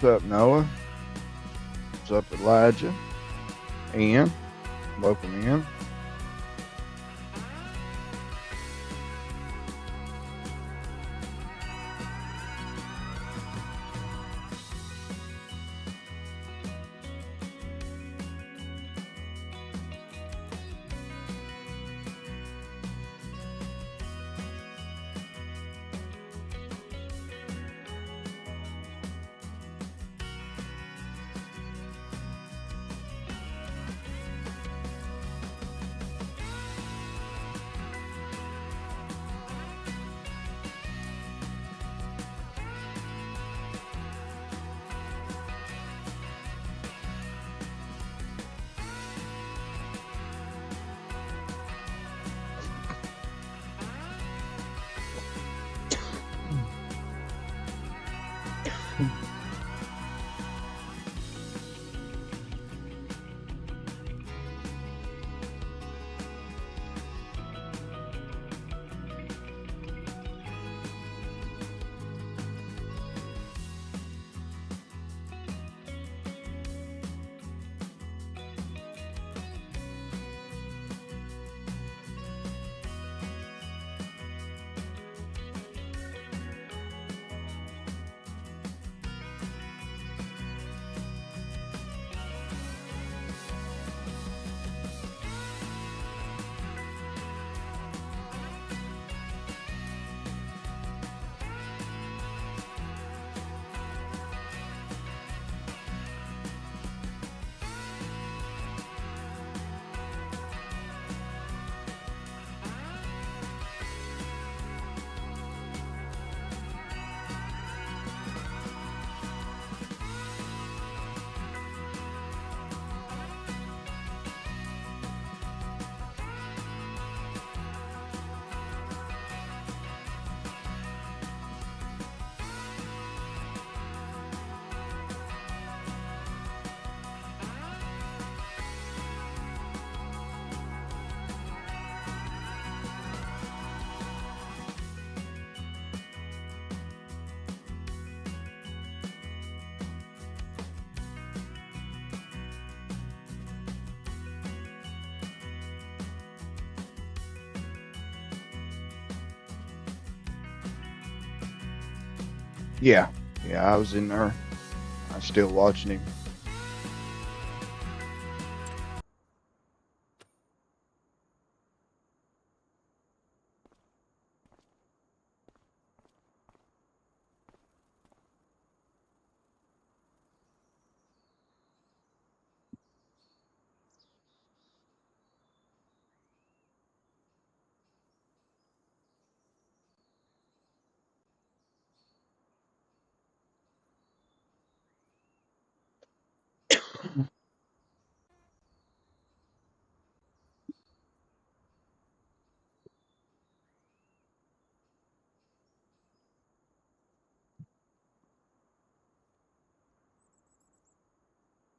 up, Noah? What's up, Elijah? Ian, welcome in. Yeah, yeah, I was in there. I'm still watching him.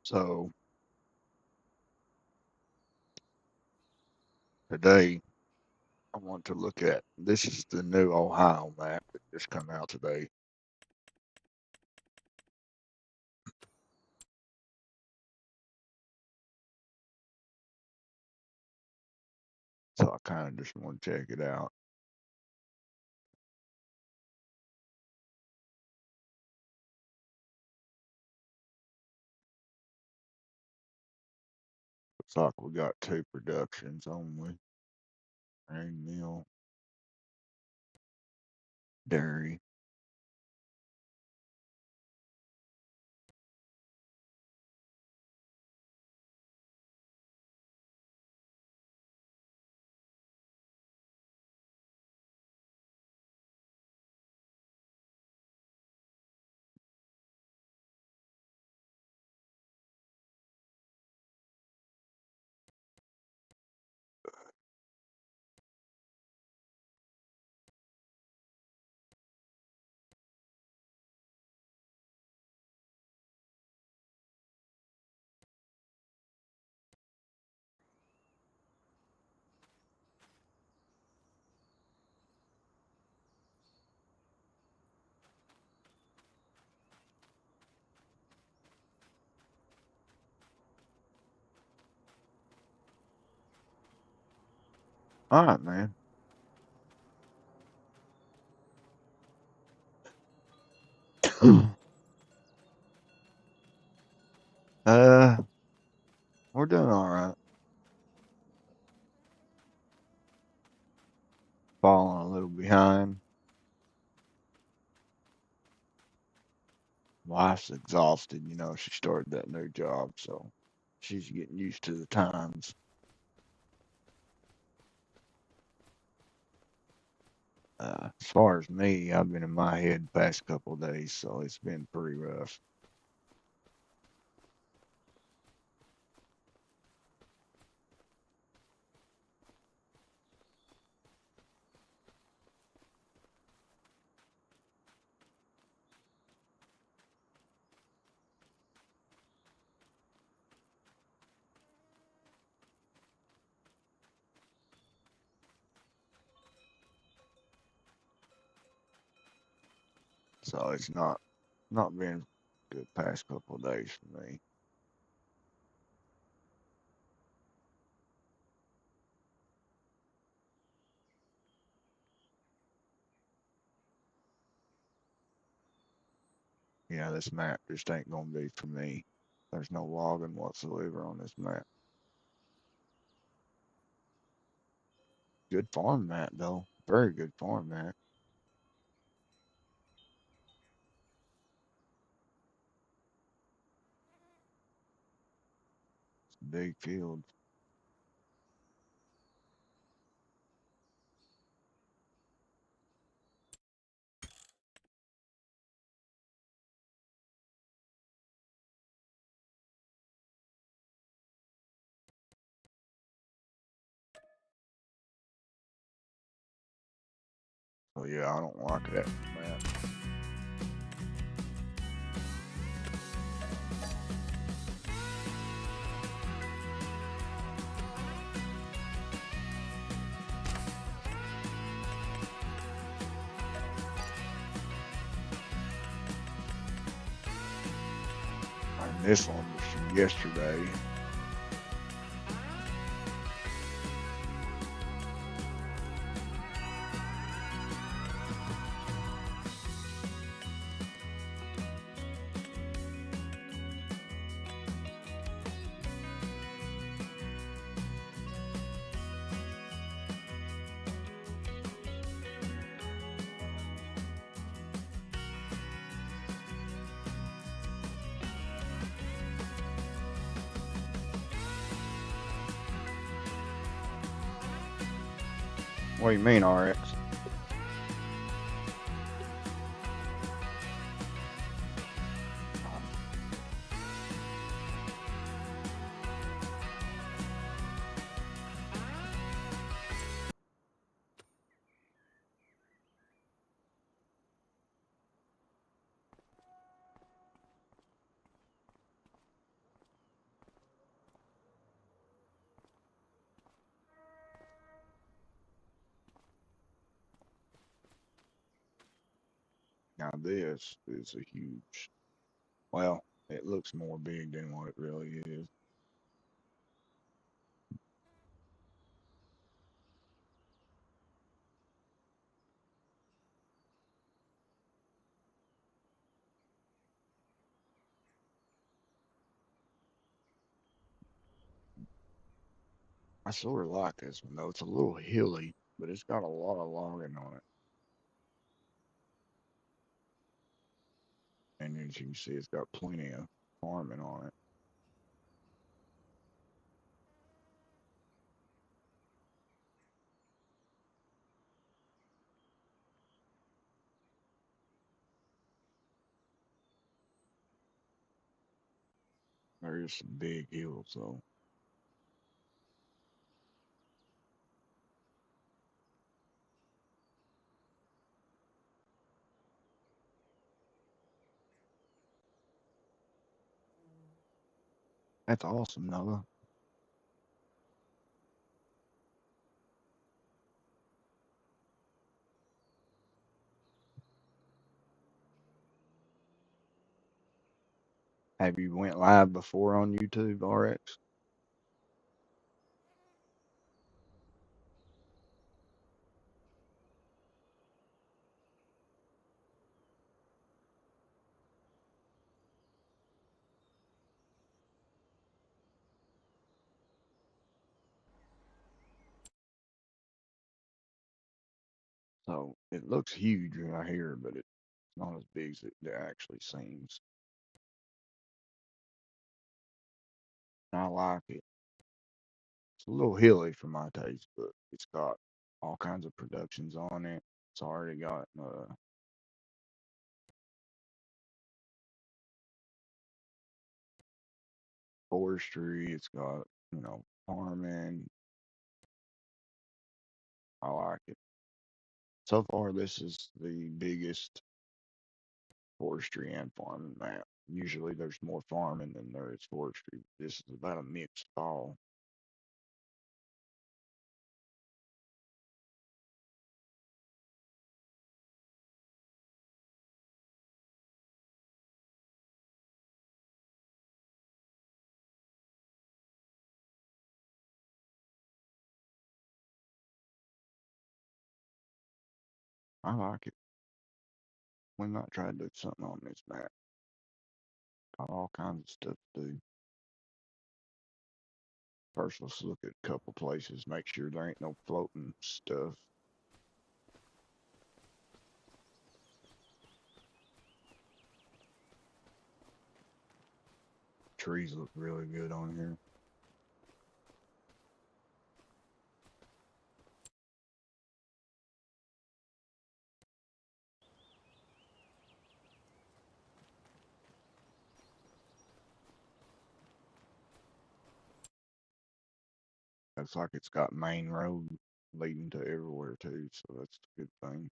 So today I want to look at this is the new Ohio map that just come out today. So I kind of just want to check it out. Looks like we got two productions only. Grain mill, dairy. All right, man. uh, we're doing all right. Falling a little behind. Wife's exhausted. She started that new job, so she's getting used to the times. As far as me, I've been in my head the past couple of days, so it's been pretty rough. So it's not been good past couple of days for me. Yeah, this map just ain't gonna be for me. There's no logging whatsoever on this map. Good farm map though. Very good farm map. It's a big field. So yeah, I don't like that map. And this one was from yesterday. What do you mean, RX? Now this is a huge. Well, it looks more big than what it really is. I sort of like this one though. It's a little hilly, but it's got a lot of logging on it. And as you can see, it's got plenty of farming on it. There is some big hills though. That's awesome, Noah. Have you went live before on YouTube, RX? So it looks huge right here, but it's not as big as it actually seems. I like it. It's a little hilly for my taste, but it's got all kinds of productions on it. It's already got forestry. It's got, farming. I like it. So far, this is the biggest forestry and farming map. Usually there's more farming than there is forestry. This is about a mixed ball. I like it. We might try to do something on this map. Got all kinds of stuff to do. First, let's look at a couple places, make sure there ain't no floating stuff. Trees look really good on here. Looks like it's got main road leading to everywhere too, so that's a good thing.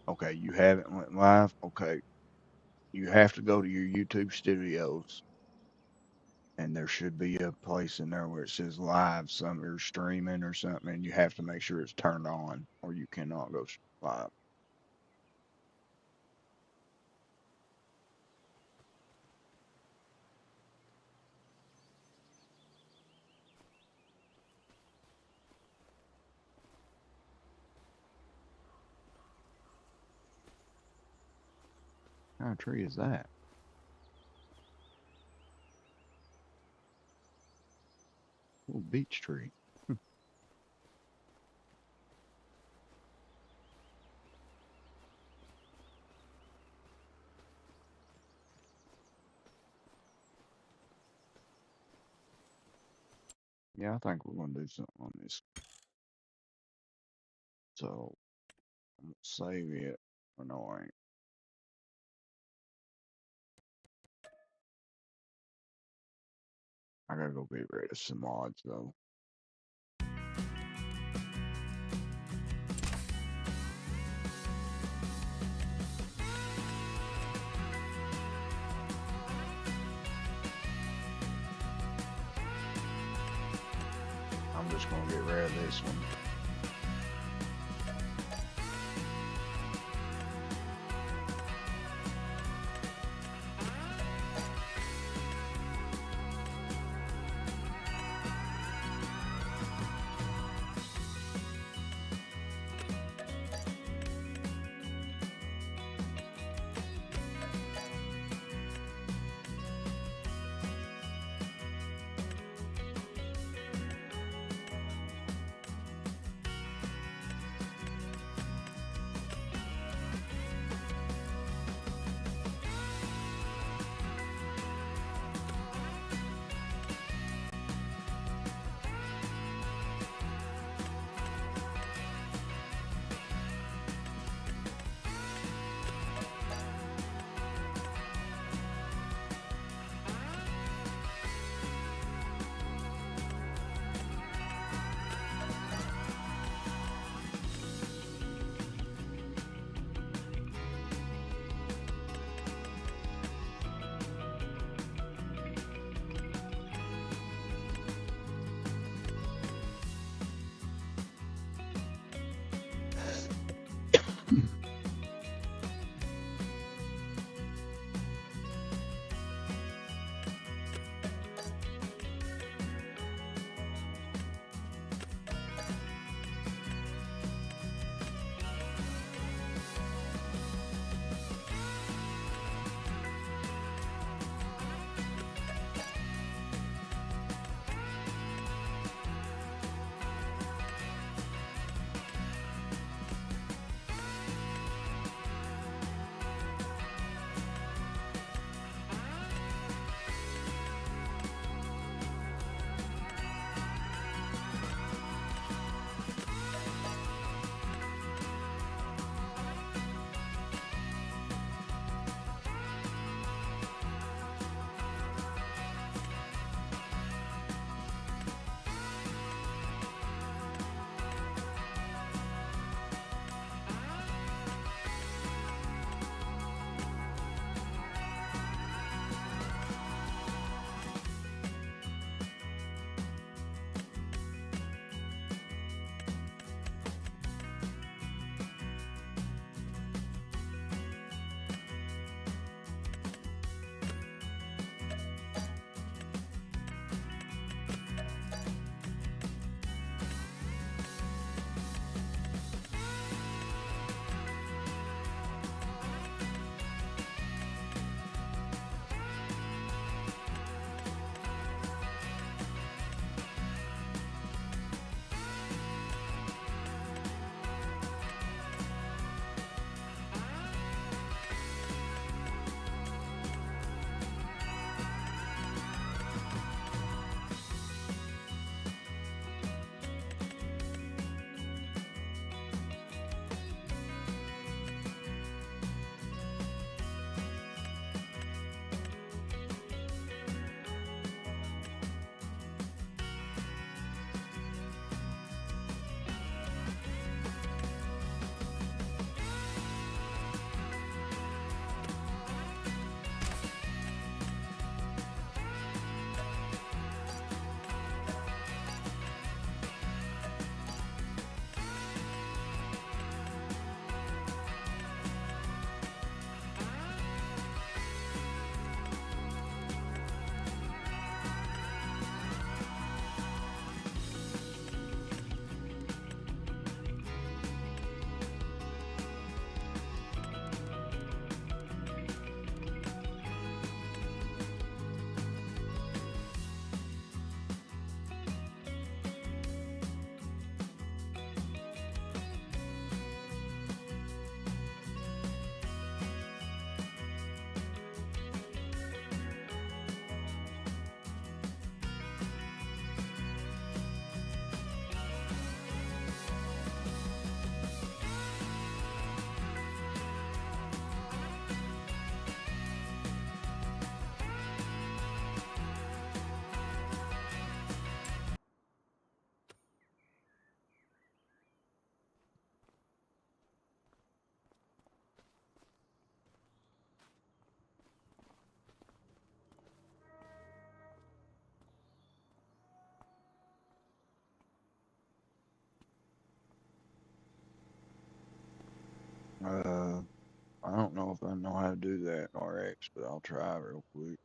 Okay, you haven't went live? Okay. You have to go to your YouTube studios and there should be a place in there where it says live, some or streaming or something, and you have to make sure it's turned on or you cannot go live. What kind of tree is that? Little beech tree. Yeah, I think we're gonna do something on this. So I'm gonna save it. Or no, I ain't. I gotta go get rid of some mods though. I'm just gonna get rid of this one. know if I know how to do that, RX, but I'll try real quick.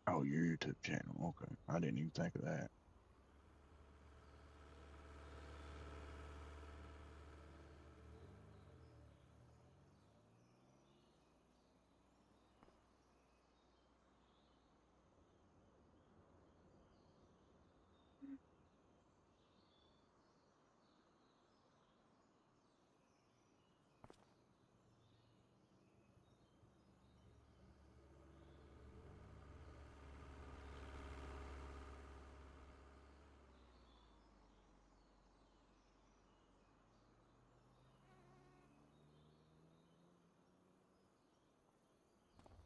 Oh, your YouTube channel. Okay. I didn't even think of that.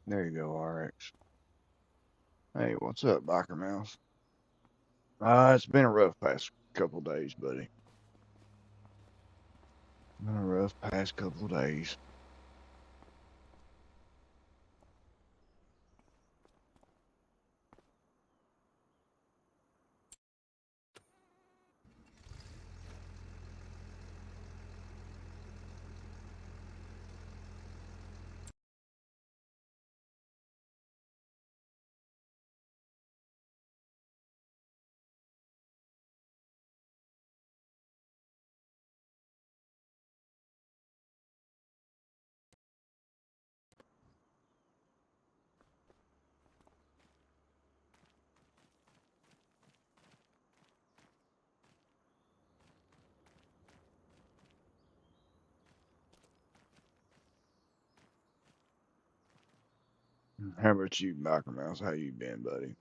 There you go, RX. Hey, what's up, Biker Mouse? It's been a rough past couple days, buddy. Been a rough past couple days. How about you, Biker Mouse? How you been, buddy?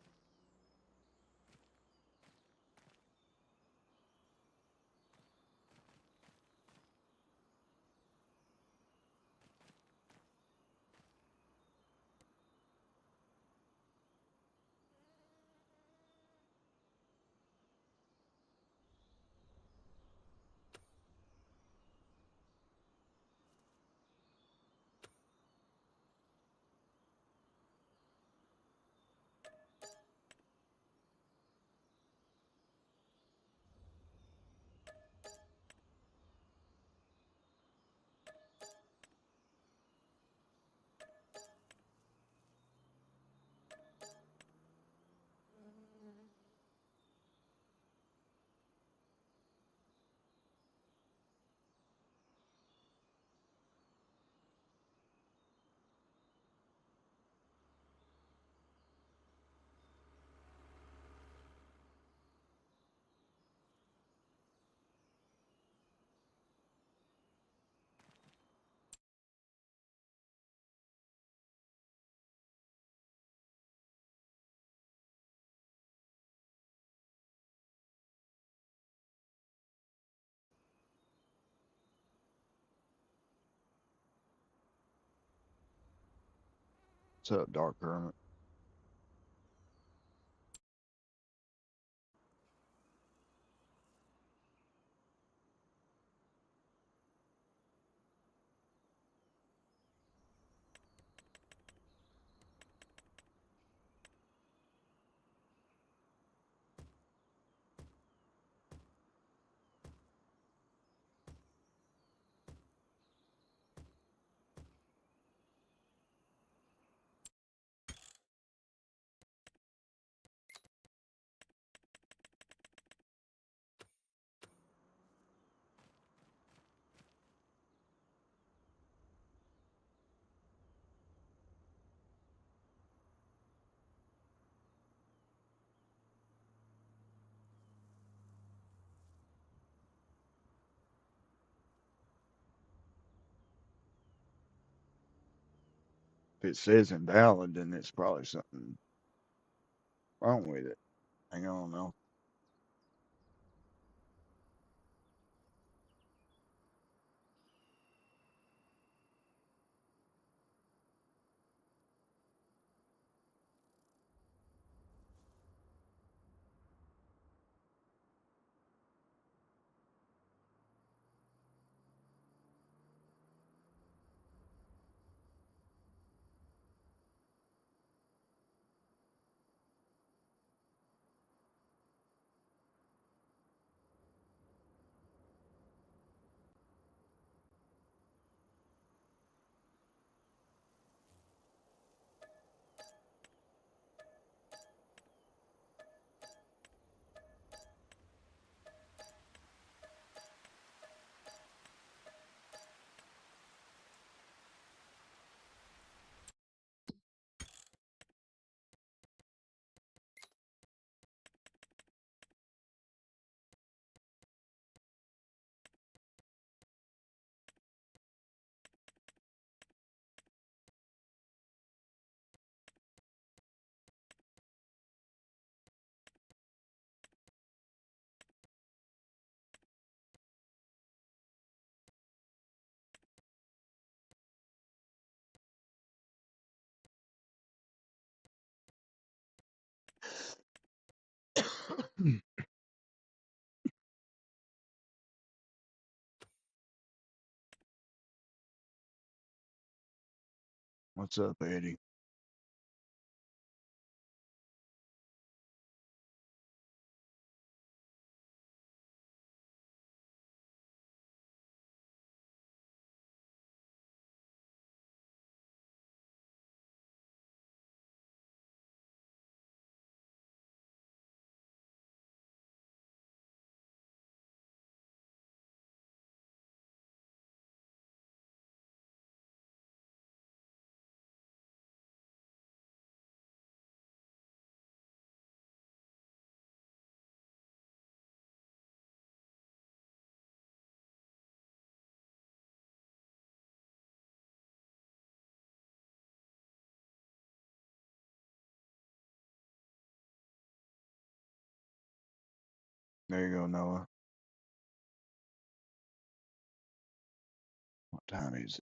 What's up, Dark Hermit? If it says invalid, then it's probably something wrong with it. Hang on now. What's up, Eddie? There you go, Noah. What time is it?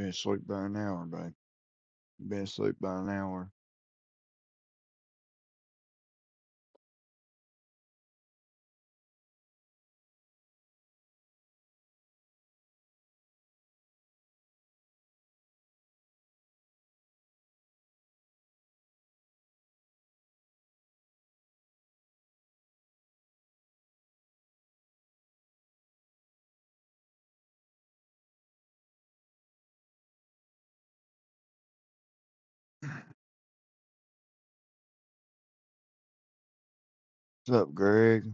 Been asleep by an hour, babe. Been asleep by an hour. What's up, Greg?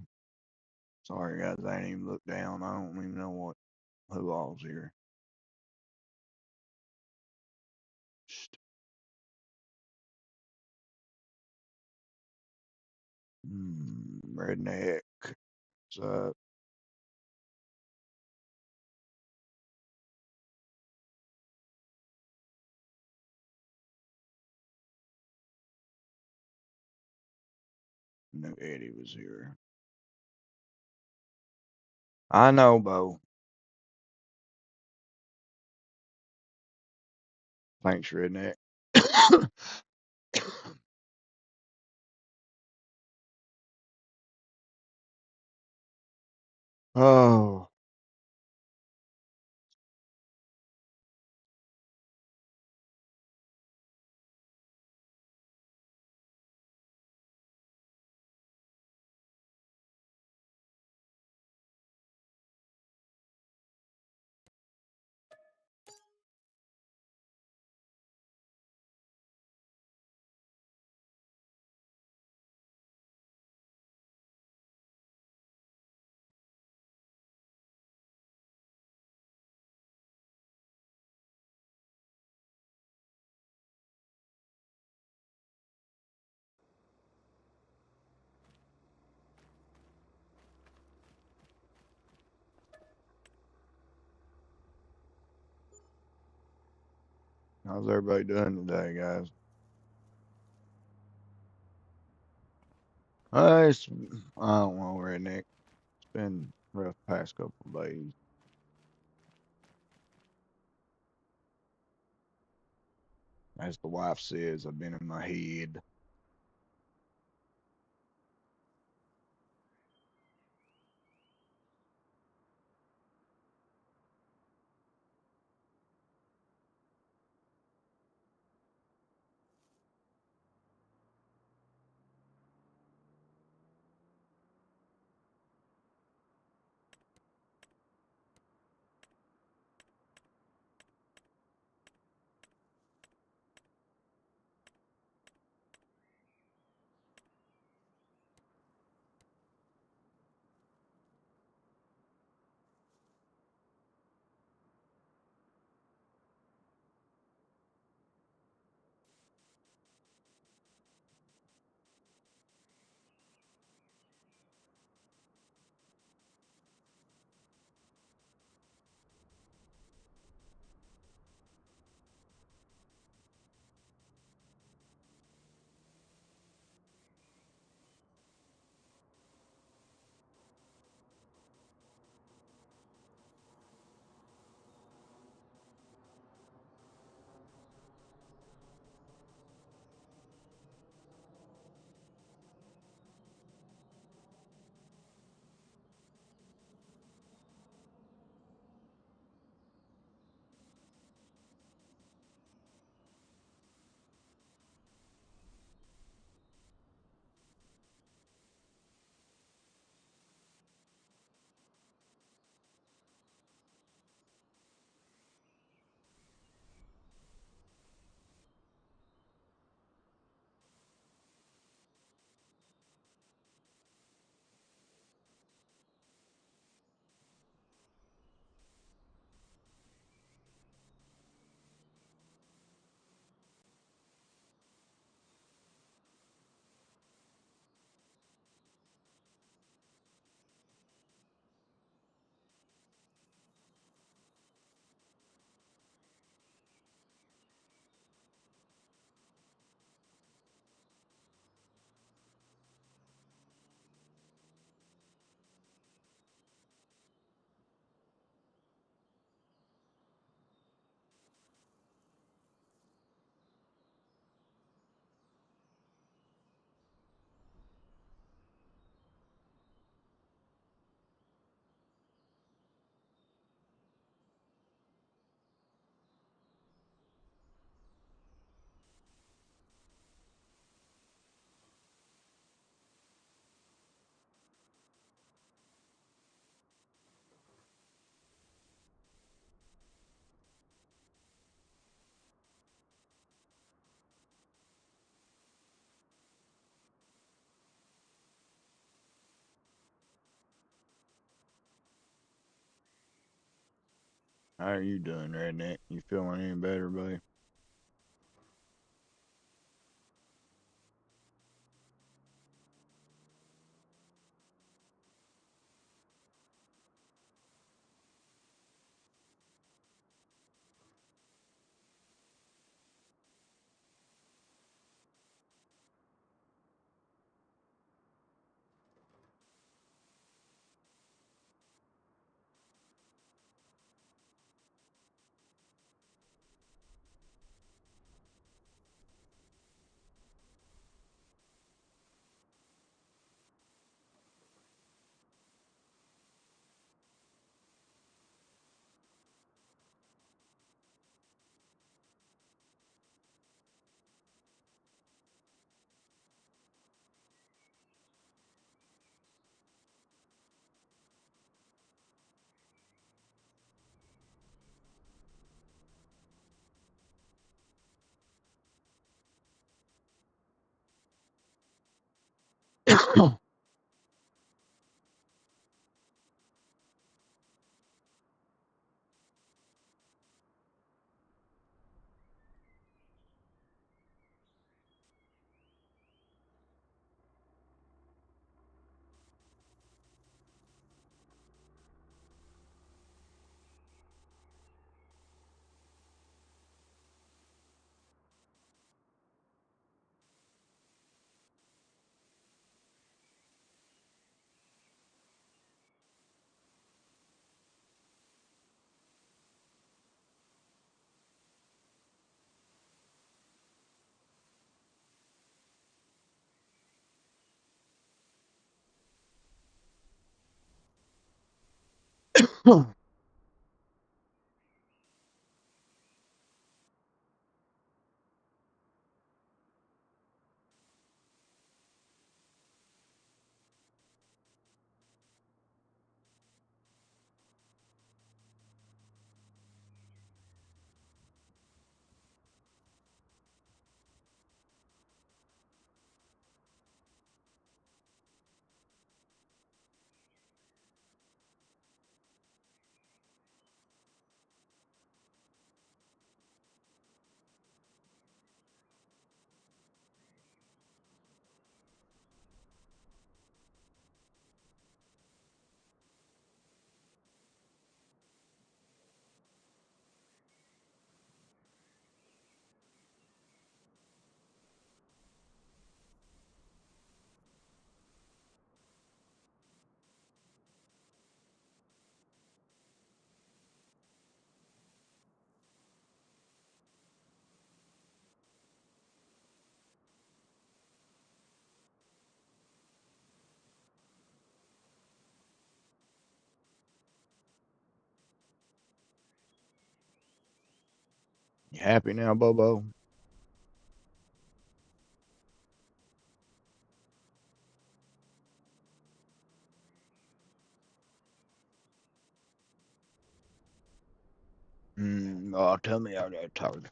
Sorry, guys, I didn't even look down. I don't even know who all's here. Redneck. What's up? Knew Eddie was here. I know, Bo. Thanks, Redneck. Oh, how's everybody doing today, guys? It's, I don't know, Redneck. It's been rough past couple of days. As the wife says, I've been in my head. How are you doing, Redneck? You feeling any better, buddy? You happy now, Bobo? Oh, tell me how that talk.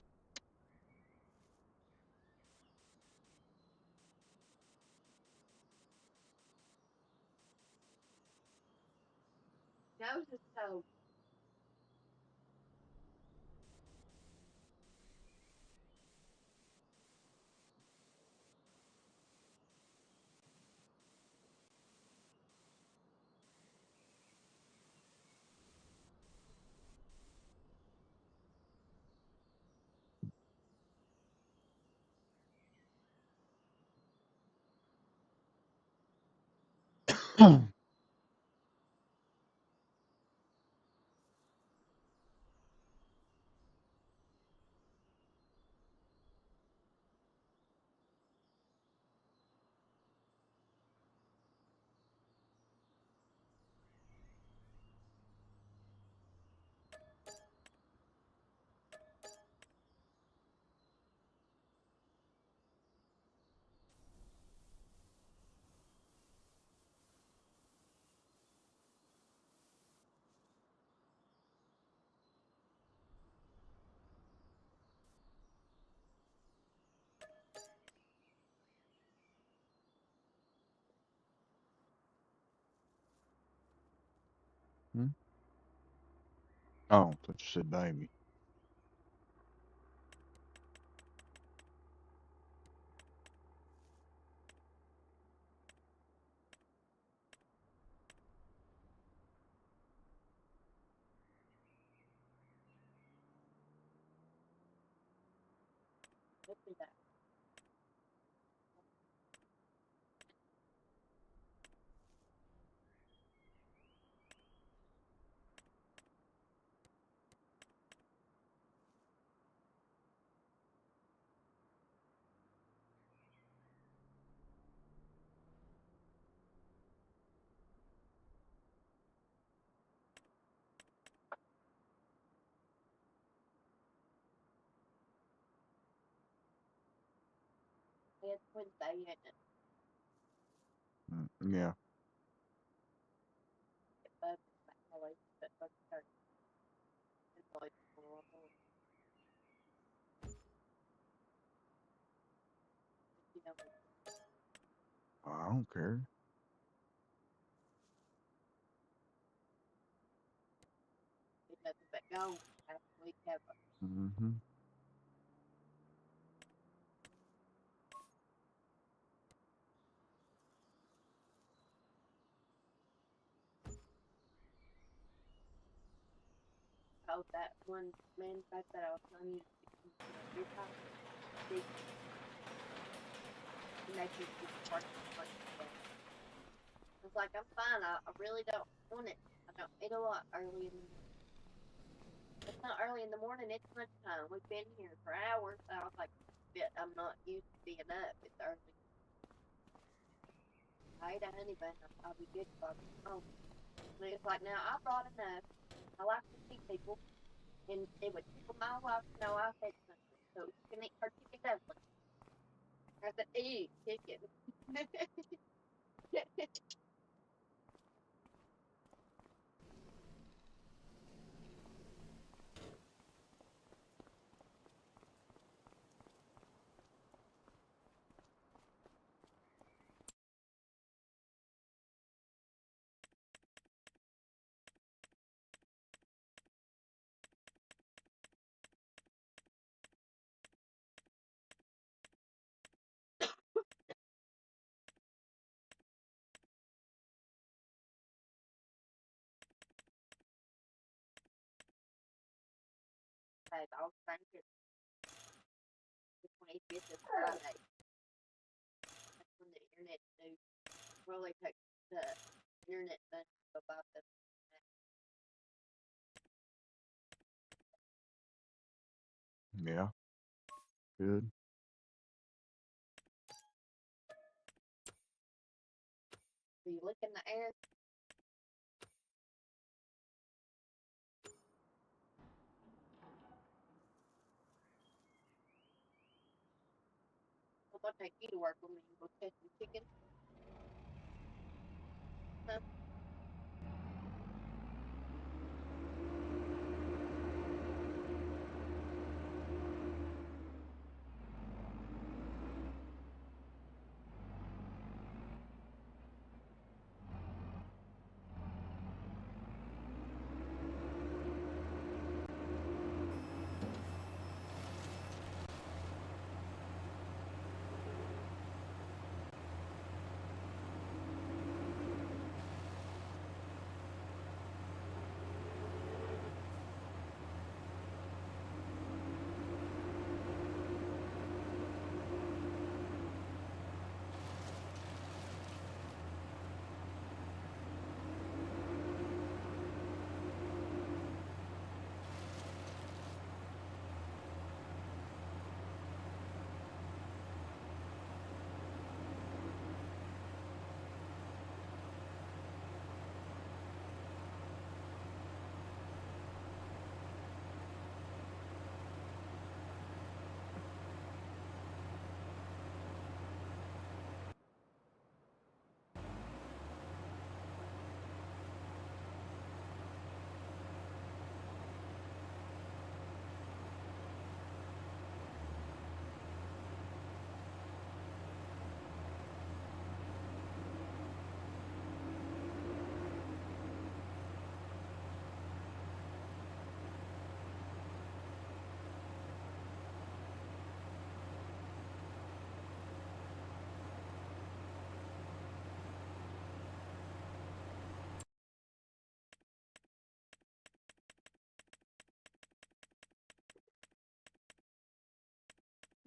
Hmm? Oh, I thought you said baby. Look at that. It's Wednesday, isn't it? Yeah. But always but start it's always horrible. You know, I don't care. it doesn't but go last week have Mm-hmm. oh that one man back that I was telling you every time they make me keep part I was like, I'm fine, I really don't want it. I don't eat a lot early in the morning. It's not early in the morning, it's lunchtime. We've been here for hours. I was like, shit, I'm not used to being up. It's early. I ate a honey bun. I'll be good for home. And it's like, now I brought enough. I like to see people, and it would tickle my wife to know I said something. So you can eat her chicken dumplings. I said, ew, chicken. But I was trying to get the 25th is Friday. That's when the internet news really took the internet news about the. Yeah. Good. So you look in the air. I'm gonna take you to work with me and go catch some chicken. Huh?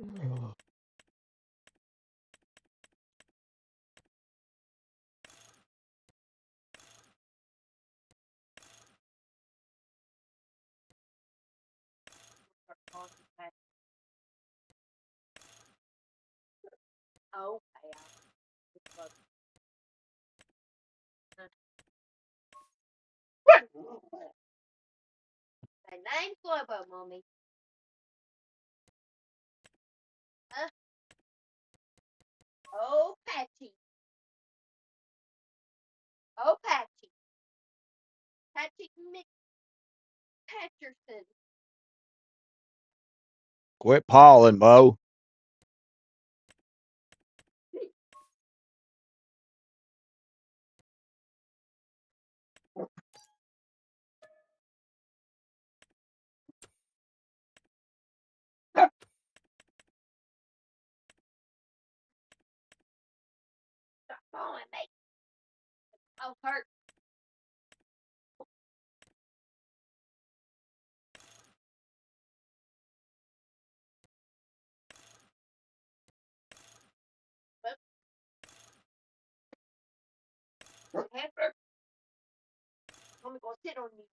Okay. My name's Globo, Mommy. Oh, Patchy. Oh, Patchy. Patchy McPatcherson. Quit pawing, Bo. Stop calling me. Oh, hurt. Heifer. Mommy gonna sit on you.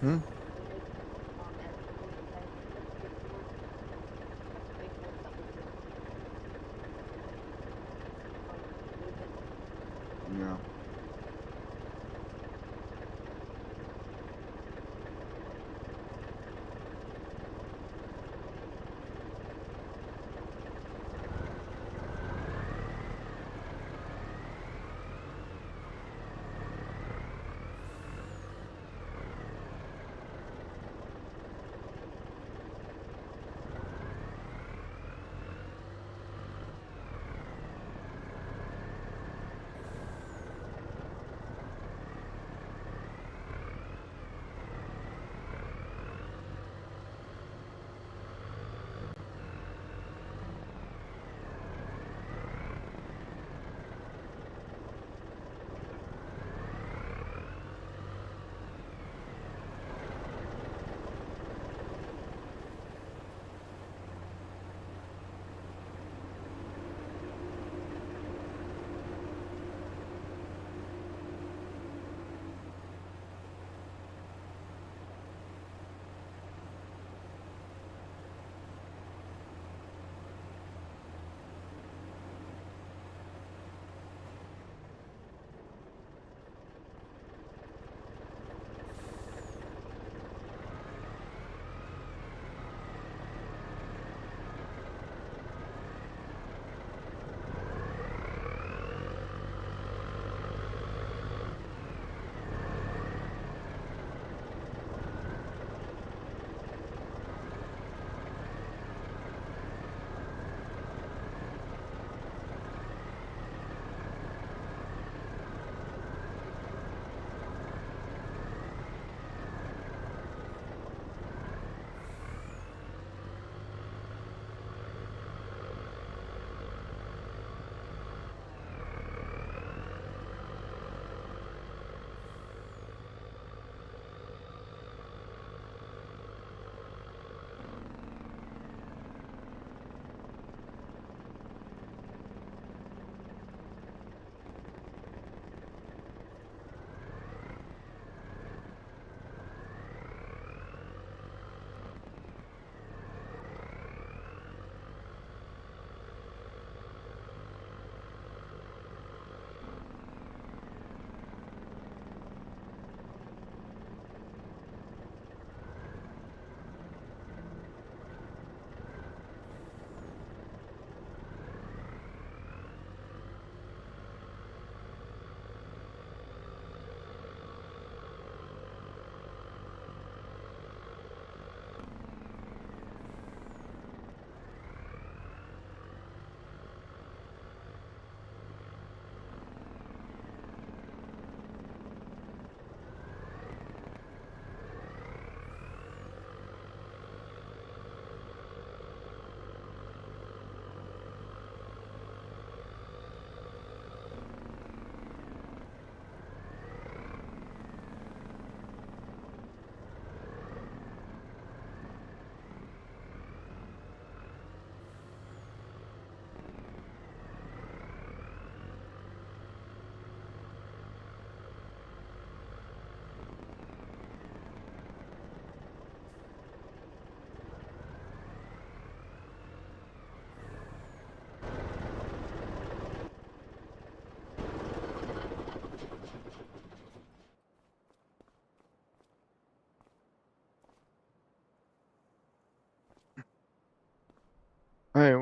Hmm? Yeah.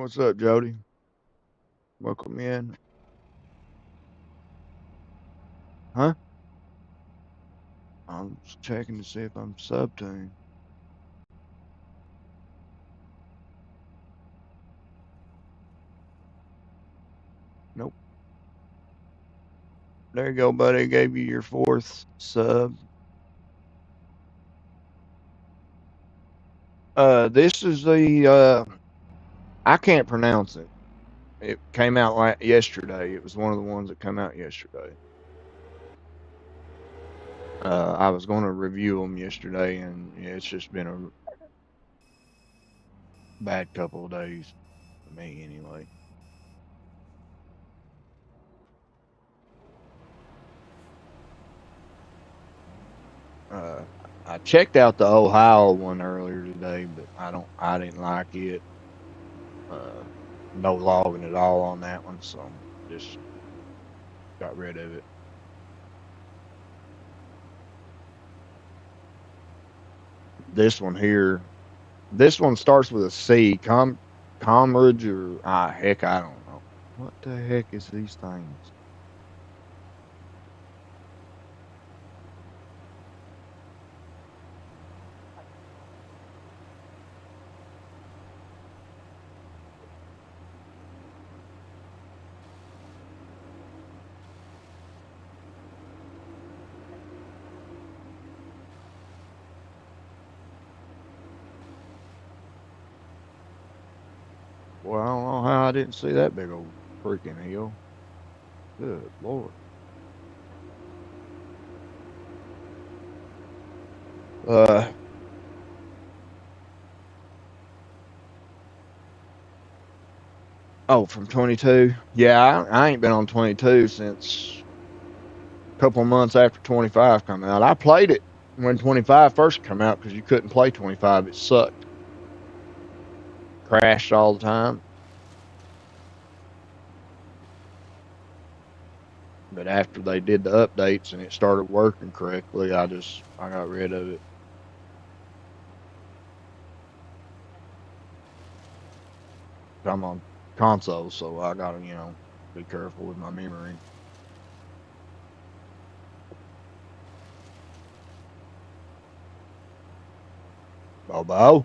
What's up, Jody? Welcome in. Huh? I'm just checking to see if I'm sub-tuned. Nope. There you go, buddy. Gave you your 4th sub. This is the I can't pronounce it. It came out yesterday. It was one of the ones that came out yesterday. I was going to review them yesterday, and yeah, it's just been a bad couple of days for me, anyway. Uh, I checked out the Ohio one earlier today, but I didn't like it. Uh, no logging at all on that one, so just got rid of it. This one here, this one starts with a C, Comrade or heck, I don't know. What the heck is these things? Well, I don't know how I didn't see that big old freaking hill. Good Lord. Uh, oh, from 22. Yeah, I ain't been on 22 since a couple of months after 25 come out. I played it when 25 first come out because you couldn't play 25. It sucked. Crashed all the time. But after they did the updates and it started working correctly, I got rid of it. I'm on console, so I gotta, be careful with my memory. Bobo?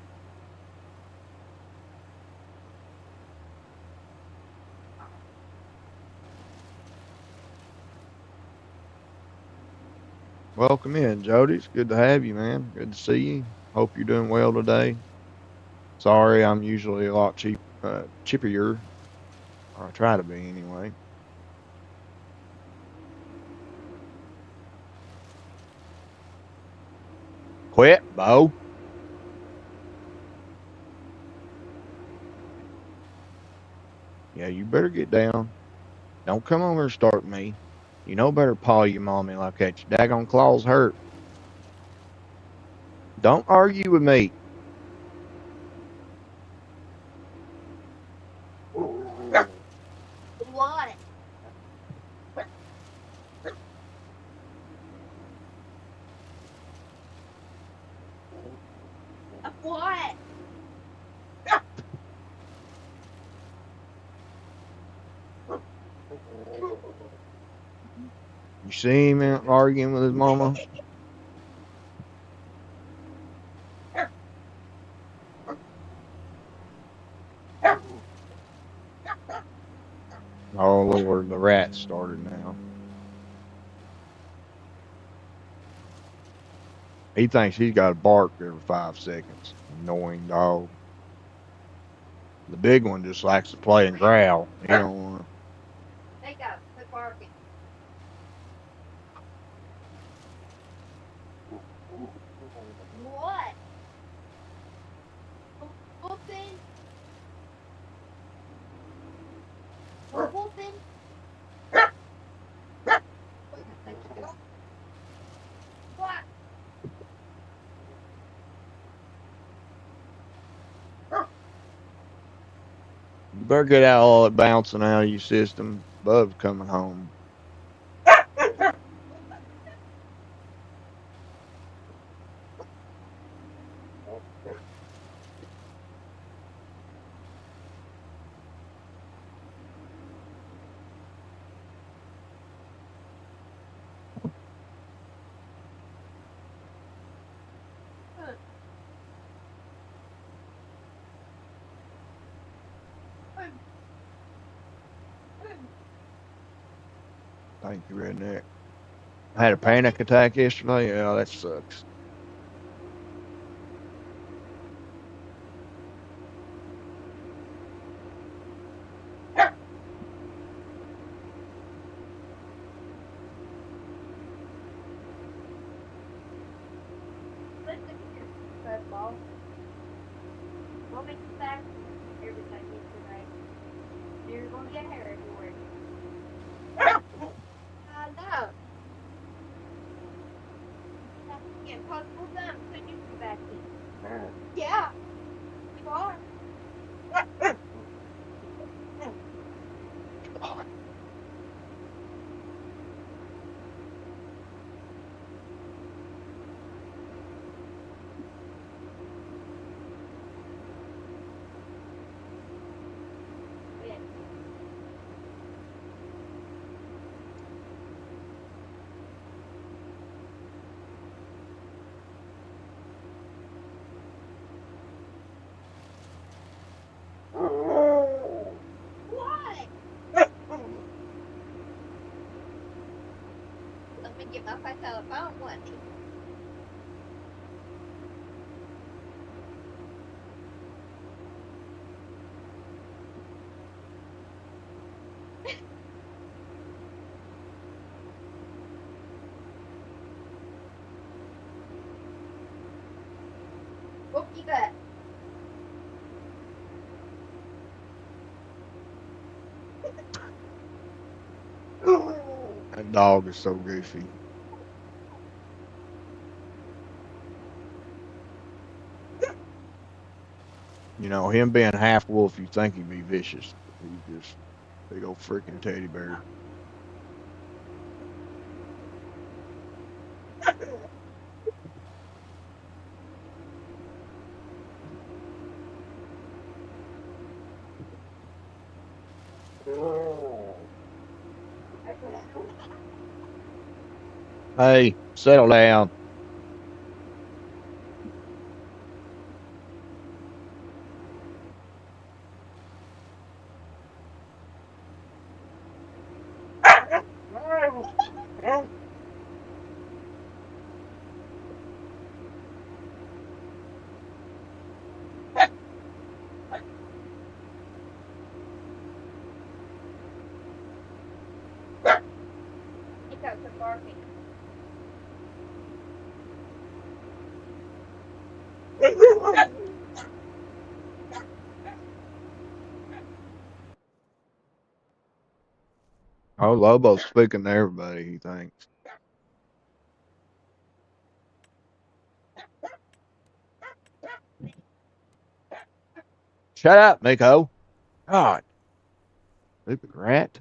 Welcome in, Jody. It's good to have you, man. Good to see you. Hope you're doing well today. Sorry, I'm usually a lot chippier, or I try to be anyway. Quit, Bo. Yeah, you better get down. Don't come over and start me. You know better paw your mommy like that. Your daggone claws hurt. Don't argue with me. What? What? You see him out arguing with his mama? Oh, Lord, the rat started now. He thinks he's got to bark every 5 seconds. Annoying dog. The big one just likes to play and growl. He don't want to. They go. Quit barking. What? Whooping? Whooping? What? You better get out all that bouncing out of your system. Bub's coming home. Thank you, redneck. I had a panic attack yesterday. Yeah, that sucks. Listen here, football. We'll make you back everything yesterday. You're gonna get hair everywhere. I know. That's the impossible thing putting you back in. Yeah, you are. Yeah. What? Let me get my face out of the phone, wasn't he? Whoop you back. That dog is so goofy. You know, him being half wolf, you think he'd be vicious. He's just big old freaking teddy bear. Hey, settle down. He got some barking. Oh, Lobo's speaking to everybody, he thinks. Shut up, Miko. God, stupid rat.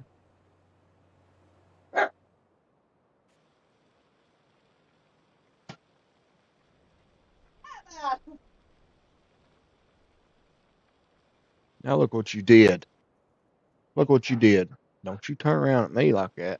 Now look what you did. Look what you did. Don't you turn around at me like that.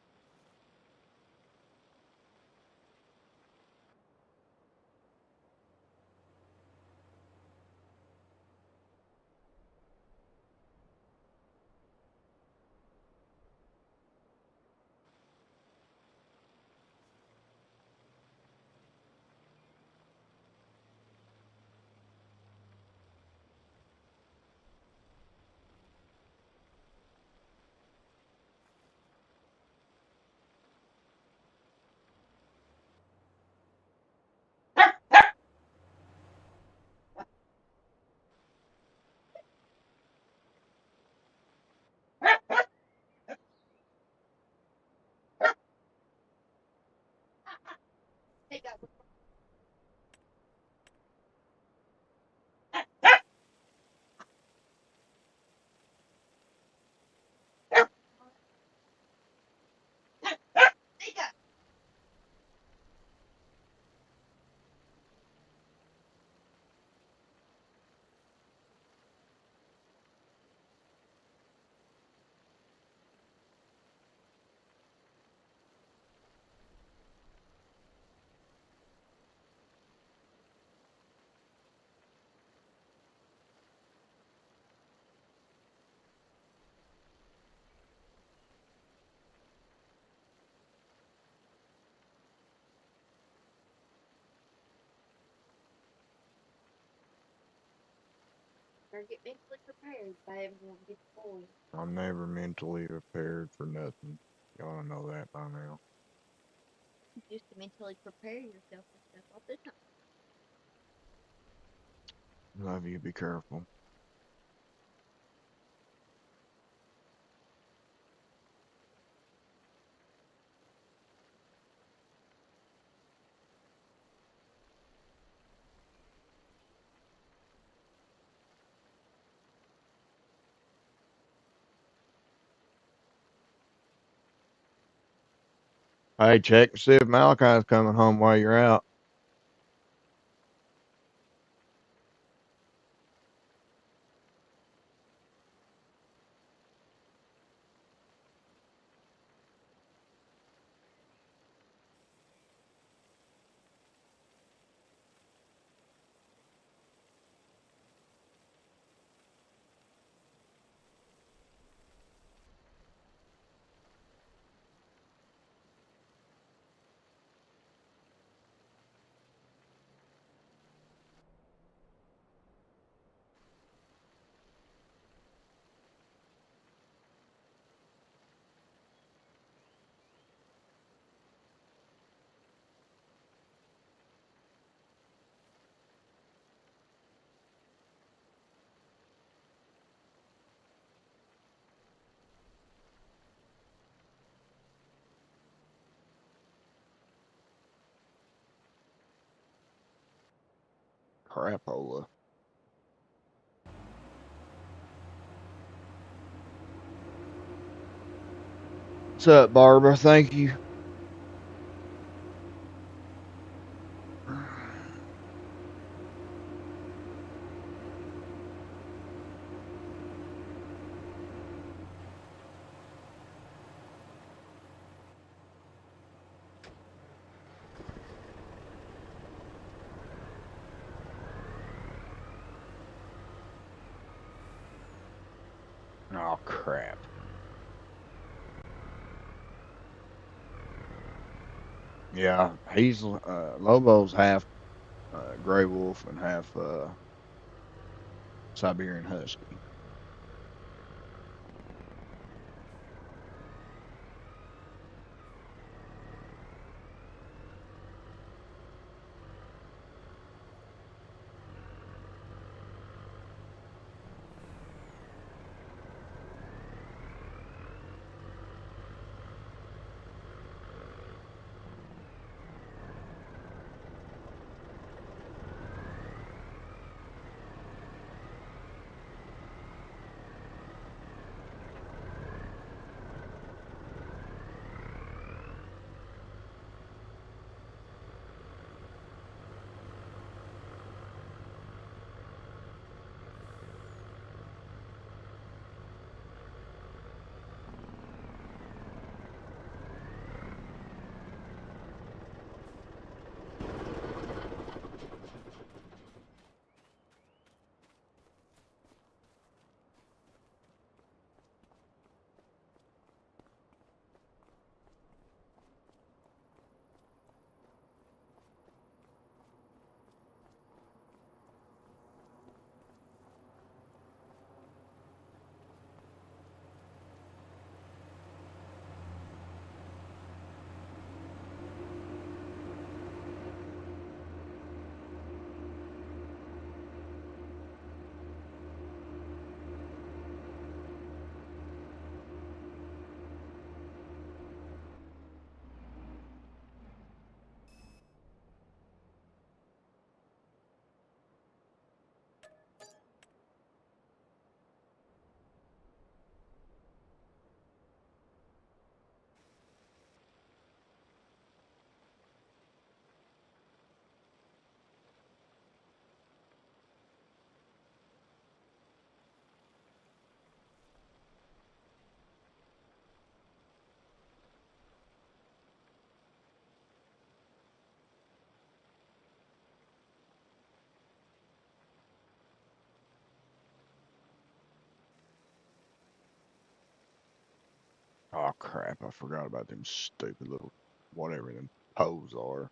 Or get mentally prepared, babe, when we get the boys. I'm never mentally prepared for nothing. Y'all know that by now. Just to mentally prepare yourself for stuff all the time. Love you. Be careful. Hey, check and see if Malachi's coming home while you're out. Crapola. What's up, Barbara? Thank you. Oh, crap. Yeah, he's Lobo's half gray wolf and half Siberian husky. Oh, crap. I forgot about them stupid little whatever them poes are.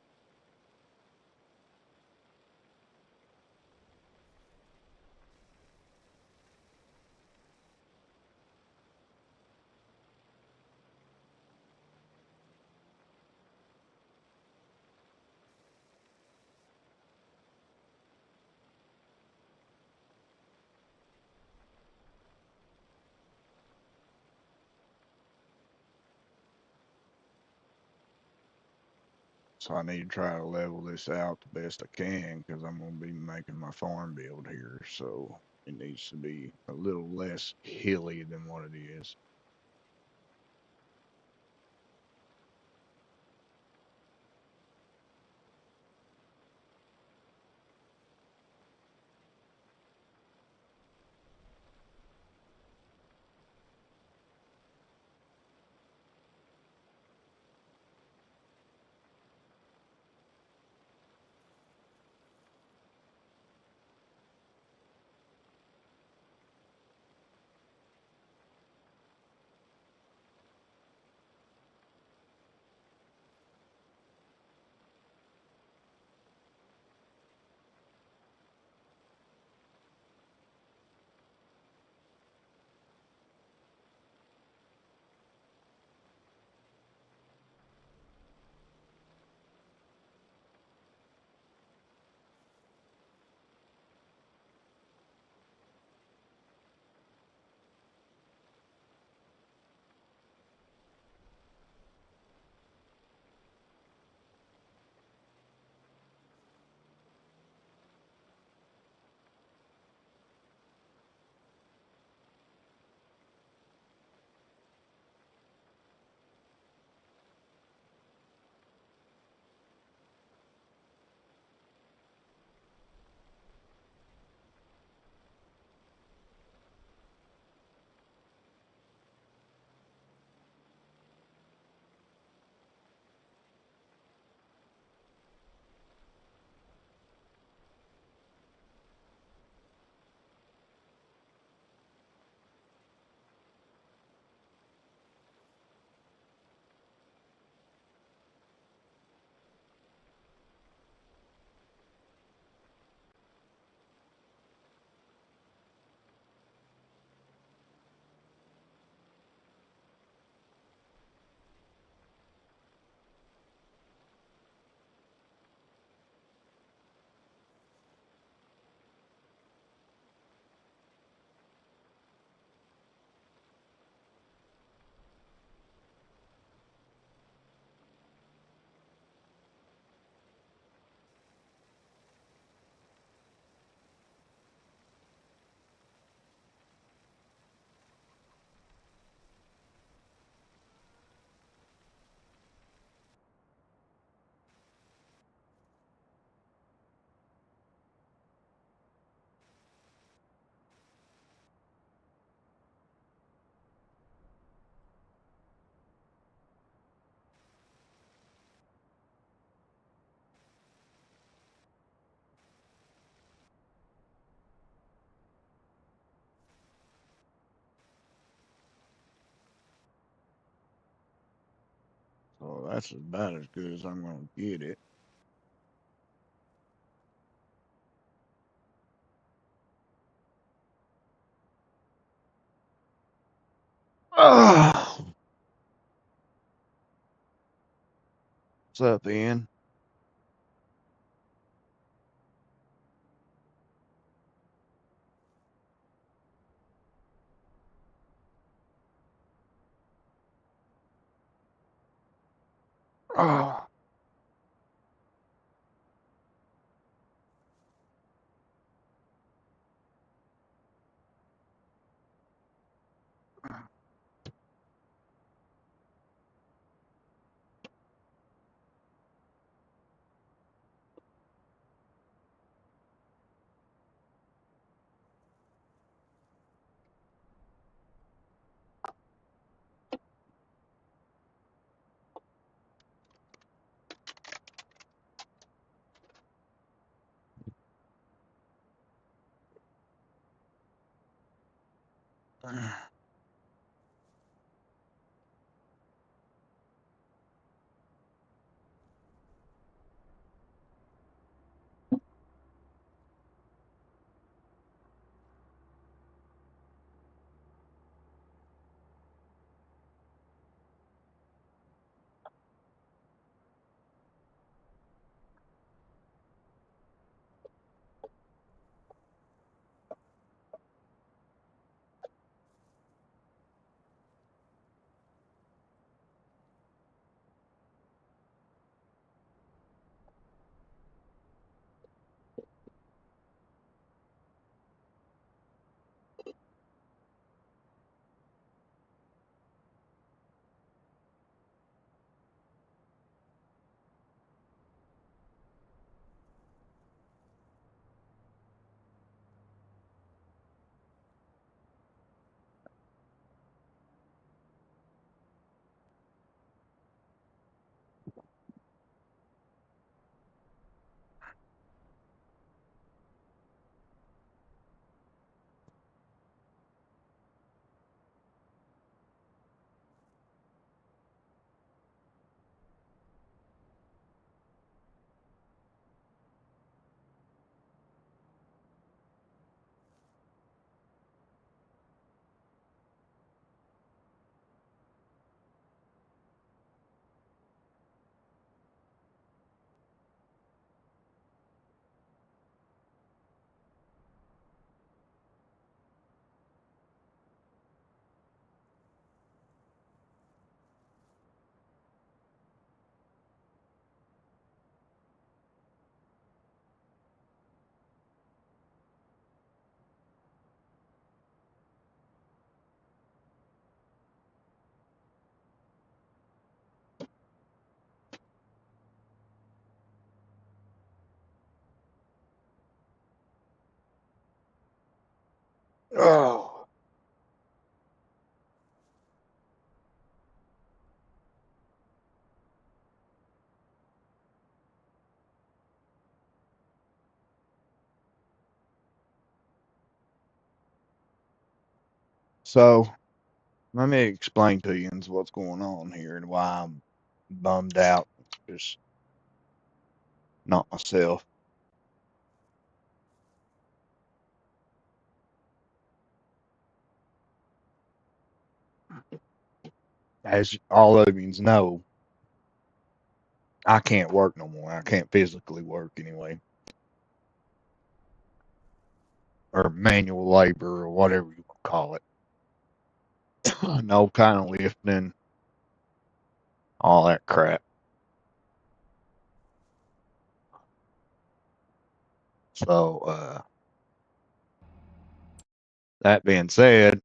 So I need to try to level this out the best I can because I'm going to be making my farm build here. So it needs to be a little less hilly than what it is. So that's about as good as I'm going to get it. Oh, what's up, Ian? Oh, Oh. So let me explain to you what's going on here and why I'm bummed out. Just not myself. As all of you know, I can't work no more. I can't physically work anyway, or manual labor or whatever you want to call it. No kind of lifting, all that crap. So, that being said,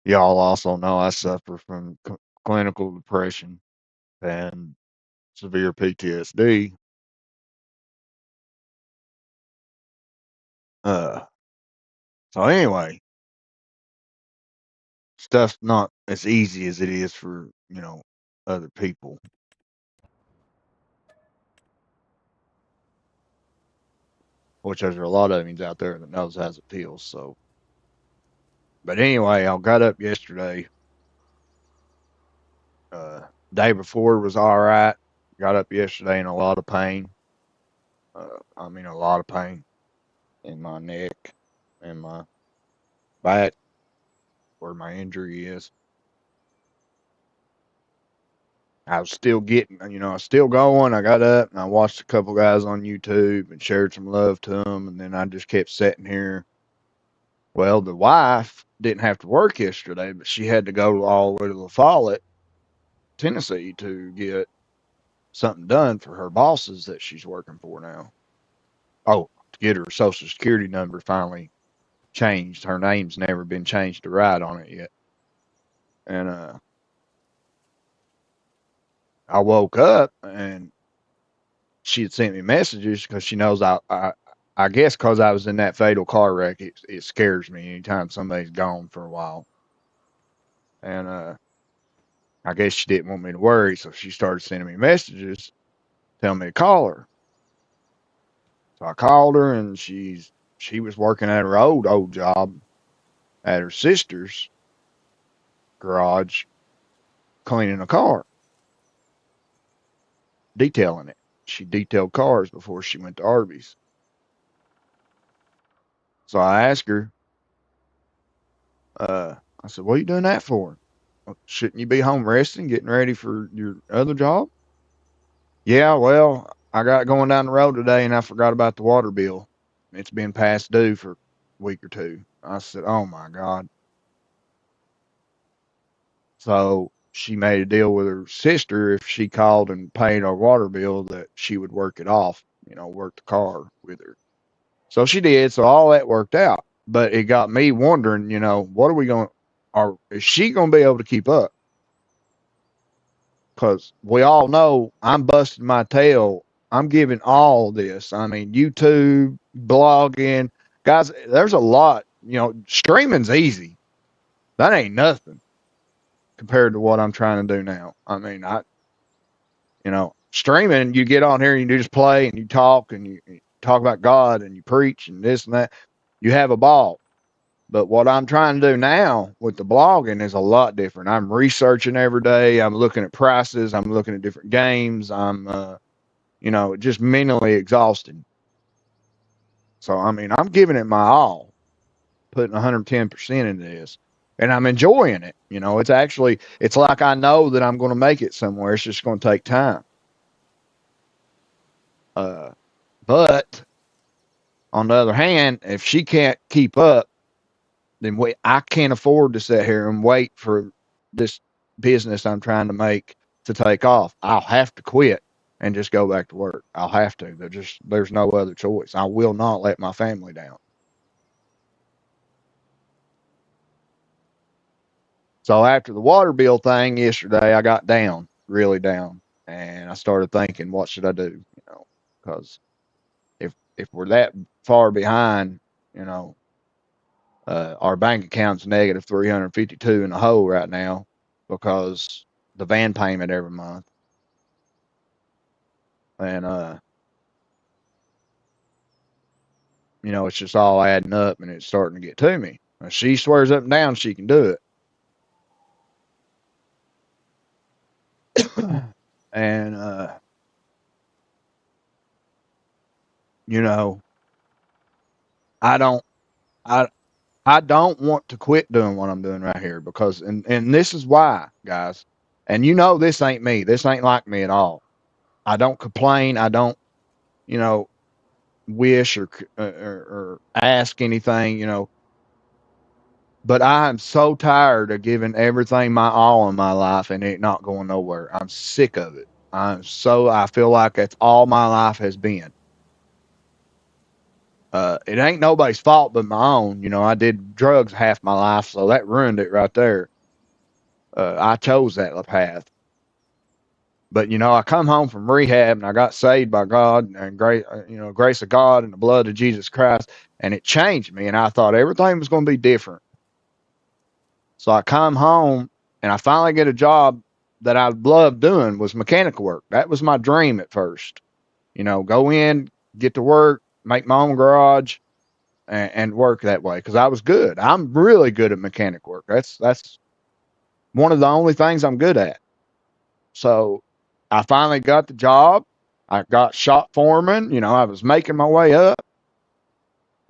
y'all also know I suffer from clinical depression and severe PTSD. Uh, so anyway, stuff's not as easy as it is for, other people, which there's a lot of you out there that knows how it feels. So, but anyway, I got up yesterday. Day before was all right. Got up yesterday in a lot of pain. I mean, a lot of pain in my neck and my back where my injury is. I was still getting, I was still going. I got up and I watched a couple guys on YouTube and shared some love to them. And then I just kept sitting here. Well, the wife didn't have to work yesterday, but she had to go all the way to La Follette, Tennessee to get something done for her bosses that she's working for now. Oh, to get her social security number finally changed. Her name's never been changed to right on it yet. And I woke up and she had sent me messages because she knows I guess because I was in that fatal car wreck, it scares me anytime somebody's gone for a while. And I guess she didn't want me to worry, so she started sending me messages telling me to call her. So I called her, and she was working at her old job at her sister's garage, cleaning a car, detailing it. She detailed cars before she went to Arby's. So I asked her, I said, "What are you doing that for? Shouldn't you be home resting, getting ready for your other job?" "Yeah, well, I got going down the road today and I forgot about the water bill. It's been past due for a week or two." I said, "Oh my God." So she made a deal with her sister if she called and paid our water bill that she would work it off, work the car with her. So she did. So all that worked out. But it got me wondering, what are we going to, is she going to be able to keep up? Because we all know I'm busting my tail. I'm giving all this. I mean, YouTube, blogging, guys. There's a lot. Streaming's easy. That ain't nothing compared to what I'm trying to do now. I mean, streaming. You get on here and you just play and you talk about God and you preach and this and that. You have a ball. But what I'm trying to do now with the blogging is a lot different. I'm researching every day. I'm looking at prices. I'm looking at different games. I'm, just mentally exhausted. So, I mean, I'm giving it my all, putting 110% into this. And I'm enjoying it. It's like I know that I'm going to make it somewhere. It's just going to take time. Uh, but on the other hand, if she can't keep up, then I can't afford to sit here and wait for this business I'm trying to make to take off. I'll have to quit and just go back to work. I'll have to. There's no other choice. I will not let my family down. So after the water bill thing yesterday, I got down, really down, and I started thinking, what should I do? Because if we're that far behind, you know, Our bank account's negative 352 in the hole right now because the van payment every month. And, it's just all adding up and it's starting to get to me. She swears up and down she can do it. And, I don't, I, I don't want to quit doing what I'm doing right here because, and this is why, guys, and this ain't me. This ain't like me at all. I don't complain. I don't, you know, wish or ask anything, but I am so tired of giving everything my all in my life and it not going nowhere. I'm sick of it. I feel like that's all my life has been. It ain't nobody's fault but my own. I did drugs half my life, so that ruined it right there. I chose that path. But I come home from rehab and I got saved by God and grace of God and the blood of Jesus Christ, and it changed me. And I thought everything was going to be different. So I come home and I finally get a job that I loved doing was mechanical work. That was my dream at first. Go in, get to work, make my own garage, and work that way because I was good. I'm really good at mechanic work. That's one of the only things I'm good at. So I finally got the job. I got shop foreman. I was making my way up.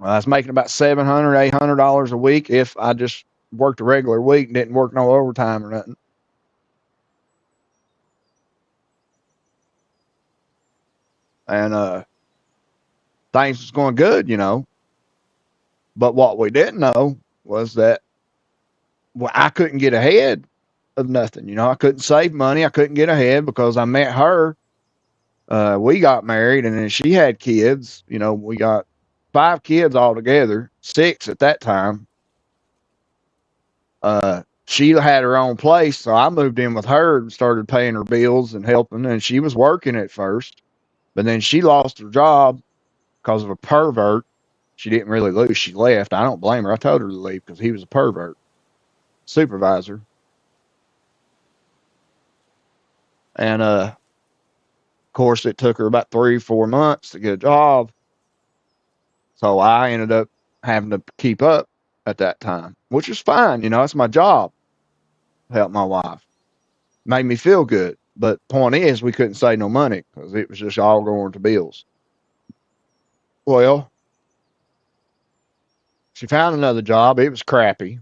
I was making about $700, $800 a week if I just worked a regular week and didn't work no overtime or nothing. And things was going good, But what we didn't know was that I couldn't get ahead of nothing. I couldn't save money. I couldn't get ahead because I met her. We got married and then she had kids. We got 5 kids altogether, 6 at that time. She had her own place, so I moved in with her and started paying her bills and helping. And she was working at first, but then she lost her job because of a pervert. She didn't really lose. She left. I don't blame her. I told her to leave because he was a pervert supervisor. And of course, it took her about 3-4 months to get a job. So I ended up having to keep up at that time, which is fine. It's my job to help my wife. Made me feel good. But point is, we couldn't save no money because it was just all going to bills. Well, she found another job. It was crappy.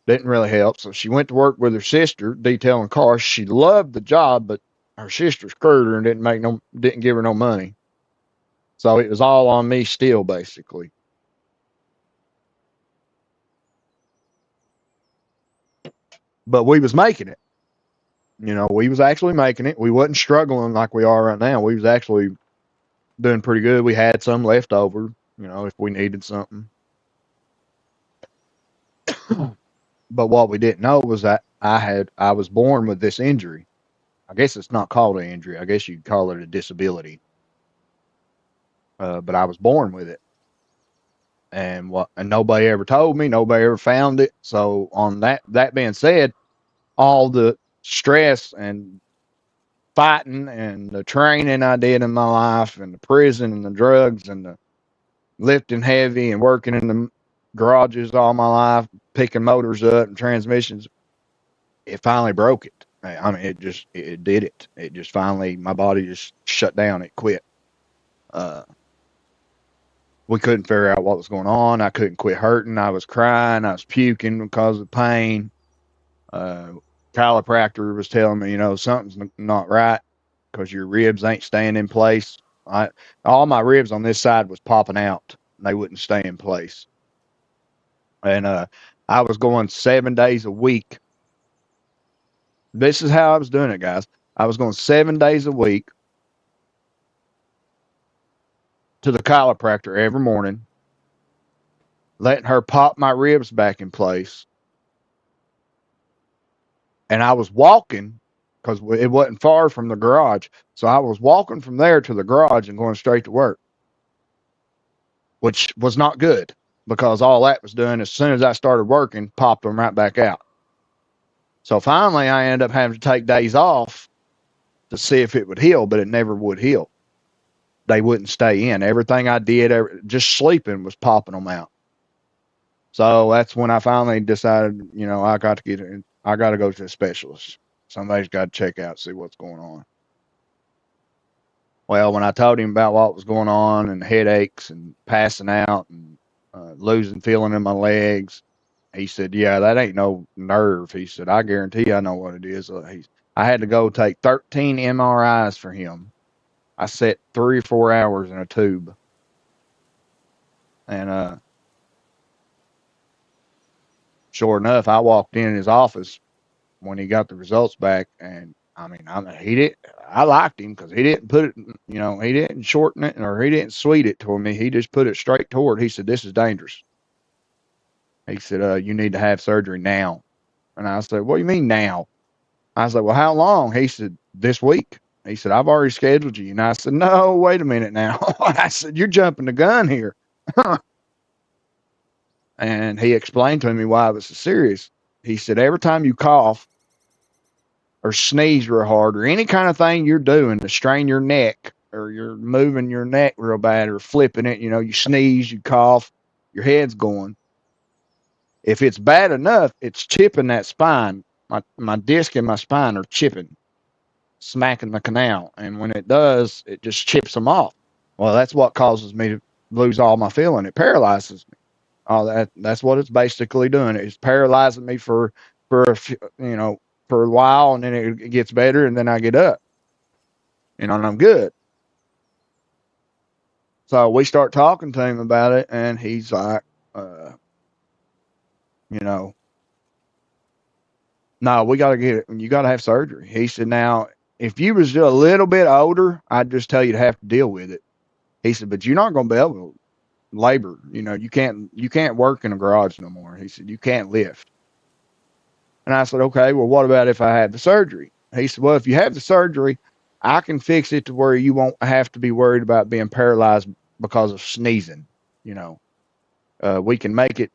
Didn't really help. So she went to work with her sister detailing cars. She loved the job, but her sister screwed her and didn't give her no money. So it was all on me still, basically. But we was making it. We was actually making it. We wasn't struggling like we are right now. We was actually doing pretty good. We had some left over, if we needed something. But what we didn't know was that I was born with this injury. I guess it's not called an injury. I guess you'd call it a disability. But I was born with it. And nobody ever told me, nobody ever found it. So on that being said, all the stress and fighting and the training I did in my life and the prison and the drugs and the lifting heavy and working in the garages all my life, picking motors up and transmissions, it finally broke it. I mean, it did it. It just finally, my body just shut down. It quit. We couldn't figure out what was going on. I couldn't quit hurting. I was crying. I was puking because of pain. Chiropractor was telling me, something's not right because your ribs ain't staying in place. All my ribs on this side was popping out. They wouldn't stay in place. And I was going 7 days a week. This is how I was doing it, guys. I was going 7 days a week to the chiropractor every morning, letting her pop my ribs back in place. And I was walking because it wasn't far from the garage. So I was walking from there to the garage and going straight to work, which was not good. because all that was doing, as soon as I started working, popped them right back out. So finally, I ended up having to take days off to see if it would heal, but it never would heal. They wouldn't stay in. Everything I did, just sleeping, was popping them out. So that's when I finally decided, I got to I got to go to a specialist. Somebody's got to check out, see what's going on. Well, when I told him about what was going on and headaches and passing out and losing feeling in my legs, he said, "Yeah, that ain't no nerve." He said, "I guarantee you I know what it is." I had to go take 13 MRIs for him. I sat 3 or 4 hours in a tube. And sure enough, I walked in his office when he got the results back, and he did. I liked him because he didn't put it, he didn't shorten it or he didn't sweet it to me. He just put it straight toward. He said, "This is dangerous." He said, "You need to have surgery now." And I said, "What do you mean now?" I said, "Well, how long?" He said, "This week." He said, "I've already scheduled you." And I said, "No, wait a minute now." I said, "You're jumping the gun here." And he explained to me why it was so serious. He said, "Every time you cough or sneeze real hard or any kind of thing you're doing to strain your neck, or you're moving your neck real bad or flipping it, you sneeze, you cough, your head's going. If it's bad enough, it's chipping that spine. My disc and my spine are chipping, smacking the canal. And when it does, it just chips them off. Well, that's what causes me to lose all my feeling. It paralyzes me. That's what it's basically doing. It's paralyzing me for a few, for a while, and then it gets better, and then I get up, and I'm good. So we start talking to him about it, and he's like, you know, "No, we got to get it. You got to have surgery." He said, "Now, if you was just a little bit older, I'd just tell you to have to deal with it." He said, "But you're not going to be able to labor. You can't work in a garage no more." He said, "You can't lift." And I said, "Okay, well, what about if I had the surgery?" He said, "Well, if you have the surgery, I can fix it to where you won't have to be worried about being paralyzed because of sneezing. You know, we can make it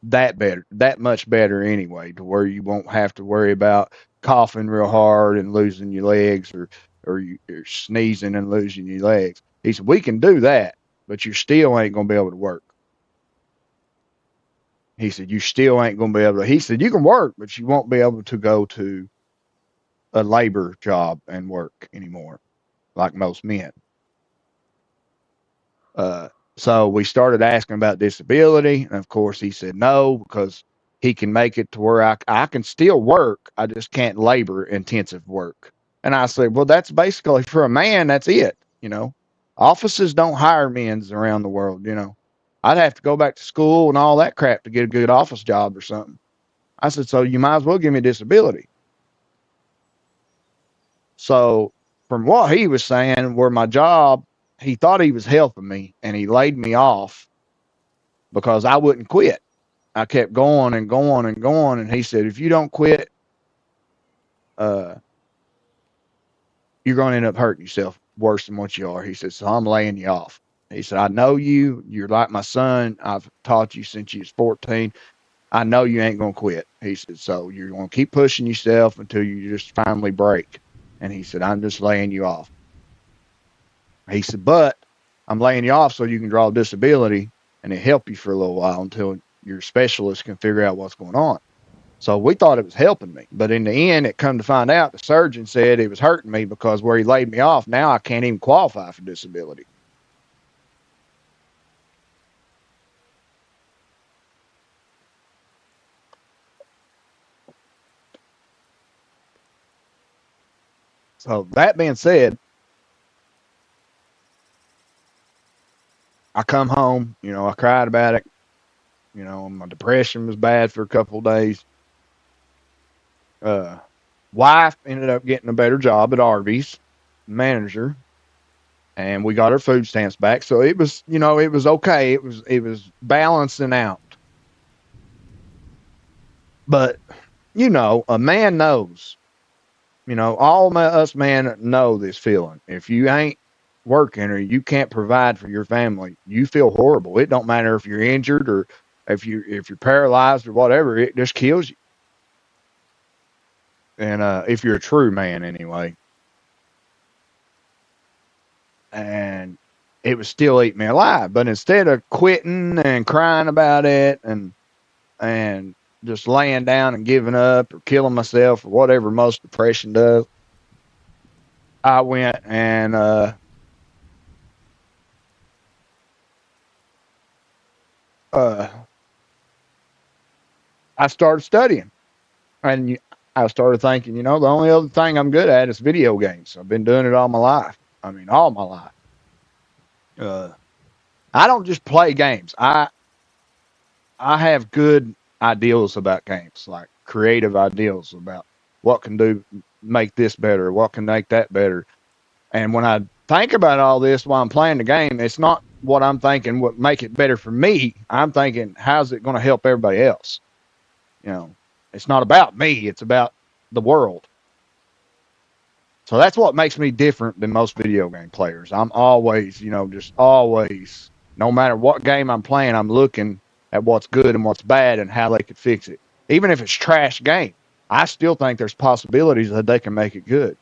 that much better anyway, to where you won't have to worry about coughing real hard and losing your legs, or you're sneezing and losing your legs." He said, "We can do that, but you still ain't going to be able to work." He said, "You still ain't going to be able to." He said, "You can work, but you won't be able to go to a labor job and work anymore like most men." Uh, so we started asking about disability, and of course he said no, because he can make it to where I can still work. I just can't labor intensive work. And I said, "Well, that's basically for a man. That's it. Offices don't hire men's around the world. I'd have to go back to school and all that crap to get a good office job or something." I said, "So you might as well give me a disability." So from what he was saying, where my job, he thought he was helping me, and he laid me off because I wouldn't quit. I kept going and going and going, and he said, "If you don't quit, uh, you're going to end up hurting yourself worse than what you are." He said, "So I'm laying you off." He said, "I know you. You're like my son. I've taught you since you was 14. I know you ain't going to quit." He said, "So you're going to keep pushing yourself until you just finally break." And he said, "I'm just laying you off." He said, "But I'm laying you off so you can draw disability and it help you for a little while until your specialist can figure out what's going on." So we thought it was helping me, but in the end, it come to find out the surgeon said it was hurting me, because where he laid me off, now I can't even qualify for disability. So that being said, I come home, I cried about it. My depression was bad for a couple of days. Uh, Wife ended up getting a better job at Arby's, manager, and we got our food stamps back. So it was okay. It was balancing out. But a man knows. All us men know this feeling. If you ain't working or you can't provide for your family, you feel horrible. It don't matter if you're injured or if you're paralyzed or whatever, it just kills you. And if you're a true man anyway. And it would still eat me alive. But instead of quitting and crying about it and just laying down and giving up or killing myself or whatever most depression does, I went and I started studying. And I started thinking, the only other thing I'm good at is video games. I've been doing it all my life. I mean, all my life. I don't just play games. I have good ideals about games, like creative ideals about what can make this better, what can make that better. And when I think about all this while I'm playing the game, it's not what I'm thinking would make it better for me. I'm thinking, how's it going to help everybody else? It's not about me. It's about the world. So that's what makes me different than most video game players. I'm always, just always, no matter what game I'm playing, I'm looking at what's good and what's bad and how they could fix it. Even if it's trash game, I still think there's possibilities that they can make it good.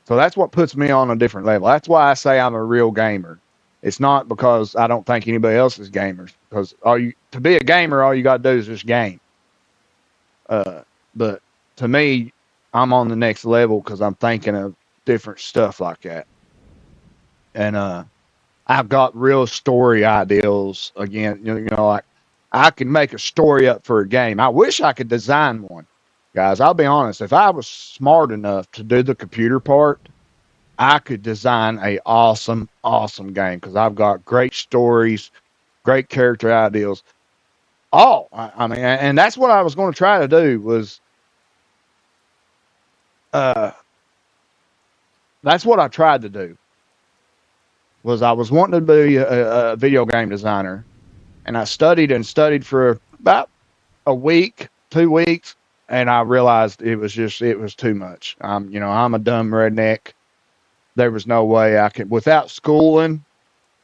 So that's what puts me on a different level. That's why I say I'm a real gamer. It's not because I don't think anybody else is gamers. Because to be a gamer, all you got to do is just game. But to me, I'm on the next level because I'm thinking of different stuff like that. And I've got real story ideals again. Like I can make a story up for a game. I wish I could design one, guys. I'll be honest. If I was smart enough to do the computer part, I could design a awesome game because I've got great stories, great character ideals. I mean, and that's what I was going to try to do was. That's what I tried to do. Was I was wanting to be a video game designer, and I studied for about a week, 2 weeks, and I realized it was too much. I'm a dumb redneck. There was no way I could, without schooling,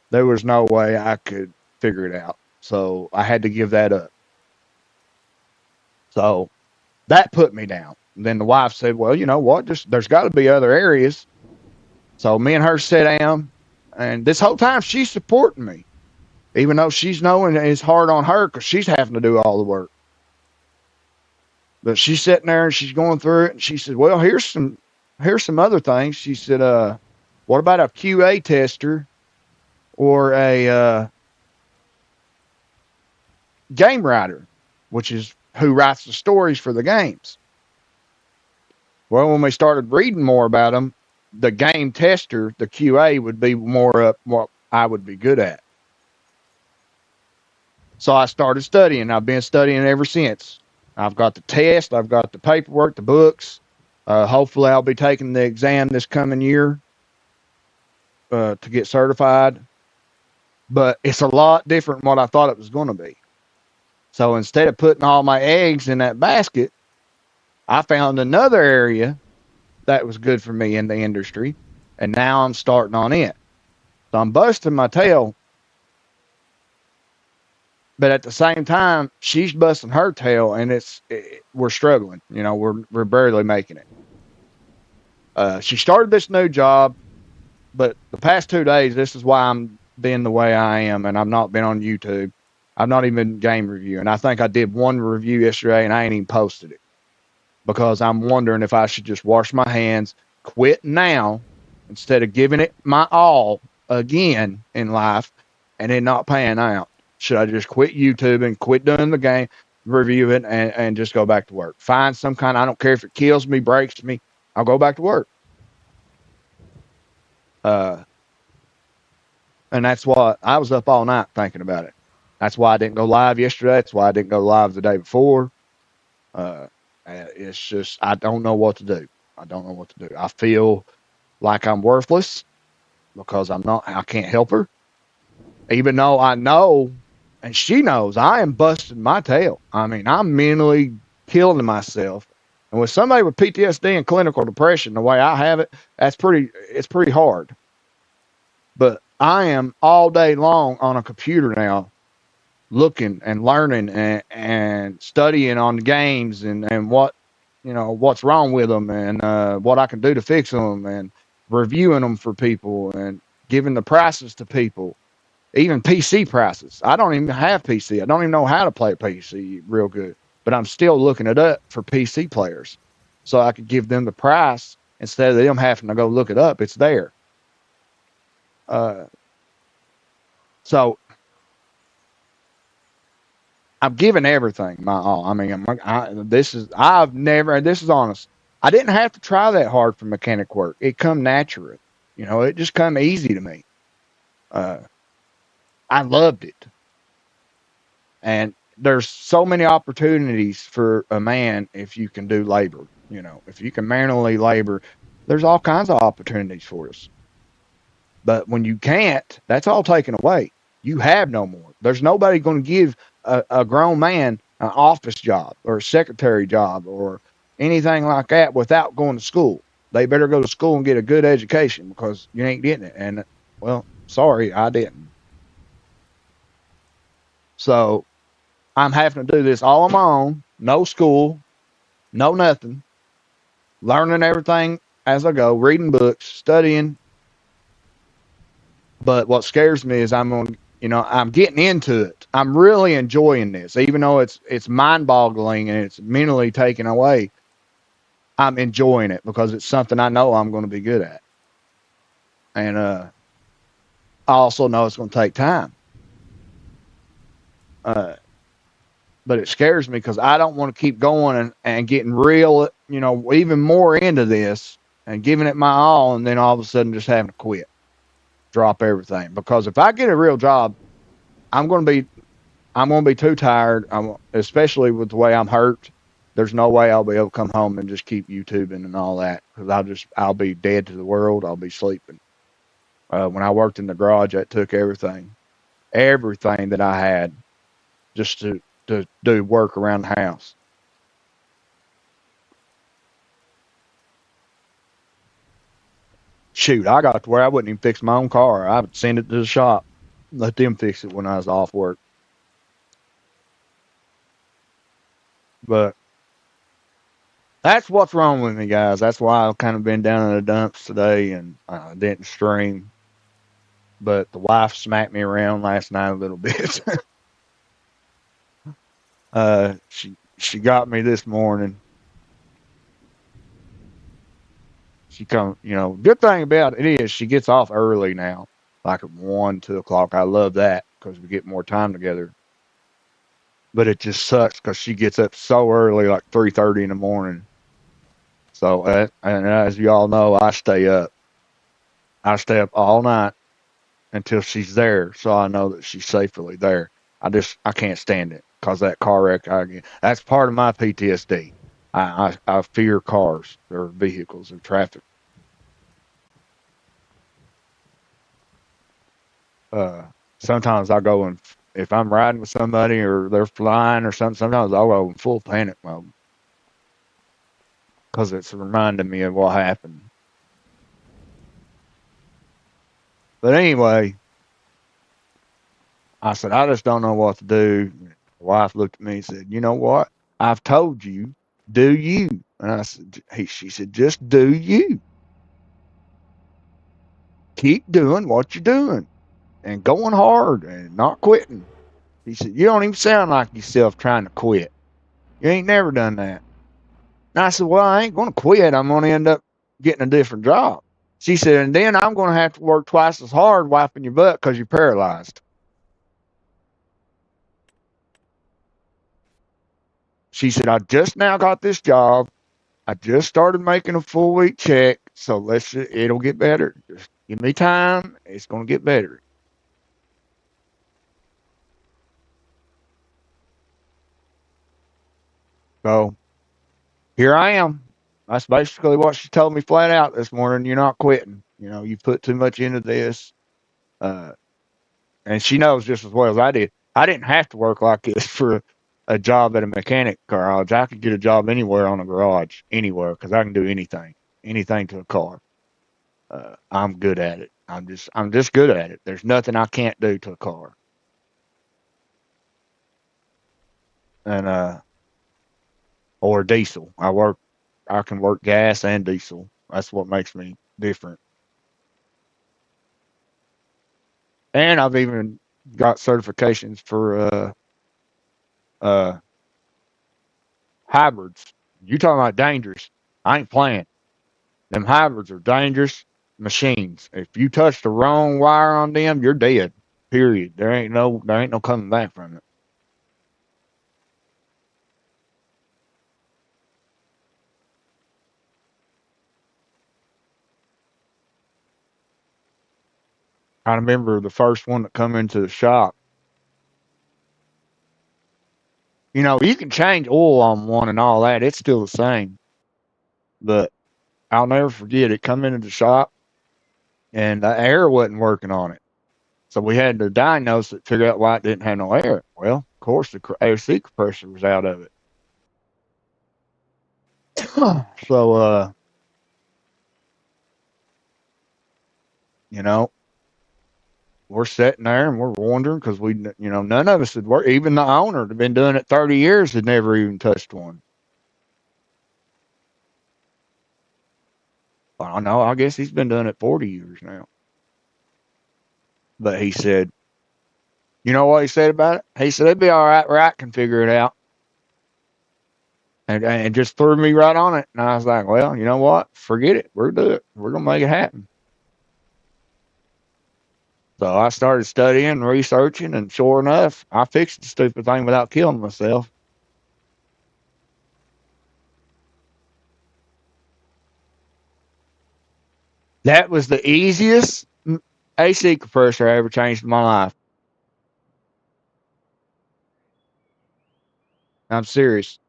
there was no way I could figure it out. So I had to give that up. So that put me down. And then the wife said, well, you know what? There's got to be other areas. So me and her sat down, and this whole time she's supporting me, even though she's knowing it's hard on her because she's having to do all the work. But she's sitting there and she's going through it, and she said, well, here's some other things. She said, what about a QA tester or a game writer, which is who writes the stories for the games? Well, when we started reading more about them, the game tester, the QA, would be more up what I would be good at. So I started studying. I've been studying ever since. I've got the test. I've got the paperwork, the books. Hopefully I'll be taking the exam this coming year to get certified. But it's a lot different than what I thought it was going to be. So instead of putting all my eggs in that basket, I found another area that was good for me in the industry, and now I'm starting on it. So I'm busting my tail, but at the same time, she's busting her tail, and we're struggling. We're barely making it. She started this new job, but the past 2 days, this is why I'm being the way I am, and I've not been on YouTube. I've not even been game review, and I think I did one review yesterday, and I ain't even posted it because I'm wondering if I should just wash my hands, quit now, instead of giving it my all again in life and it not paying out. Should I just quit YouTube and quit doing the game, review it, and just go back to work? Find some kind, I don't care if it kills me, breaks me, I'll go back to work. And that's why I was up all night thinking about it. That's why I didn't go live yesterday. That's why I didn't go live the day before. It's just, I don't know what to do. I feel like I'm worthless because I can't help her. Even though I know, and she knows, I am busting my tail. I mean, I'm mentally killing myself. And with somebody with PTSD and clinical depression, the way I have it, it's pretty hard. But I am all day long on a computer now, looking and learning and studying on the games and what, what's wrong with them and what I can do to fix them and reviewing them for people and giving the prices to people, even PC prices. I don't even have PC. I don't even know how to play PC real good, but I'm still looking it up for PC players so I could give them the price instead of them having to go look it up. It's there. Uh, so I'm giving everything my all. I mean, this is honest. I didn't have to try that hard for mechanic work. It come natural. It just come easy to me. Uh, I loved it. And there's so many opportunities for a man if you can do labor. If you can manually labor, there's all kinds of opportunities for us. But when you can't, that's all taken away. You have no more. There's nobody going to give a grown man an office job or a secretary job or anything like that without going to school. They better go to school and get a good education because you ain't getting it. And, well, sorry, I didn't. So I'm having to do this all on my own, no school, no nothing, learning everything as I go, reading books, studying. But what scares me is I'm getting into it. I'm really enjoying this, even though it's mind boggling and it's mentally taken away. I'm enjoying it because it's something I know I'm going to be good at. And I also know it's going to take time. But it scares me because I don't want to keep going and getting real, even more into this and giving it my all, and then all of a sudden just having to quit, drop everything. Because if I get a real job, I'm going to be too tired. Especially with the way I'm hurt. There's no way I'll be able to come home and just keep YouTubing and all that because I'll be dead to the world. I'll be sleeping. When I worked in the garage, that took everything that I had just to do work around the house. Shoot, I got to where I wouldn't even fix my own car. I would send it to the shop, let them fix it when I was off work. But that's what's wrong with me, guys. That's why I've kind of been down in the dumps today and didn't stream. But the wife smacked me around last night a little bit. She got me this morning. She come, good thing about it is she gets off early now, like at 1, 2 o'clock. I love that because we get more time together. But it just sucks because she gets up so early, like 3:30 in the morning. So, and as you all know, I stay up. I stay up all night until she's there, so I know that she's safely there. I can't stand it because that car wreck that's part of my PTSD. I fear cars or vehicles or traffic. Sometimes I go and if I'm riding with somebody or they're flying or something, sometimes I'll go in full panic mode because it's reminding me of what happened. But anyway, I said, I just don't know what to do. The wife looked at me and said, you know what? I've told you, do you. And I said, she said, just do you. Keep doing what you're doing and going hard and not quitting. He said, you don't even sound like yourself trying to quit. You ain't never done that. And I said, well, I ain't going to quit. I'm going to end up getting a different job. She said, and then I'm going to have to work twice as hard wiping your butt because you're paralyzed. She said, I just now got this job. I just started making a full week check. So it'll get better. Just give me time. It's going to get better. So here I am. That's basically what she told me flat out this morning. You're not quitting. You put too much into this. Uh, and she knows just as well as I did. I didn't have to work like this for a job at a mechanic garage. I could get a job anywhere on a garage, anywhere, because I can do anything to a car. I'm good at it. I'm just good at it. There's nothing I can't do to a car. And or diesel. I can work gas and diesel. That's what makes me different. And I've even got certifications for uh hybrids. You talking about dangerous. I ain't playing. Them hybrids are dangerous machines. If you touch the wrong wire on them, you're dead. Period. There ain't no coming back from it. I remember the first one that come into the shop. You know, you can change oil on one and all that. It's still the same. But I'll never forget it. Come into the shop and the air wasn't working on it. So we had to diagnose it, figure out why it didn't have no air. Well, of course, the AC compressor was out of it. So, you know, we're sitting there and we're wondering because none of us had worked. Even the owner had been doing it 30 years, had never even touched one. Well, I know. I guess he's been doing it 40 years now. But he said, you know what he said about it? He said, it'd be all right where I can figure it out. And just threw me right on it. And I was like, well, you know what? Forget it. We're do it. We're going to make it happen. So I started studying, researching, and sure enough, I fixed the stupid thing without killing myself. That was the easiest AC compressor I ever changed in my life. I'm serious.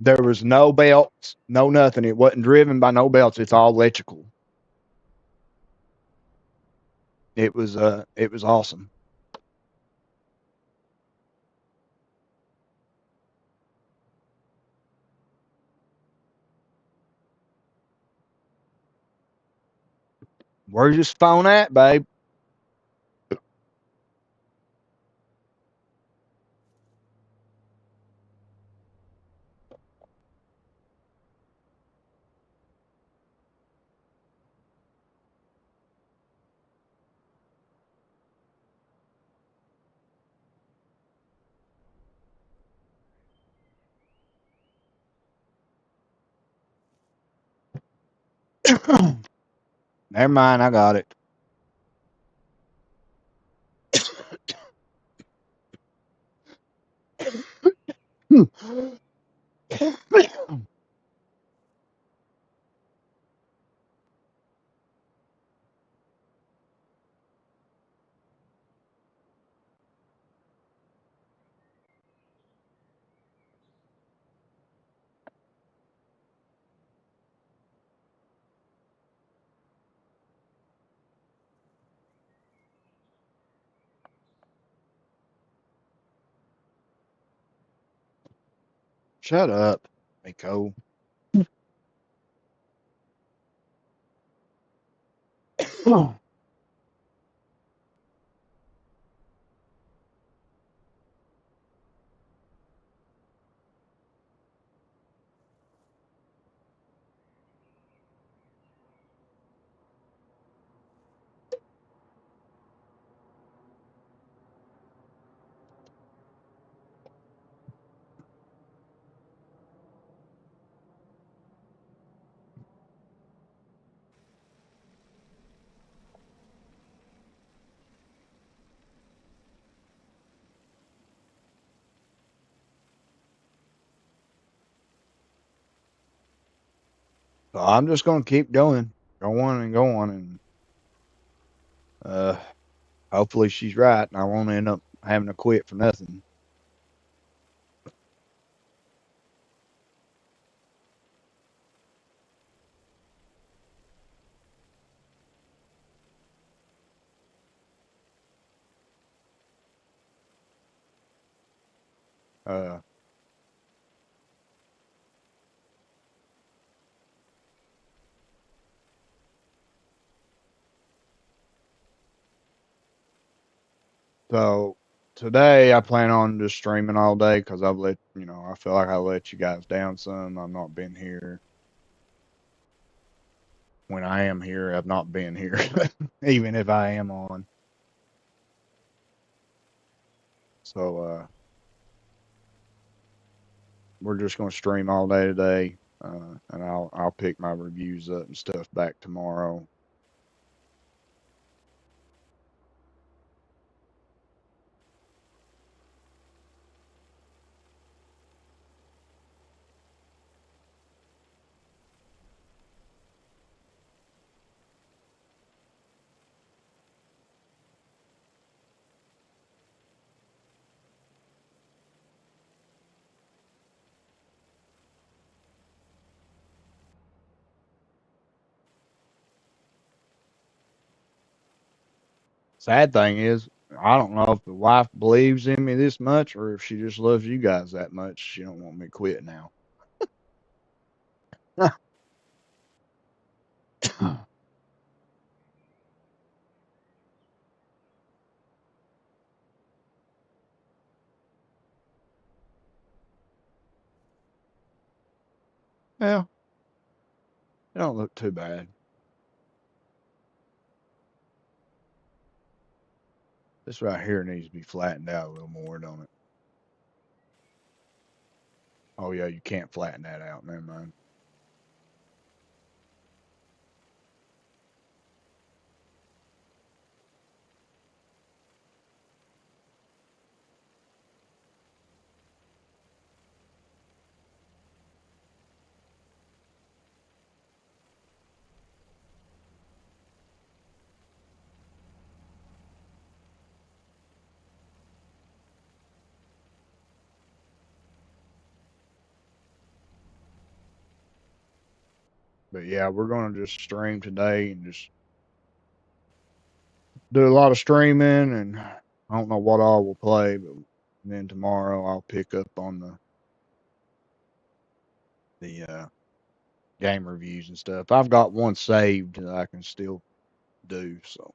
There was no belts, no nothing. It wasn't driven by no belts. It's all electrical. It was awesome. Where's your phone at, babe? Never mind, I got it. Shut up, Miko. So I'm just gonna keep going and going, and uh, hopefully she's right, and I won't end up having to quit for nothing. Uh, so today I plan on just streaming all day because I've let, I feel like I let you guys down some. I've not been here. When I am here, I've not been here, even if I am on. So, we're just going to stream all day today. And I'll pick my reviews up and stuff back tomorrow. Sad thing is, I don't know if the wife believes in me this much or if she just loves you guys that much. She don't want me to quit now. Well, it don't look too bad. This right here needs to be flattened out a little more, don't it? Oh yeah, you can't flatten that out. Never mind. But yeah, we're gonna just stream today and just do a lot of streaming, and I don't know what all we'll play, but then tomorrow I'll pick up on the game reviews and stuff. I've got one saved that I can still do, so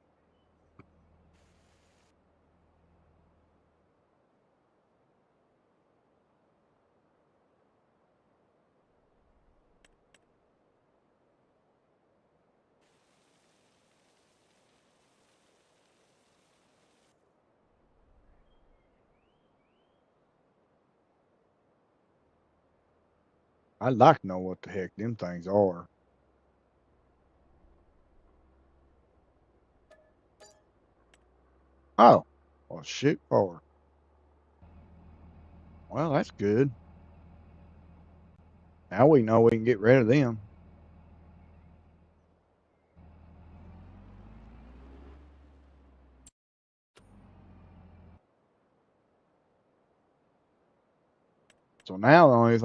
I'd like to know what the heck them things are. Oh, well, shoot for. Well, that's good. Now we know we can get rid of them. So now the only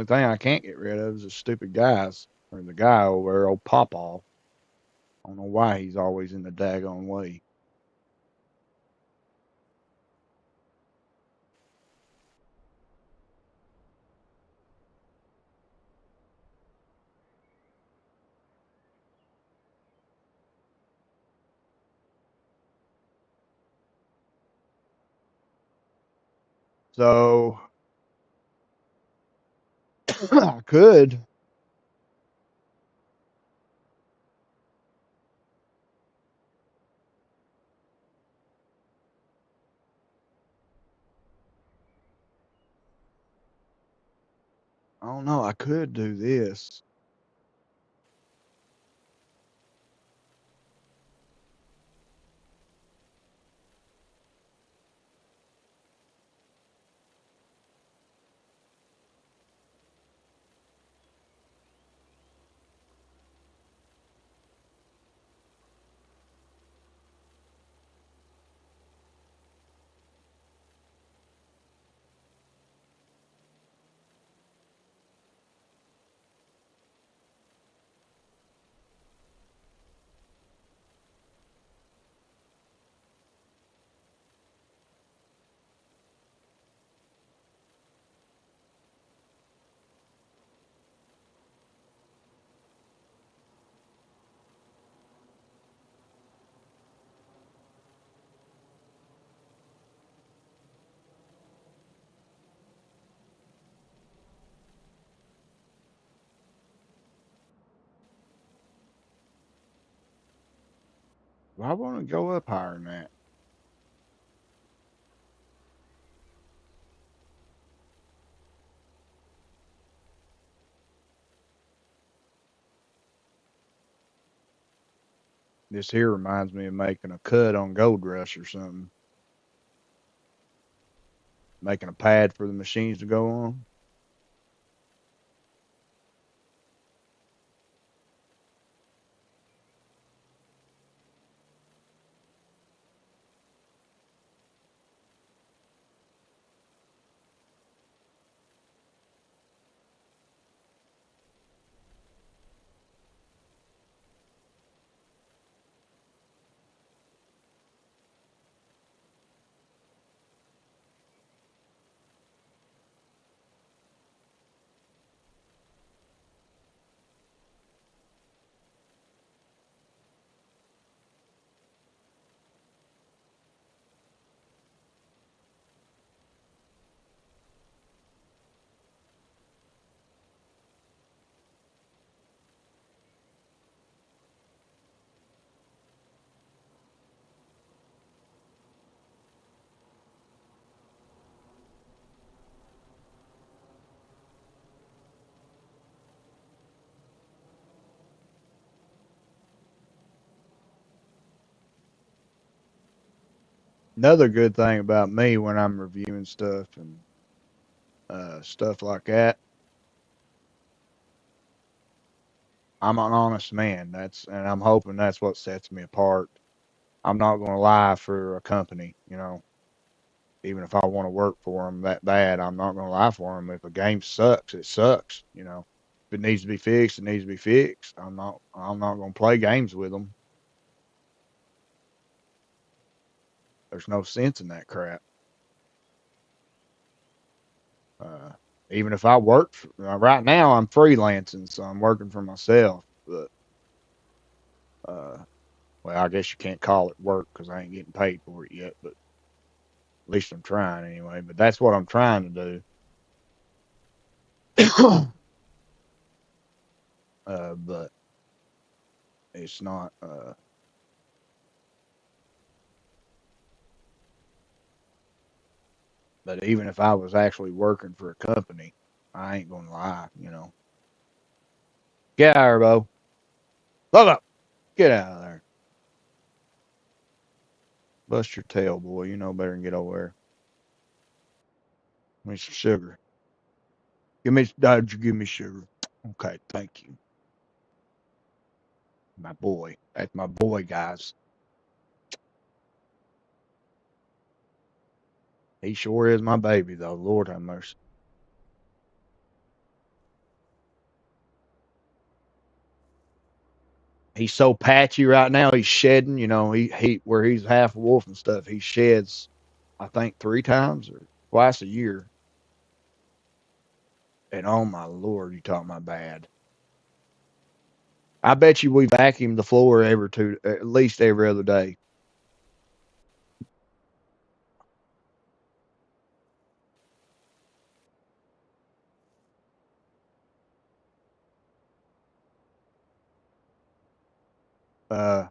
thing I can't get rid of is the stupid guys or the guy over there, old Pawpaw. I don't know why he's always in the daggone way. So I could. I don't know. I could do this. Why won't it go up higher than that? This here reminds me of making a cut on Gold Rush or something. Making a pad for the machines to go on. Another good thing about me when I'm reviewing stuff and stuff like that, I'm an honest man. And I'm hoping that's what sets me apart. I'm not going to lie for a company, even if I want to work for them that bad, I'm not going to lie for them. If a game sucks, it sucks. If it needs to be fixed, it needs to be fixed. I'm not going to play games with them. There's no sense in that crap. Uh, Even if I work right now, I'm freelancing, so I'm working for myself. But uh, well, I guess you can't call it work because I ain't getting paid for it yet. But at least I'm trying anyway. But that's what I'm trying to do. But it's not. But even if I was actually working for a company, I ain't gonna lie. Get out of there, Bo. Look up. Get out of there. Bust your tail, boy. You know better than get over there. Give me some sugar. Give me sugar. Okay, thank you. My boy. That's my boy, guys. He sure is my baby, though. Lord have mercy. He's so patchy right now. He's shedding. He where he's half a wolf and stuff. He sheds, I think, 3 times or twice a year. And oh my lord, you talking about bad. I bet you we vacuum the floor at least every other day. Uh,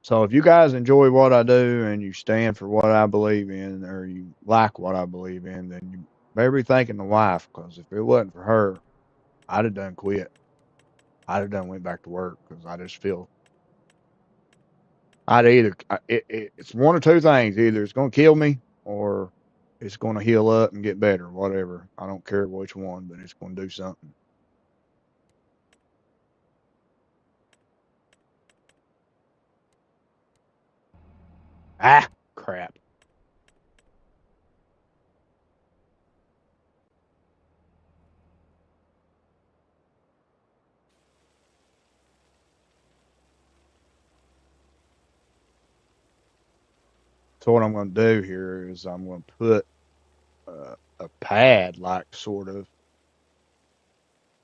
so if you guys enjoy what I do and you stand for what I believe in, or you like what I believe in, then you better be thanking the wife, because if it wasn't for her, I'd have done quit. I'd have done went back to work because I just feel I'd either it's one or two things. Either it's going to kill me or it's going to heal up and get better. Whatever. I don't care which one, but it's going to do something. Ah, crap. So what I'm going to do here is I'm going to put a pad, like sort of,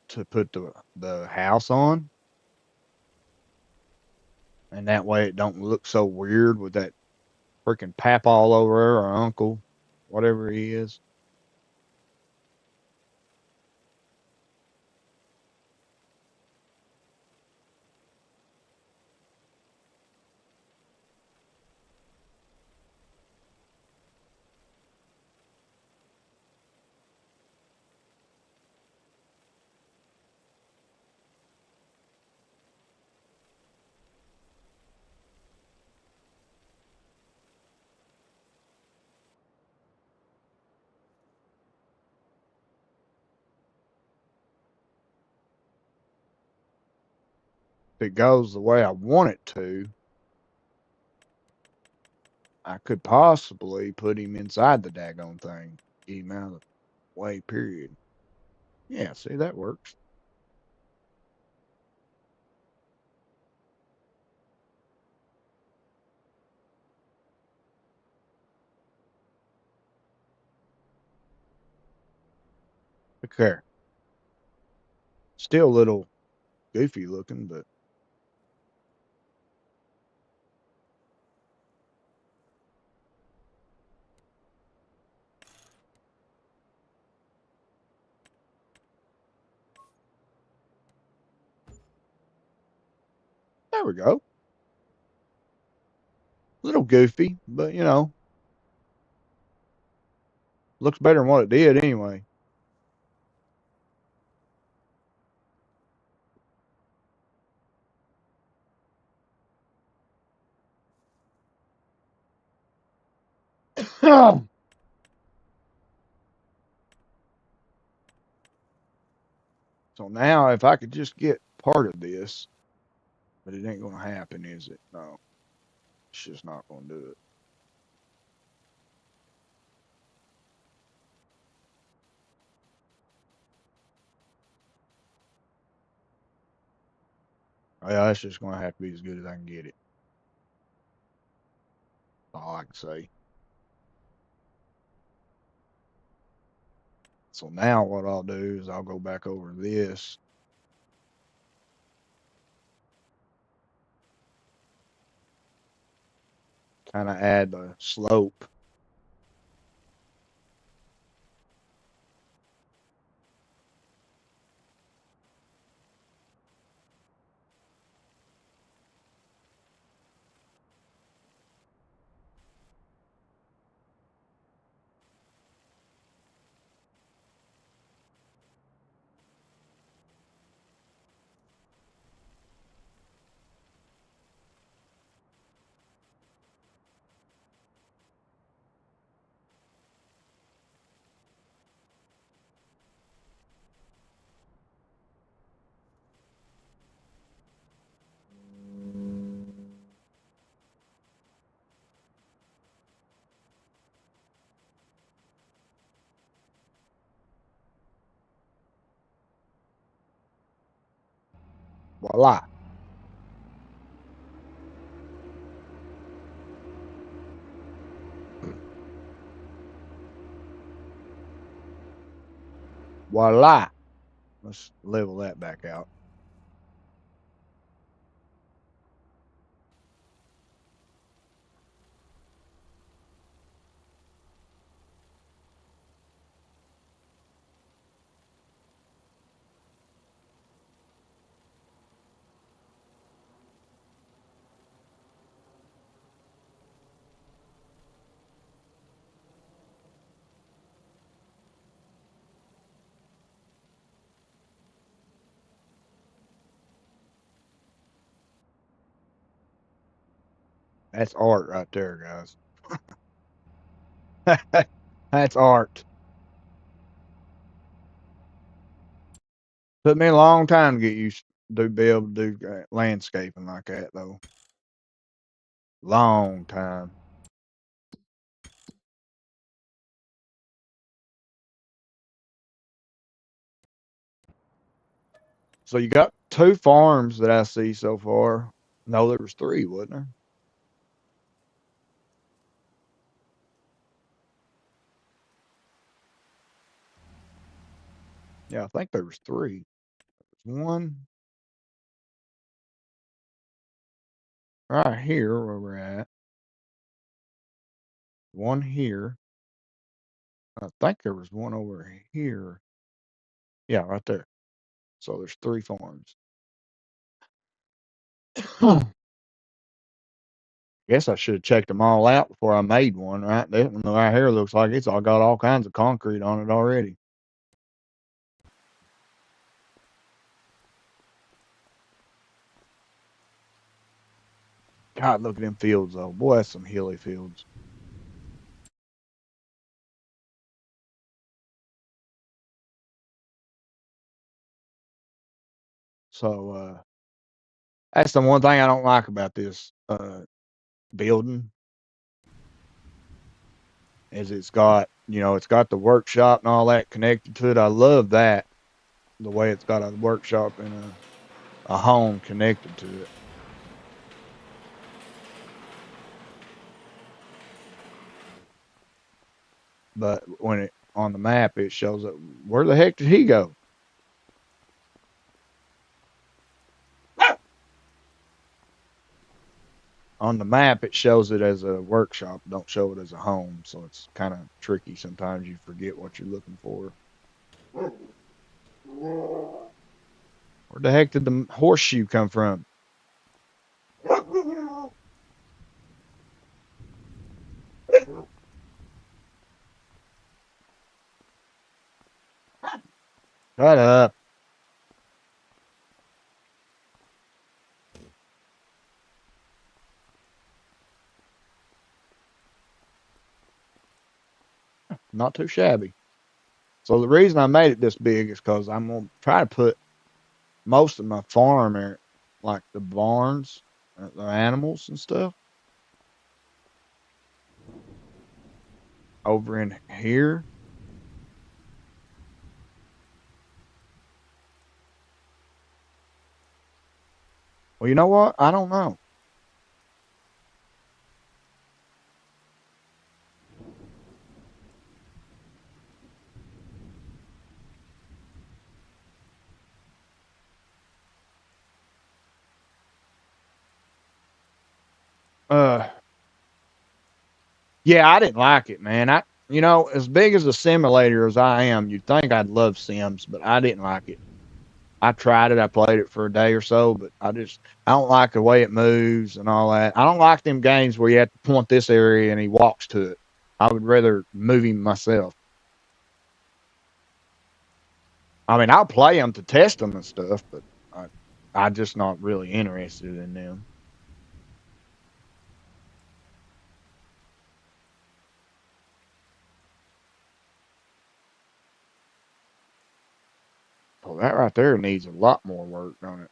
to put the house on, and that way it don't look so weird with that freaking pap all over her or uncle, whatever he is. it goes the way I want it to, I could possibly put him inside the daggone thing. Get him out of the way, period. Yeah, see, that works. Look there. Still a little goofy looking, but there we go. A little goofy, but you know, looks better than what it did anyway. So now if I could just get part of this, but it ain't gonna happen, is it? No, it's just not gonna do it. Yeah, it's just gonna have to be as good as I can get it. All I can say. So now what I'll do is I'll go back over this. Kind of add the slope. Voila. Voila. Let's level that back out. That's art right there, guys. That's art. Took me a long time to get used to be able to do landscaping like that, though. Long time. So you got 2 farms that I see so far. No, there was 3, wasn't there? Yeah, I think there was 3. One right here where we're at. One here. I think there was one over here. Yeah, right there. So there's 3 farms. Guess I should have checked them all out before I made one, right? That one right here looks like it's all got all kinds of concrete on it already. God, look at them fields though. Boy, that's some hilly fields. So That's the one thing I don't like about this building is it's got, it's got the workshop and all that connected to it. I love that, the way it's got a workshop and a home connected to it. But when it on the map it shows up, where the heck did he go? On the map it shows it as a workshop, don't show it as a home, so it's kind of tricky. Sometimes you forget what you're looking for. Where the heck did the horseshoe come from? Shut up. Not too shabby. So the reason I made it this big is because I'm gonna try to put most of my farm area, like the barns, the animals and stuff, over in here. Well, you know what? I don't know. Uh, yeah, I didn't like it, man. As big as a simulator as I am, you'd think I'd love Sims, but I didn't like it. I tried it. I played it for a day or so, but I don't like the way it moves and all that. I don't like them games where you have to point this area and he walks to it. I would rather move him myself. I mean, I'll play them to test them and stuff, but I'm just not really interested in them. So that right there needs a lot more work on it.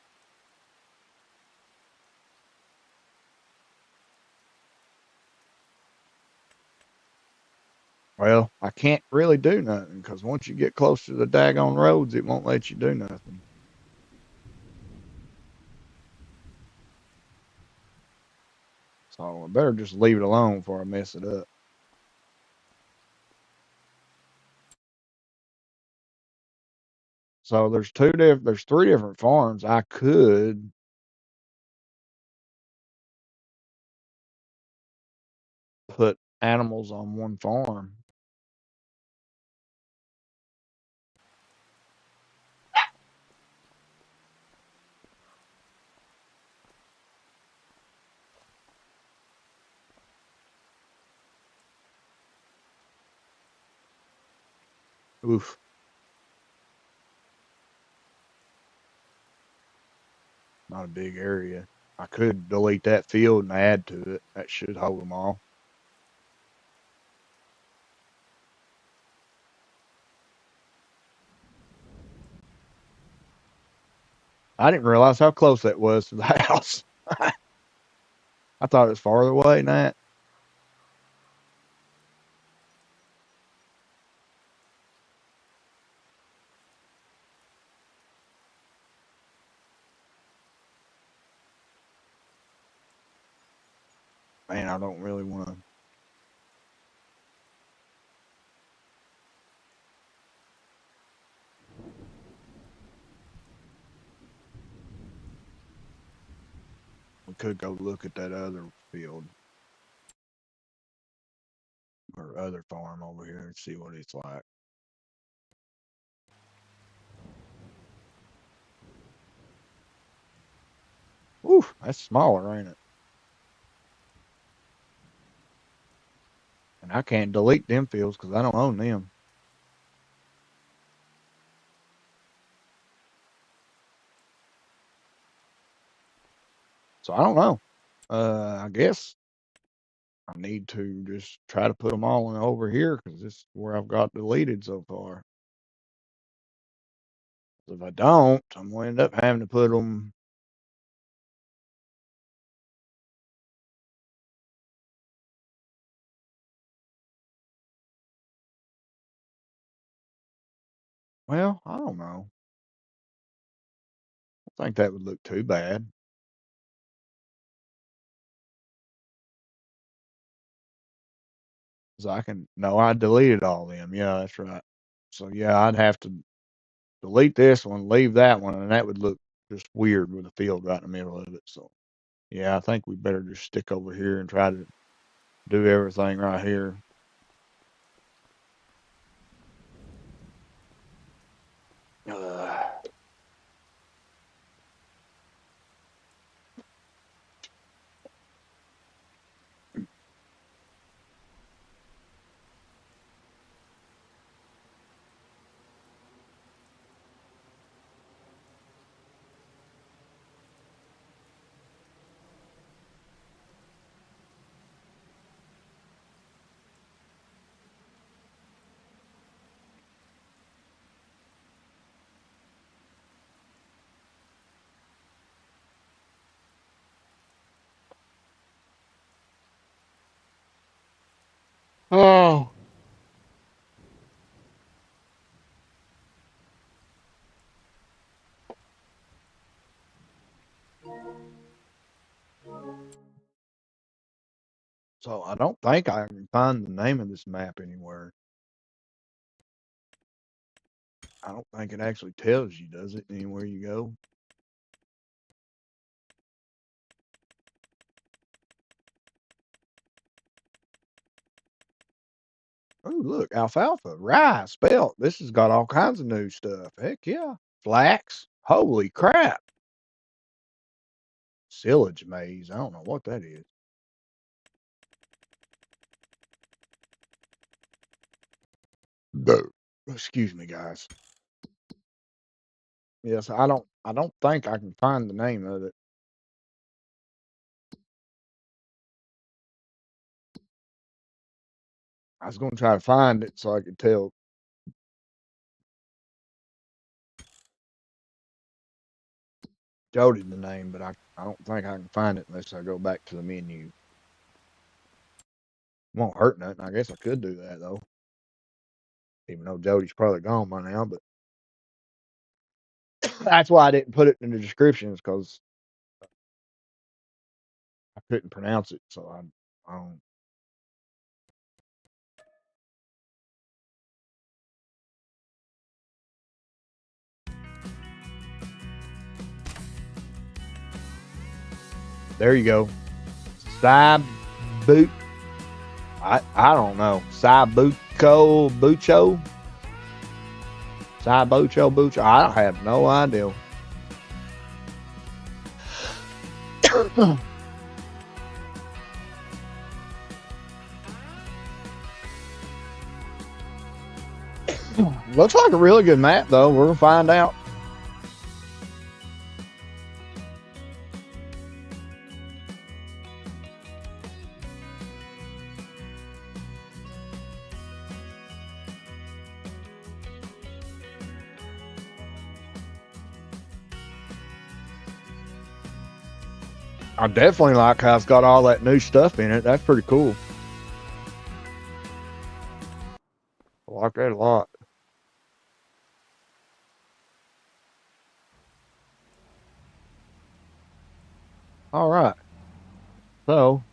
Well, I can't really do nothing because once you get close to the daggone roads, it won't let you do nothing. So I better just leave it alone before I mess it up. So there's three different farms. I could put animals on one farm. Oof, not a big area. I could delete that field and add to it. That should hold them all. I didn't realize how close that was to the house. I thought it was farther away than that. Man, I don't really want to. We could go look at that other field or other farm over here and see what it's like. Oof, that's smaller, ain't it? And I can't delete them fields because I don't own them. So I don't know. I guess I need to just try to put them all in over here because this is where I've got deleted so far. If I don't, I'm gonna end up having to put them Well, I don't know. I think that would look too bad. 'Cause I deleted all them. Yeah, that's right. So yeah, I'd have to delete this one, leave that one, and that would look just weird with a field right in the middle of it. So yeah, I think we better just stick over here and try to do everything right here. Uh, oh, so I don't think I can find the name of this map anywhere. I don't think it actually tells you, does it, anywhere you go? Oh, look, alfalfa, rye, spelt. This has got all kinds of new stuff. Heck yeah. Flax. Holy crap. Silage maize. I don't know what that is. Excuse me, guys. Yes, I don't think I can find the name of it. I was gonna try to find it so I could tell Jody the name, but I don't think I can find it unless I go back to the menu. Won't hurt nothing. I guess I could do that though. Even though Jody's probably gone by now, but that's why I didn't put it in the descriptions because I couldn't pronounce it. So I don't. There you go. Side boot. I don't know. Sabuco Bucho. Sabucho Bucho. I have no idea. Looks like a really good map though. We're gonna find out. I definitely like how it's got all that new stuff in it. That's pretty cool. I like that a lot. All right. So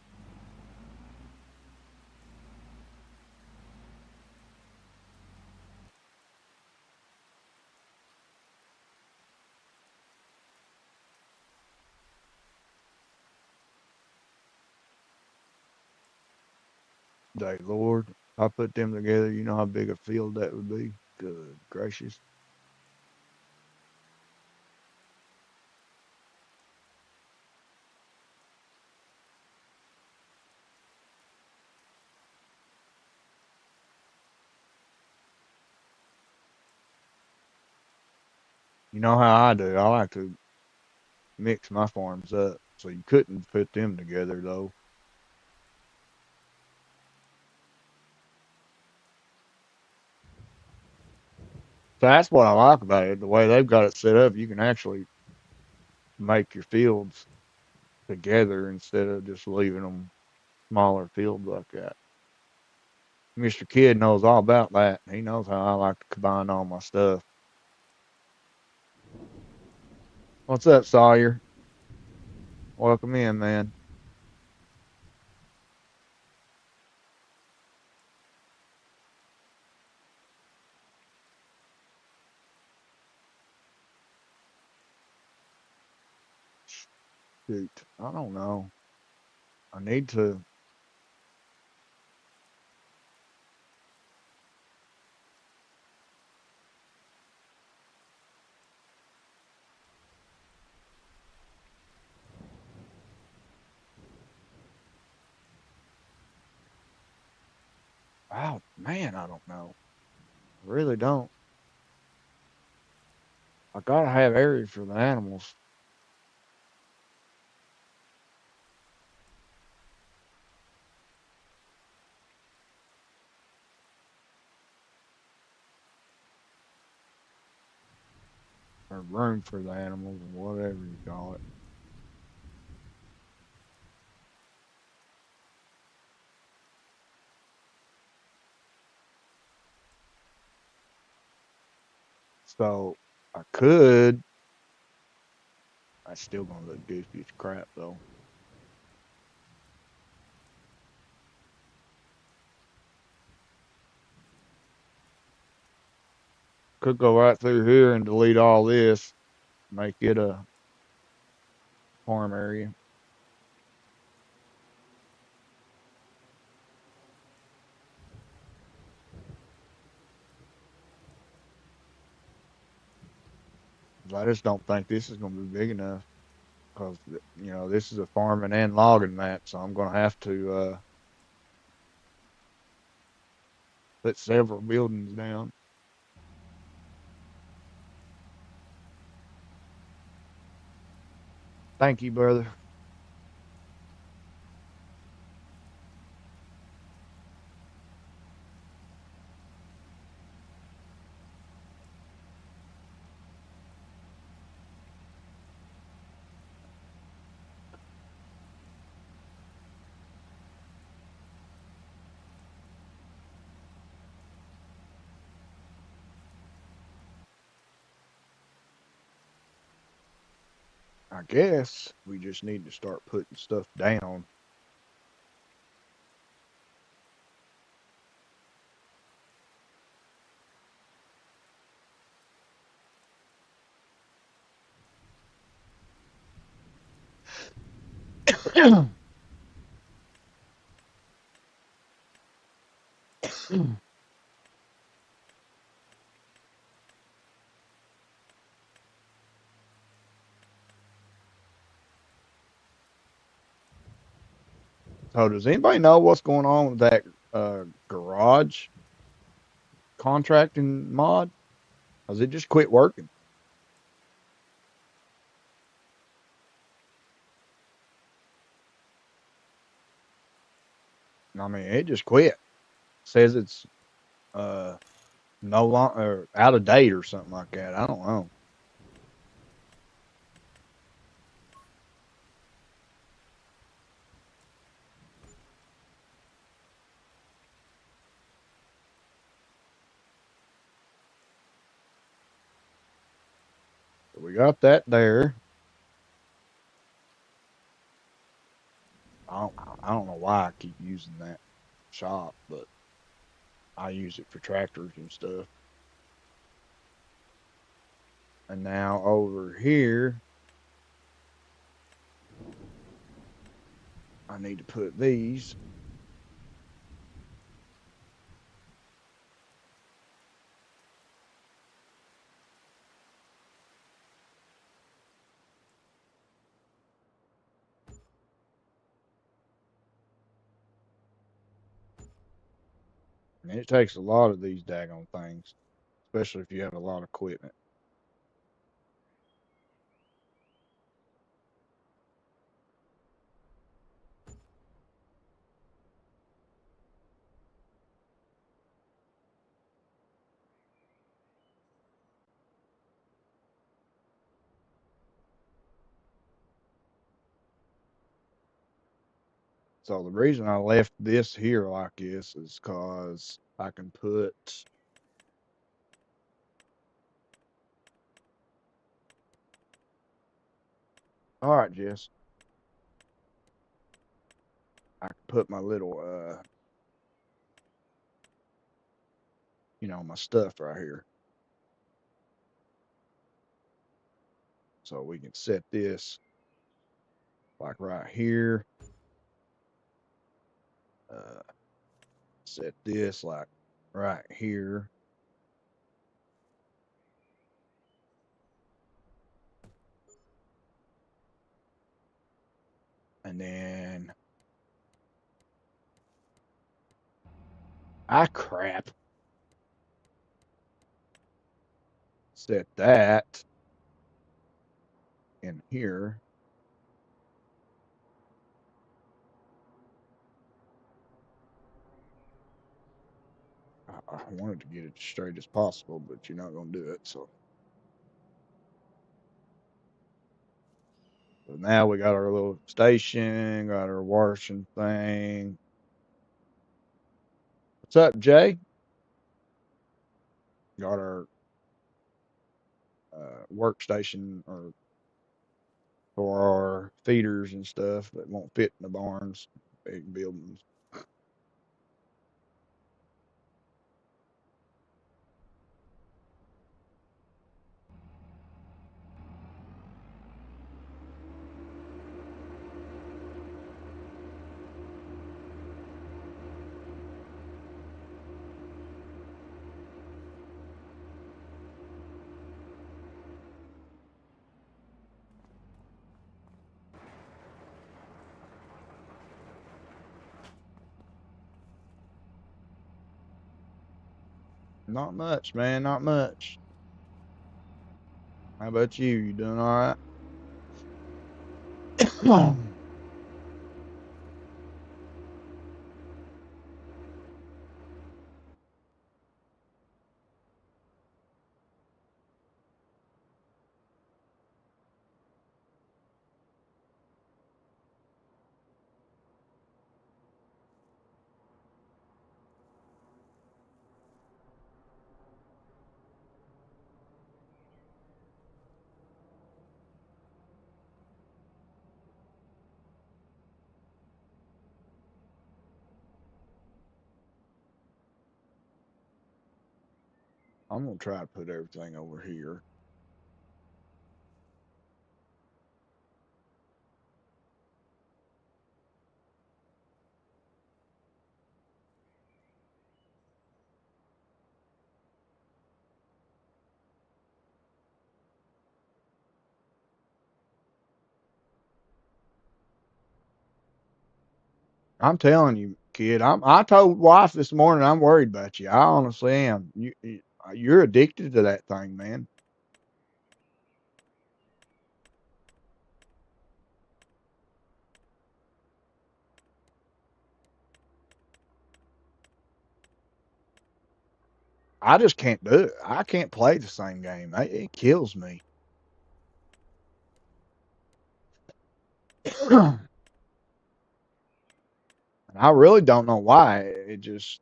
day Lord, I put them together, you know how big a field that would be? Good gracious. You know how I do. I like to mix my farms up. So you couldn't put them together though. So that's what I like about it. The way they've got it set up, you can actually make your fields together instead of just leaving them smaller fields like that. Mr. Kid knows all about that. He knows how I like to combine all my stuff. What's up, Sawyer? Welcome in, man. Shoot, I don't know. I need to. Oh man, I don't know. I really don't. I gotta have areas for the animals. Or room for the animals, or whatever you call it. So I could. That's still gonna look goofy as crap, though. Could go right through here and delete all this, make it a farm area. I just don't think this is gonna be big enough because this is a farming and logging map, so I'm gonna have to put several buildings down. Thank you, brother. I guess we just need to start putting stuff down. So does anybody know what's going on with that garage contracting mod? Has it just quit working? I mean, it just quit. Says it's uh no longer out of date or something like that. I don't know. But we got that there. I don't know why I keep using that shop, but I use it for tractors and stuff. And now over here, I need to put these. And it takes a lot of these daggone things, especially if you have a lot of equipment. So the reason I left this here like this is because I can put All right, Jess. I can put my little, my stuff right here. So we can set this like right here. Set this like right here. And then, crap. Set that in here. I wanted to get it as straight as possible, but you're not going to do it. So now we got our little station, got our washing thing. What's up, Jay? Got our workstation or for our feeders and stuff that won't fit in the barns, big buildings. Not much, man. Not much. How about you? You doing all right? I'm gonna try to put everything over here. I'm telling you, kid. I told wife this morning I'm worried about you. I honestly am. You're addicted to that thing, man. I just can't do it. I can't play the same game. It kills me. And I really don't know why. It just,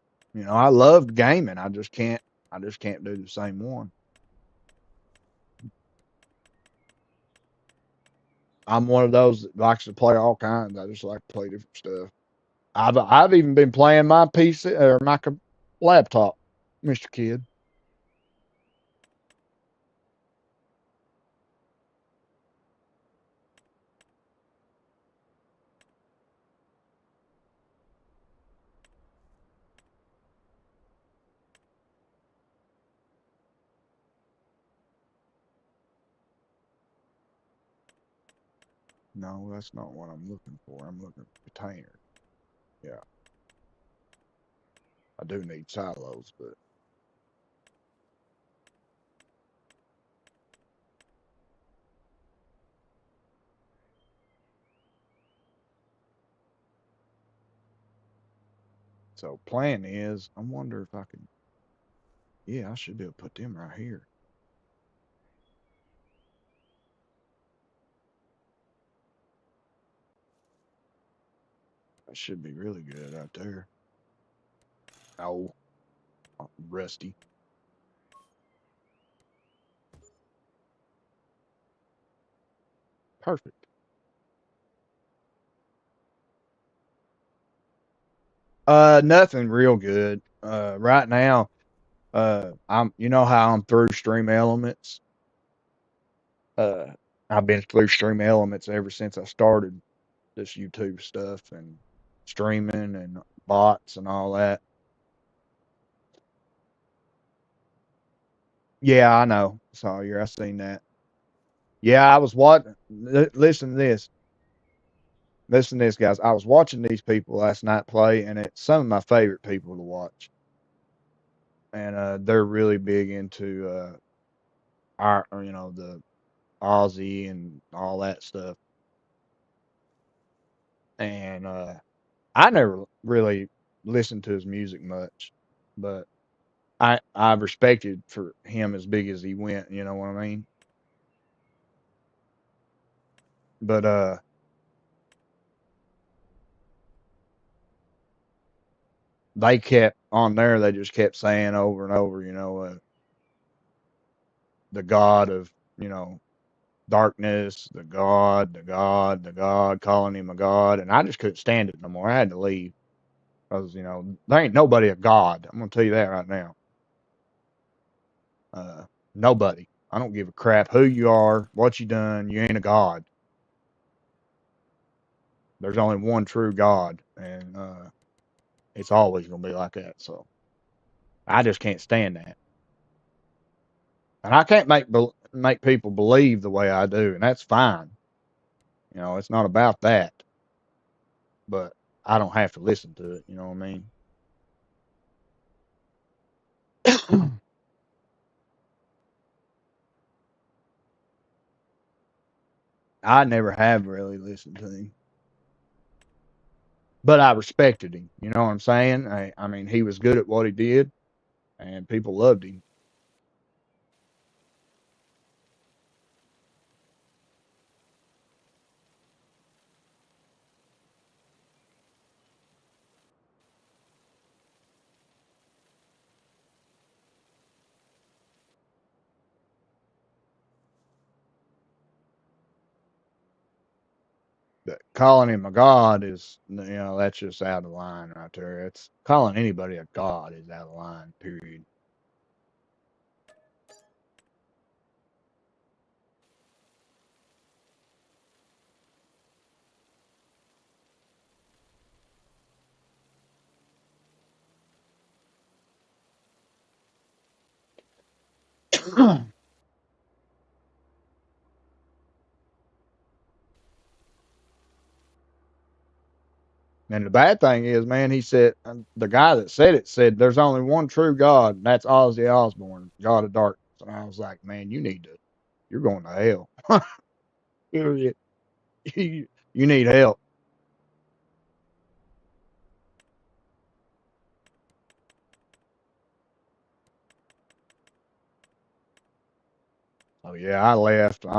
I love gaming. I just can't. I just can't do the same one. I'm one of those that likes to play all kinds. I just like to play different stuff. I've even been playing my PC or my laptop, Mr. Kid. No, that's not what I'm looking for. I'm looking for container. Yeah, I do need silos, but so plan is I wonder if I can. Yeah, I should be able to put them right here. That should be really good out there. Oh, rusty. Perfect. Nothing real good. Right now, you know how I'm through Stream Elements. Uh, I've been through Stream Elements ever since I started this YouTube stuff and streaming and bots and all that. Yeah, I know. Sawyer, I seen that. Yeah, I was watching. Listen to this. Listen to this, guys. I was watching these people last night play, and it's some of my favorite people to watch. And they're really big into the Aussie and all that stuff. And I never really listened to his music much, but I respected for him as big as he went. You know what I mean? But they kept on there. They just kept saying over and over, the God of you know darkness, the God, the God, calling him a God, and I just couldn't stand it no more. I had to leave because there ain't nobody a God. I'm gonna tell you that right now. Uh, Nobody. I don't give a crap who you are, what you done. You ain't a God. There's only one true God, and it's always gonna be like that. So I just can't stand that, and I can't make people believe the way I do, and that's fine. It's not about that, but I don't have to listen to it. You know what I mean? I never have really listened to him, but I respected him. You know what I'm saying? I mean, he was good at what he did, and people loved him. But calling him a god is, that's just out of line right there. It's calling anybody a god is out of line. Period. And the bad thing is, man, he said the guy that said it said there's only one true God, and that's Ozzy Osbourne, God of Darkness. And I was like, man, you're going to hell. you you need help. Oh yeah, I left. I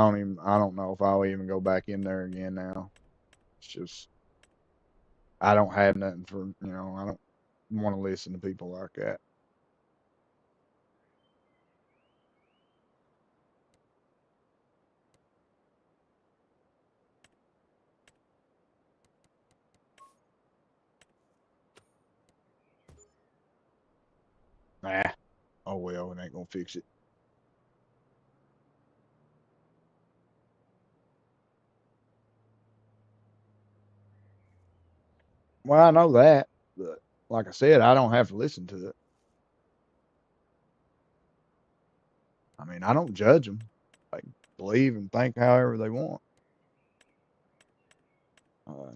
don't know if I'll even go back in there again now. It's just I don't have nothing I don't want to listen to people like that. Nah. Oh well, it ain't gonna fix it. Well, I know that, but like I said, I don't have to listen to it. I mean, I don't judge them. They believe and think however they want. Uh,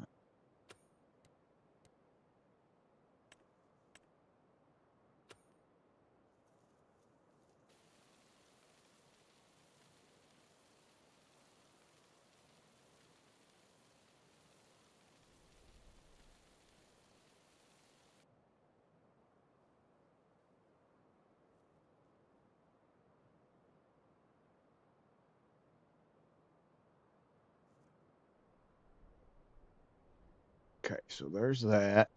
okay, so there's that.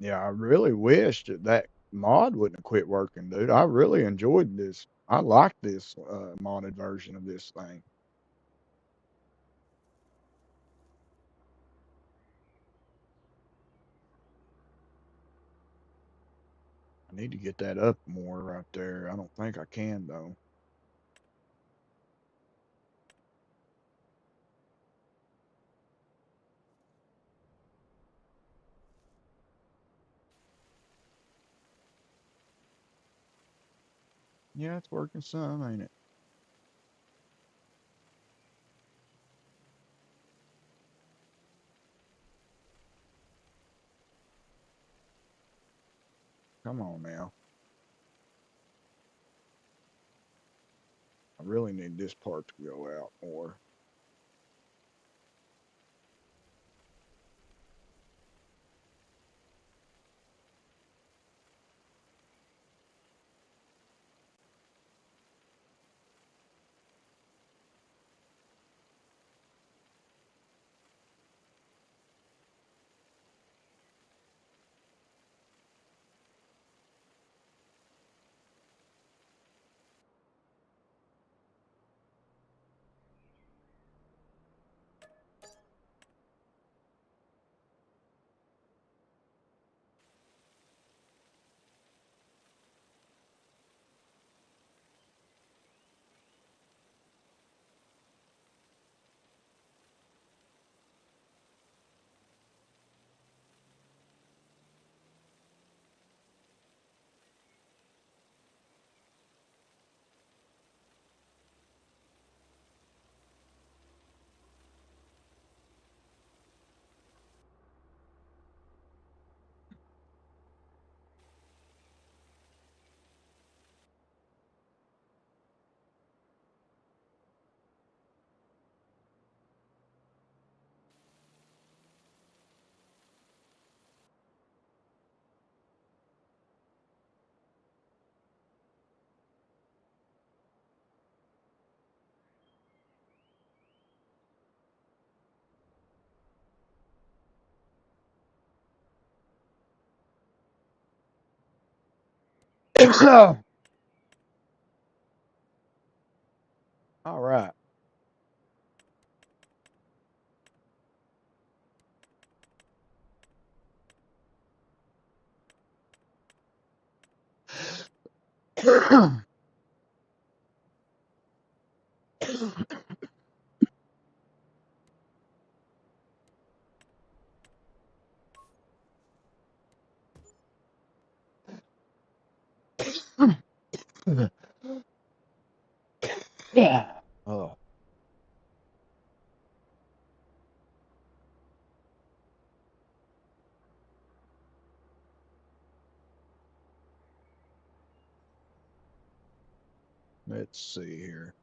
Yeah, I really wish that that mod wouldn't have quit working, dude. I really enjoyed this. I like this modded version of this thing. I need to get that up more right there. I don't think I can though. Yeah, it's working some, ain't it? Come on now. I really need this part to go out more. All right. Yeah. Oh, let's see here.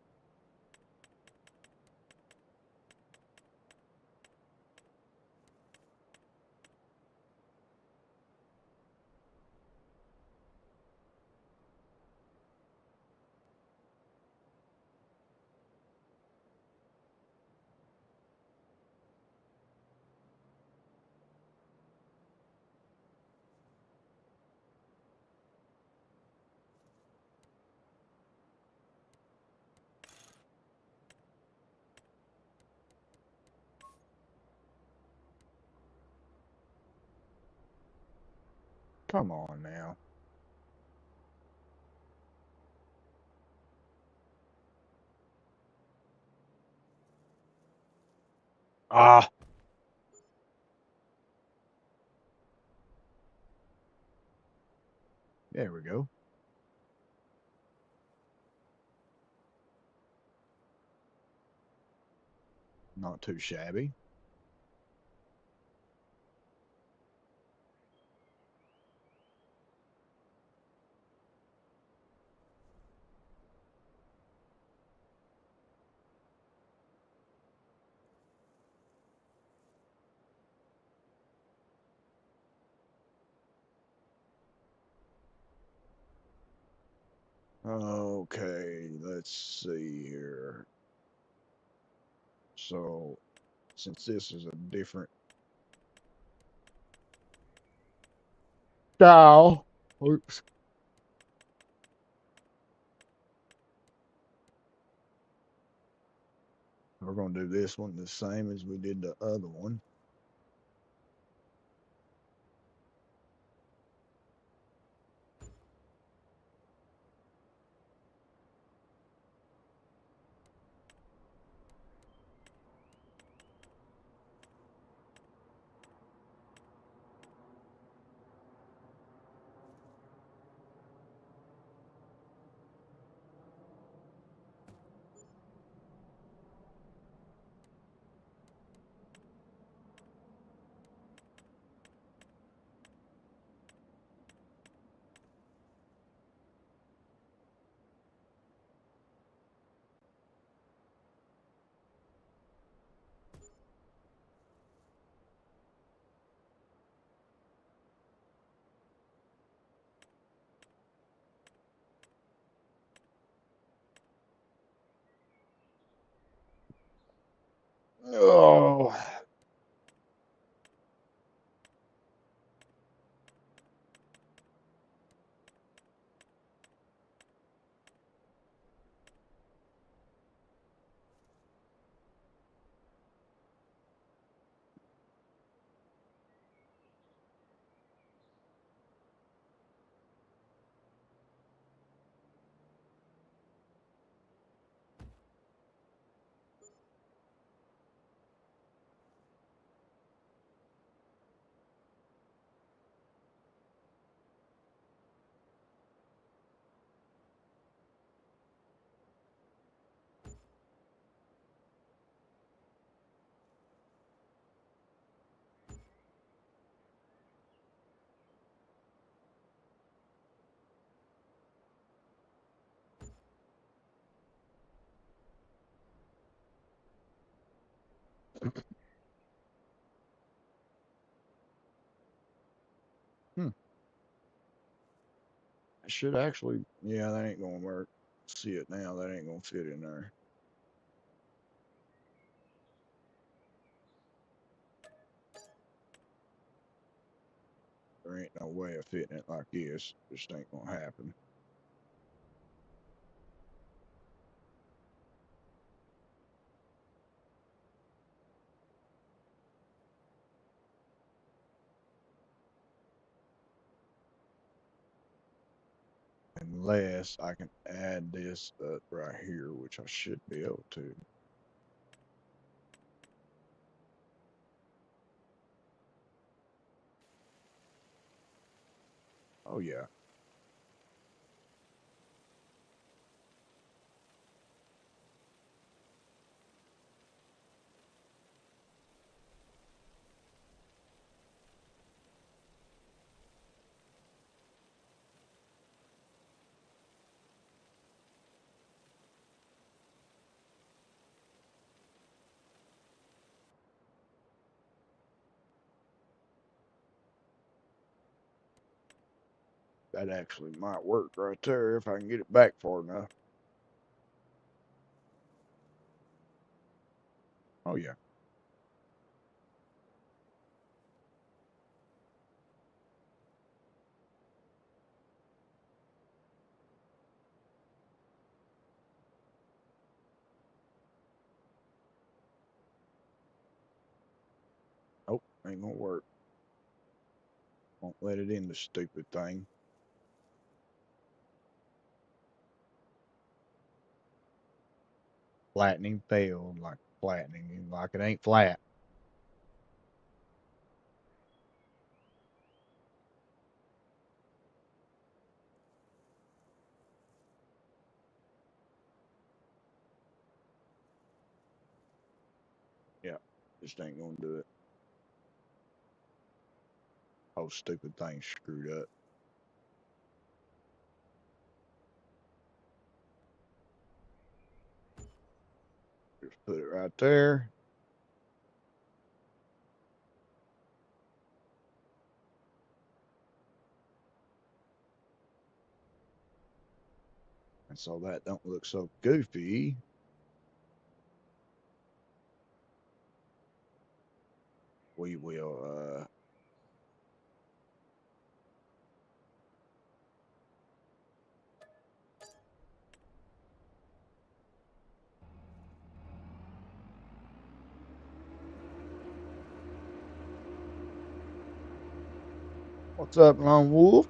Come on now. Ah, there we go. Not too shabby. Okay, let's see here. So, since this is a different style. Oops. We're going to do this one the same as we did the other one. Oh, hmm. I should actually, yeah, that ain't going to work. See it now. That ain't going to fit in there. There ain't no way of fitting it like this. Just ain't going to happen. Unless I can add this up right here, which I should be able to. Oh, yeah. That actually might work right there if I can get it back far enough. Oh, yeah. Nope, ain't gonna work. Won't let it in the stupid thing. Flattening failed, like flattening, like it ain't flat. Yeah, just ain't gonna do it. Whole stupid thing screwed up. Just put it right there. And so that don't look so goofy. We will What's up, Lone Wolf?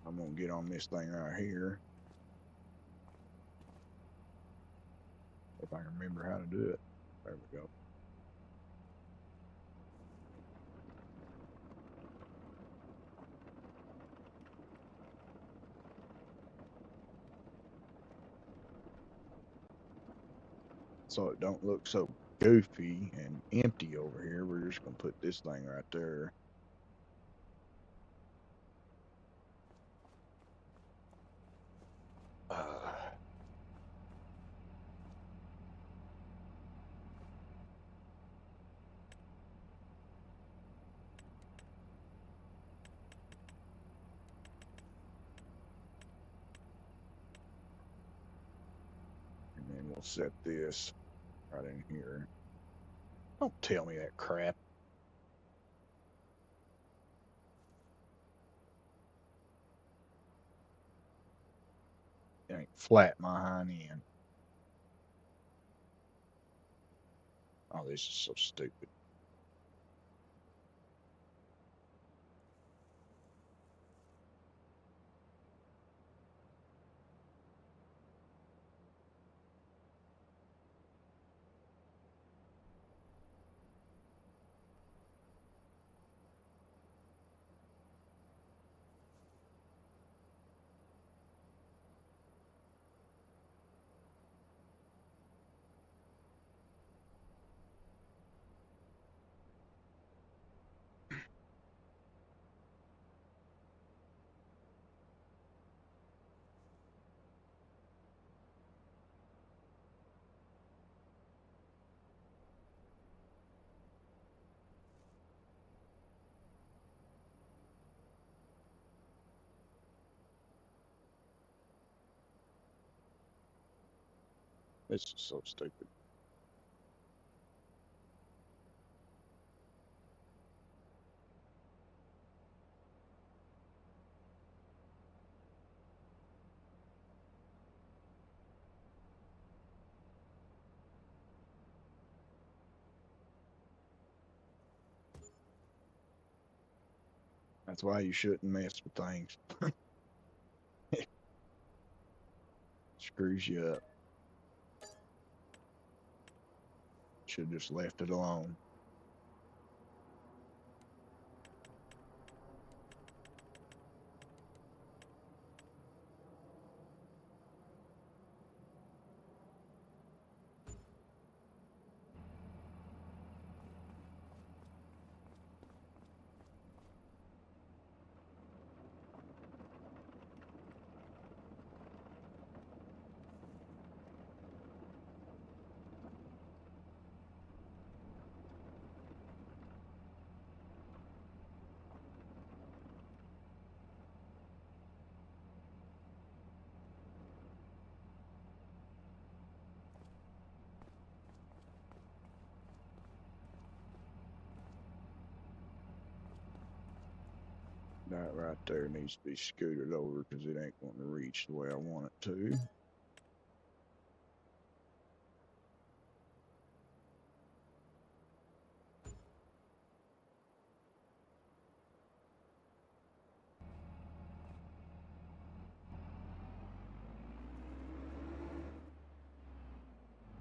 I'm gonna get on this thing right here. If I can remember how to do it. There we go. So it don't look so goofy and empty over here. We're just gonna put this thing right there. And then we'll set this right in here. Don't tell me that crap. It ain't flat my hind end. Oh, this is so stupid. This is so stupid. That's why you shouldn't mess with things. Screws you up. Should have just left it alone. That right there needs to be scooted over because it ain't going to reach the way I want it to.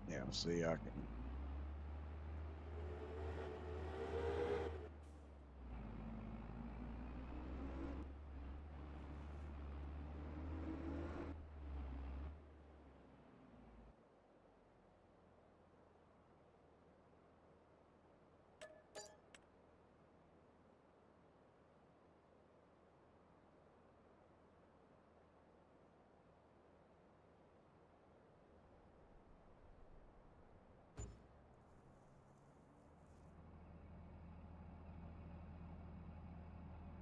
Yeah, see, I can.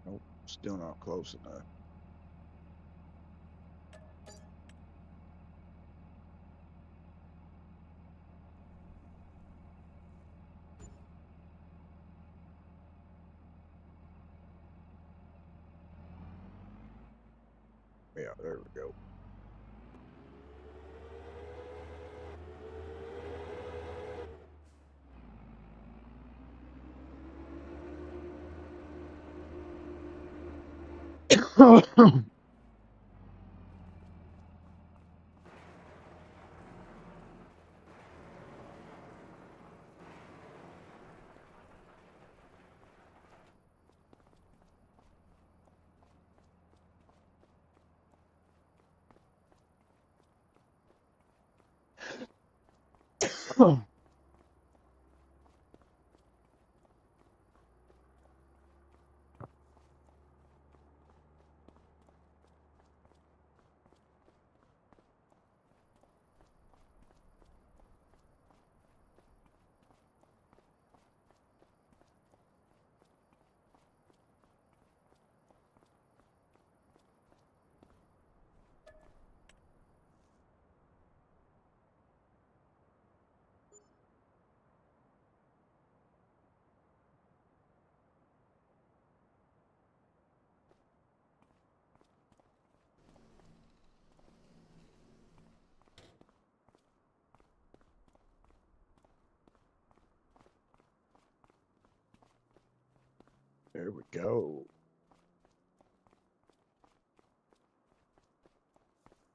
Nope, still not close enough. Yeah, there we go. There we go.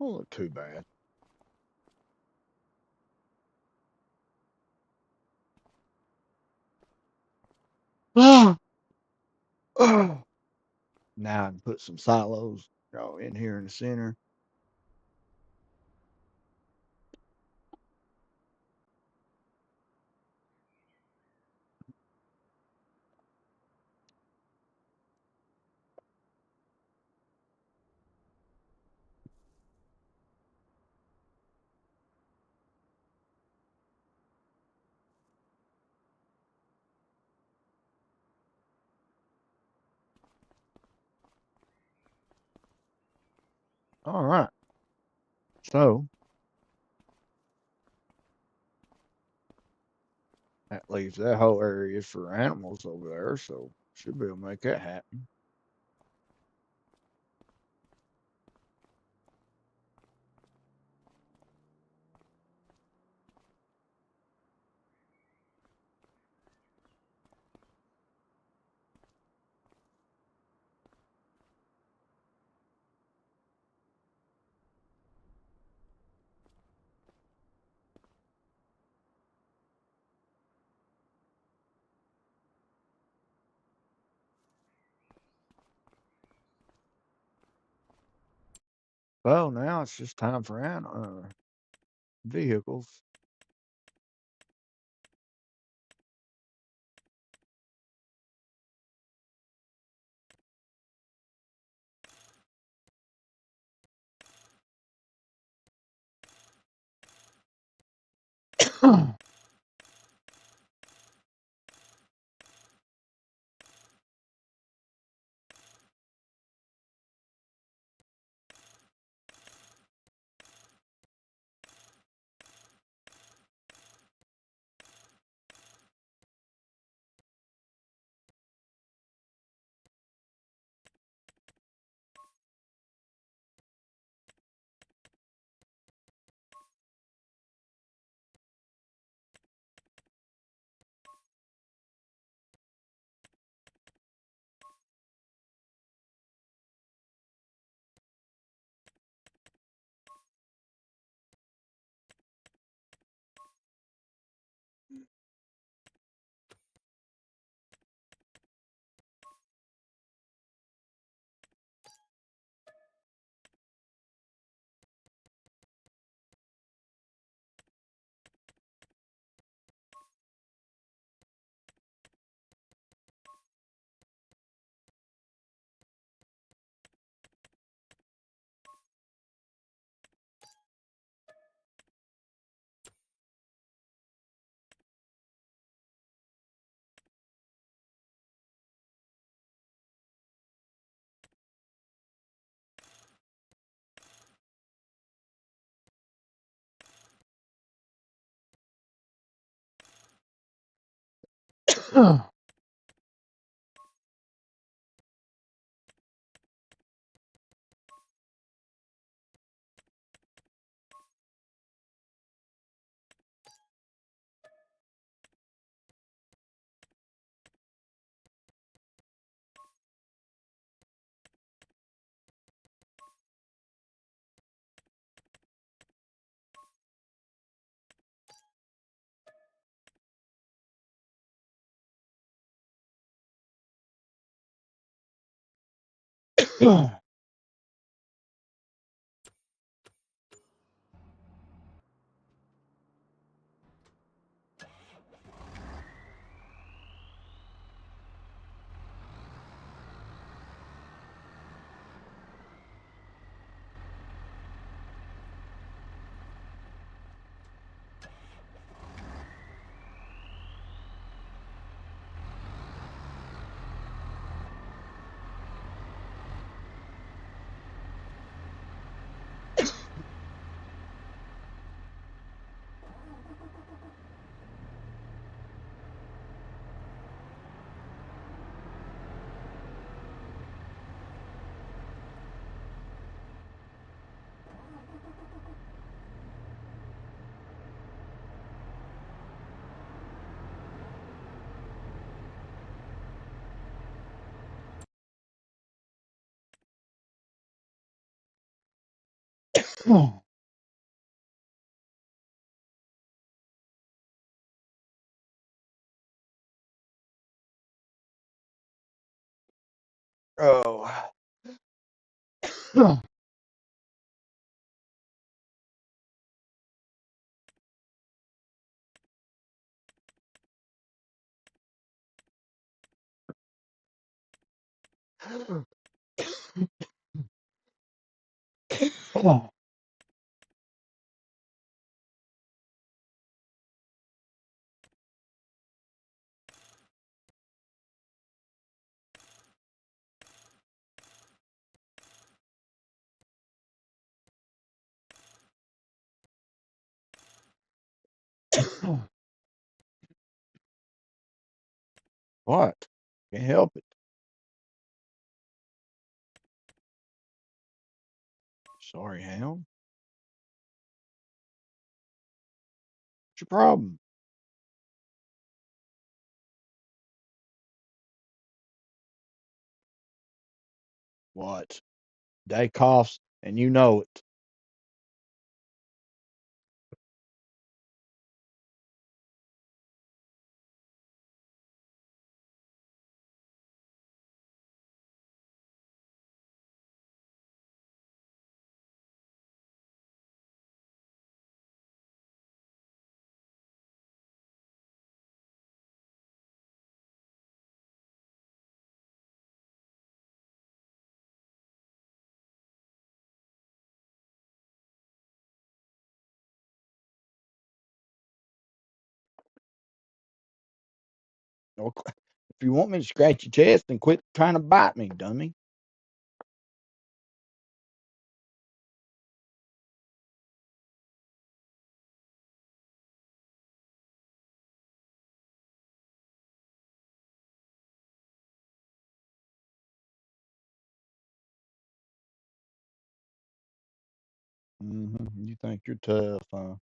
Don't look too bad. Now I can put some silos, in here in the center. All right. So that leaves that whole area for animals over there. So should be able to make that happen. Well, now it's just time for vehicles. Oh. What? Can't help it. Sorry, Hound. What's your problem? What? Day coughs, and you know it. Okay. If you want me to scratch your chest, then quit trying to bite me, dummy. You think you're tough, huh?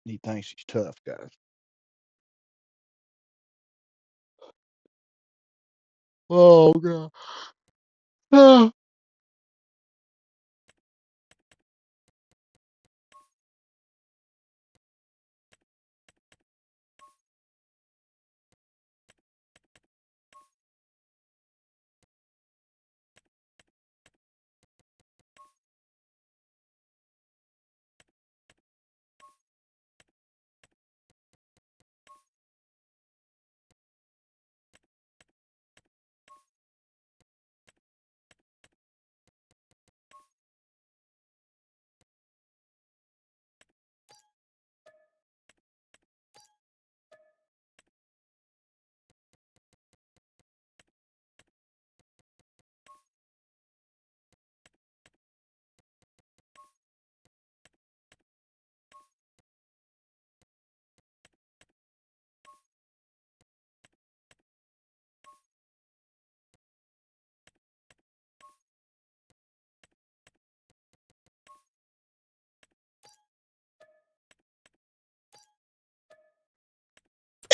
He thinks he's tough, guys. Oh, God. Ah.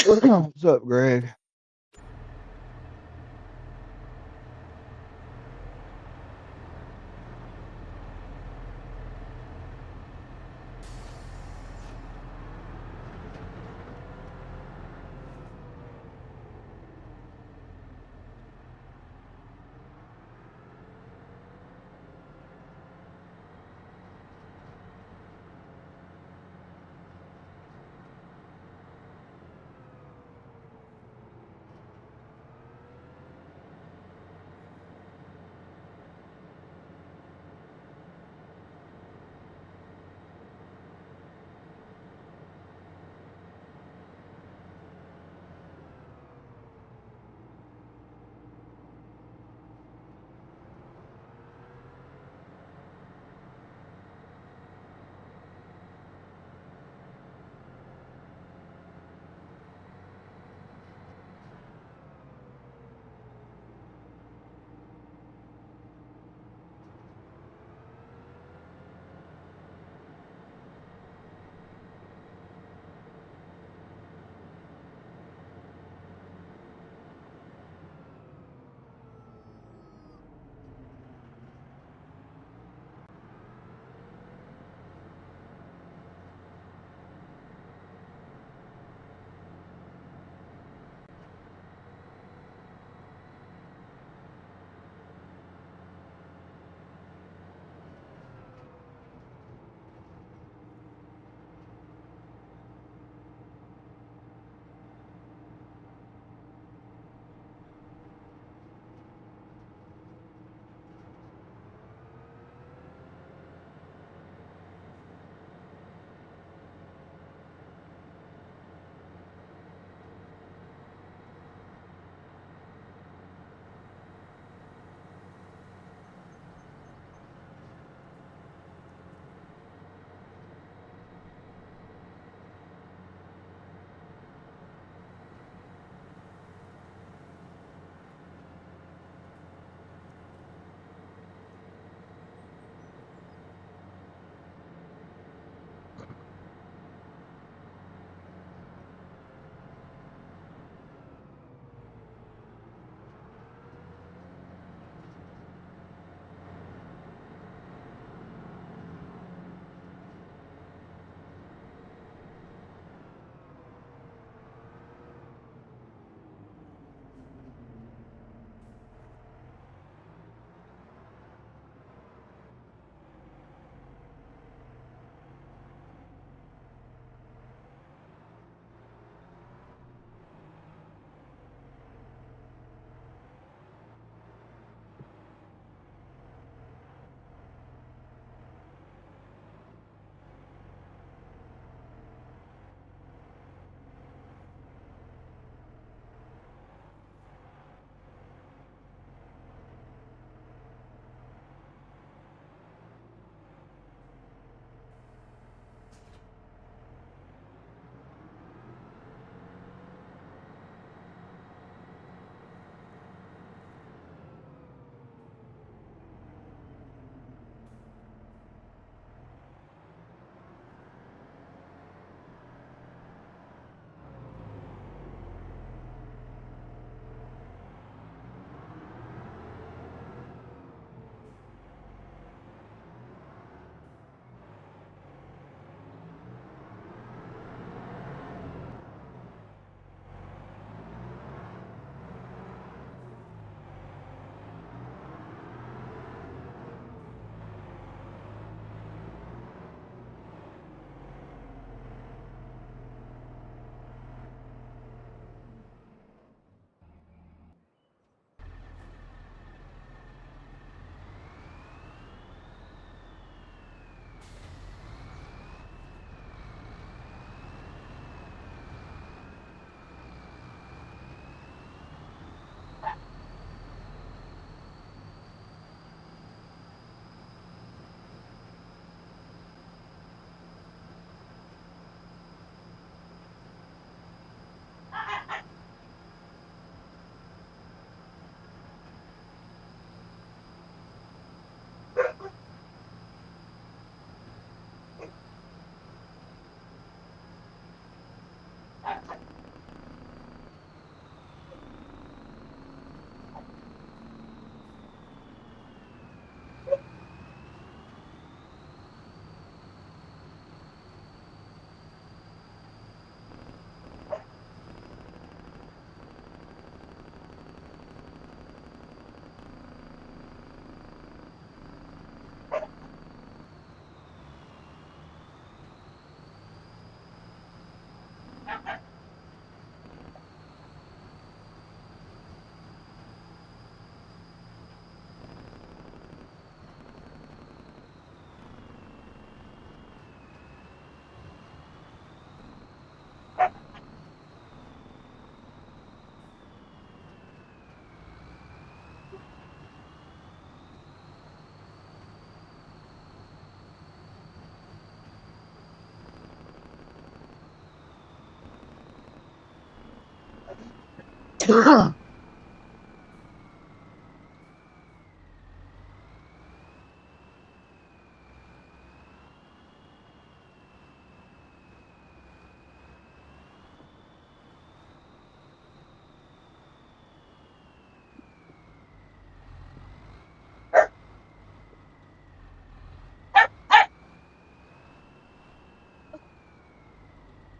What's up, Greg?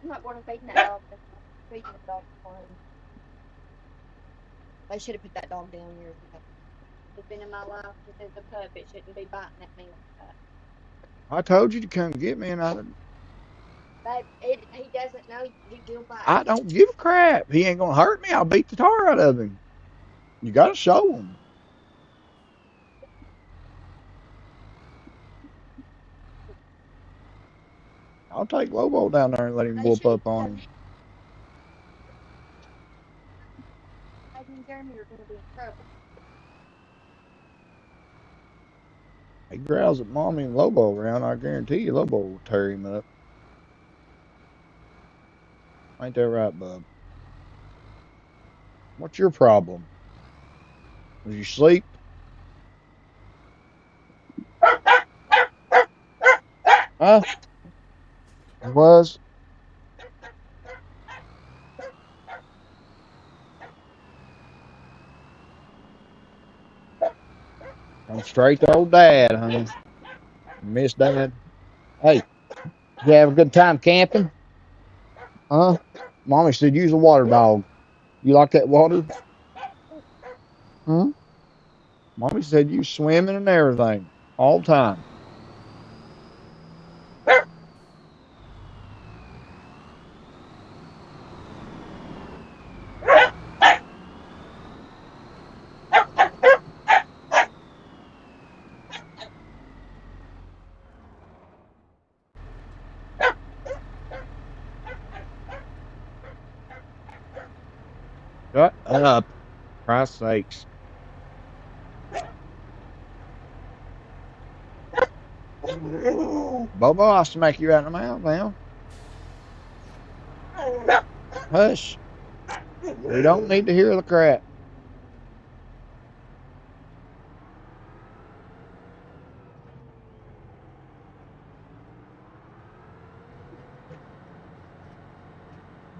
I'm not going to feed that dog. Feeding the dog fine. They should have put that dog down years ago. It's been in my life since it was a pup. It shouldn't be biting at me like that. I told you to come get me, and But he doesn't know he will bite. I don't give a crap. He ain't gonna hurt me. I'll beat the tar out of him. You gotta show him. I'll take Lobo down there and let him They whoop should up on him. have and Jeremy are going to be in trouble. He growls at Mommy and Lobo around. I guarantee you Lobo will tear him up. Ain't that right, bub? What's your problem? Was you sleep? Huh? It was? I'm straight to old Dad, honey. Miss Dad. Hey, you have a good time camping? Huh? Mommy said use a water dog. You like that water? Huh? Mommy said you swimming and everything. All the time. Shut up. Christ's sakes. Bobo, I'll smack you out in the mouth now. Hush. We don't need to hear the crap.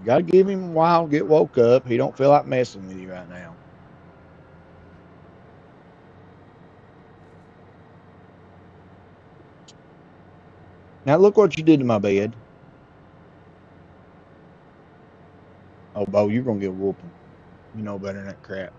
You gotta give him a while to get woke up. He don't feel like messing with you right now. Now look what you did to my bed. Oh, Bo, you're gonna get a whooping. You know better than that crap.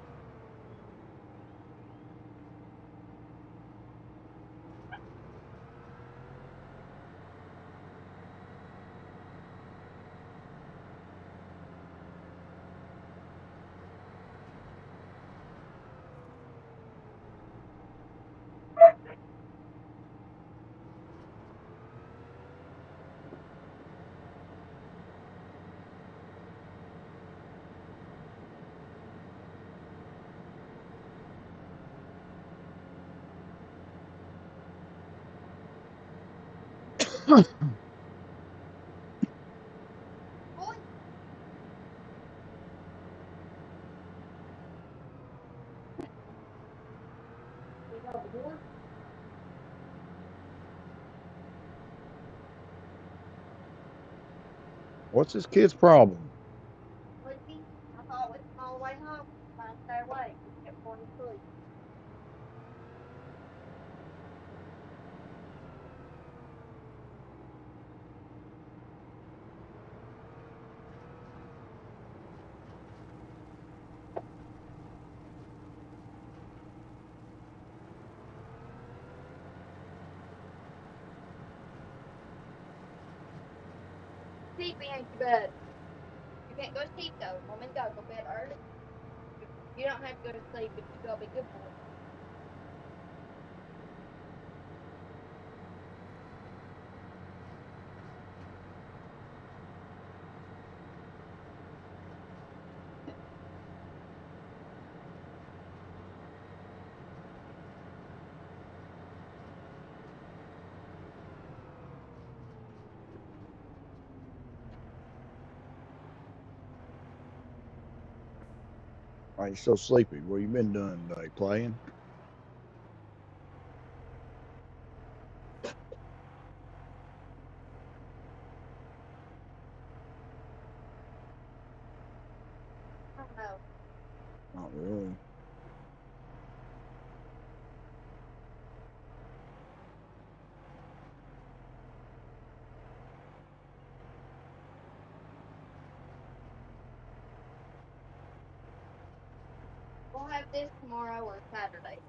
Boy, he's over here. What's this kid's problem? Sleepy. I thought with him all the way home. Trying to stay awake. He kept going to sleep. Sleepy ain't too bad. can't go to sleep though. Mom and Dad go to bed early. You don't have to go to sleep, but you gotta be good boy. Why you so sleepy? What you been doing today? Playing? I don't know. Not really. We'll have this tomorrow or Saturday.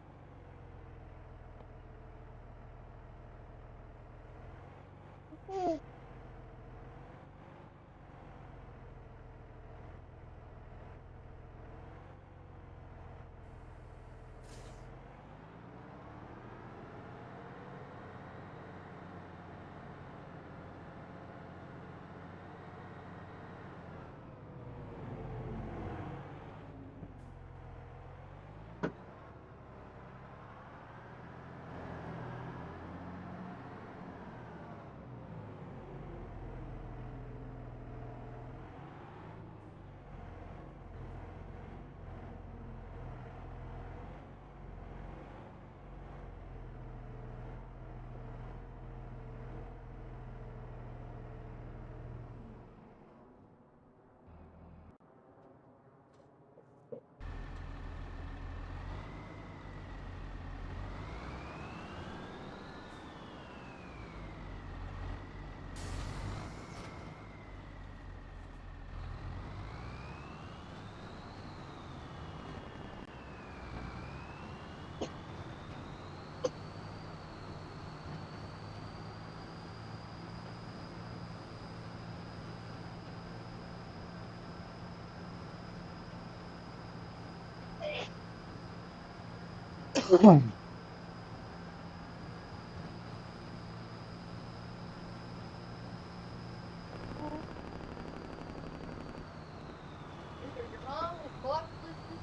Either your mom is blocked Bluetooth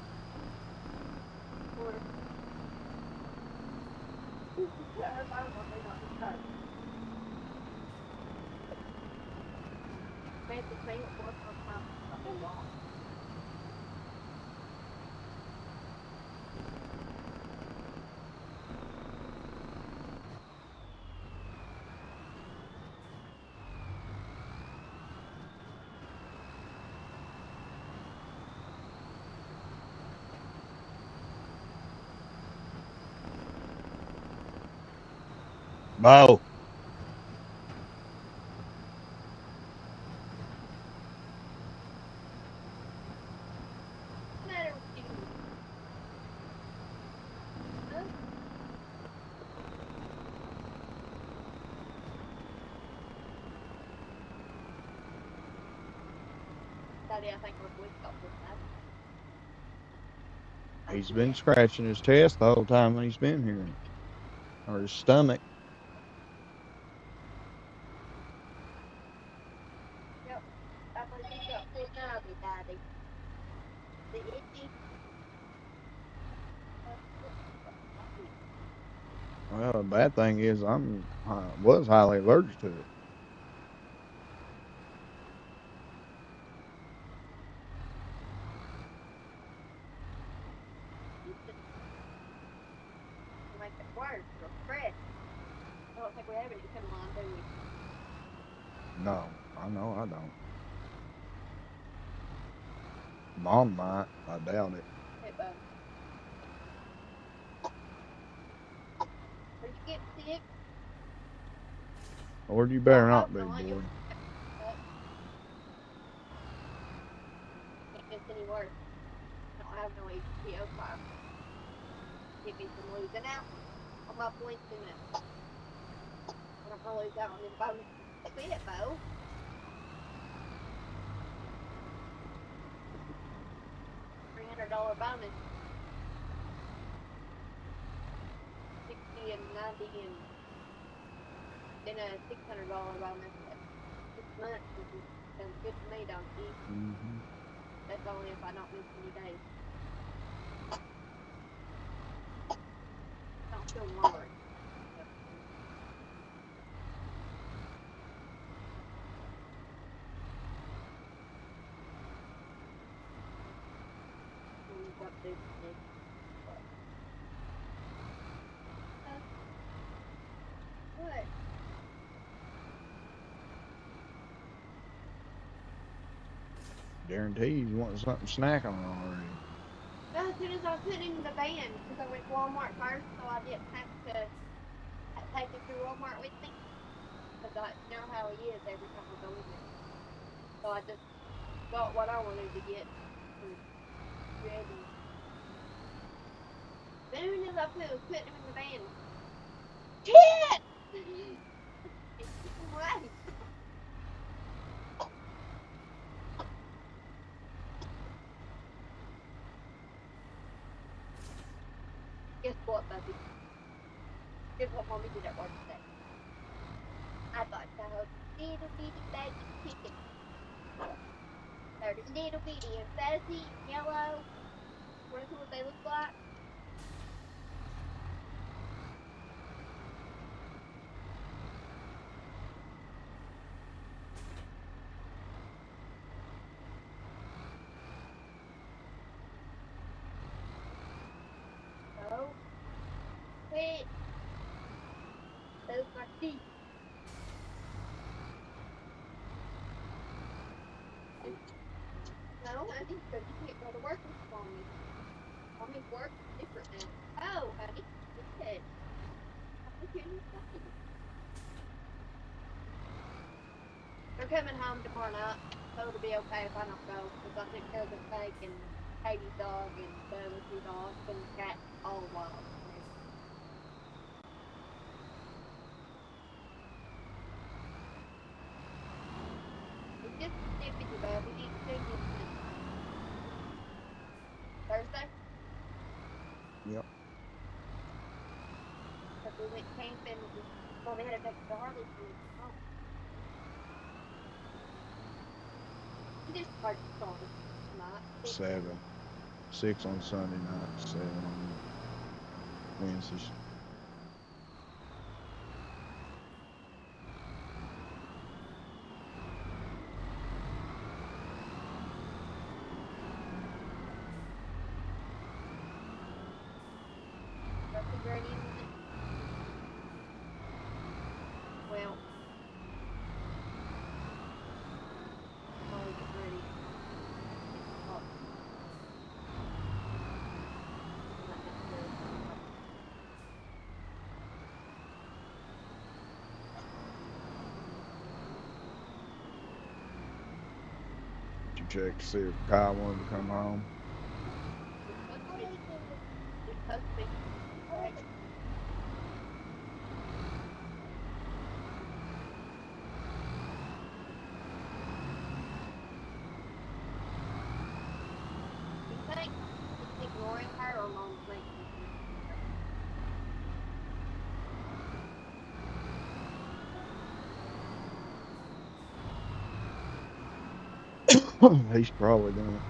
or her phone will be on the charge. Made the same work on time. Something wrong. Bo. What's the matter with you? Huh? Daddy, I think we're weak up with that. He's been scratching his chest the whole time he's been here. Or his stomach. Yep. I believe he's got foot nervy, Daddy. The itchy. Well, the bad thing is I was highly allergic to it. To make it worse or fresh. I don't think we have any come on, do we? No, I know I don't. Mom might. I doubt it. Hey, bud. Did you get sick? Lord, you I better hope not be, not. boy. It gets any worse. I don't have no HBO file. Get me from losing out on my points in it. I don't want to lose out on them bonus bit, Bo. $600 bonus. 60 and 90 and then a $600 bonus. 6 months sounds good to me, don't you? Mm-hmm. That's only if I don't miss any days. Don't feel worried. What? Guarantee you want something to snack on already. Well, as soon as I put him in the van, because I went to Walmart first, so I didn't have to take him to Walmart with me. Because you know how he is every time I go in there. So I just got what I wanted to get and ready. As soon as I was putting him in the van, shit! Away. Guess what, baby? Guess what mommy did at work today? I got those little bitty baby chickens. They're little bitty and fuzzy, yellow. Wanna see what they look like? Oh, wait. They look like these. No, honey, because you can't go to work with mommy. Mommy's work is different now. Oh, honey, good. I put you in your stuffy. They're coming home tomorrow night, so it'll be okay if I don't go, because I took care of the steak and Katie's dog and the other 2 dogs and the cat all wild. It's just snippety, bub. We need to do this Thursday. Yep. Because we went camping and Mommy had to take Charlie from home. We just started starting tonight. 7. 6 on Sunday night, 7 on Wednesdays. Nothing ready in it. Well, I'll get ready. Oh. Did you check to see if Kyle wanted to come home? It's supposed to be. You think it's ignoring her or Mom's making He's probably gonna.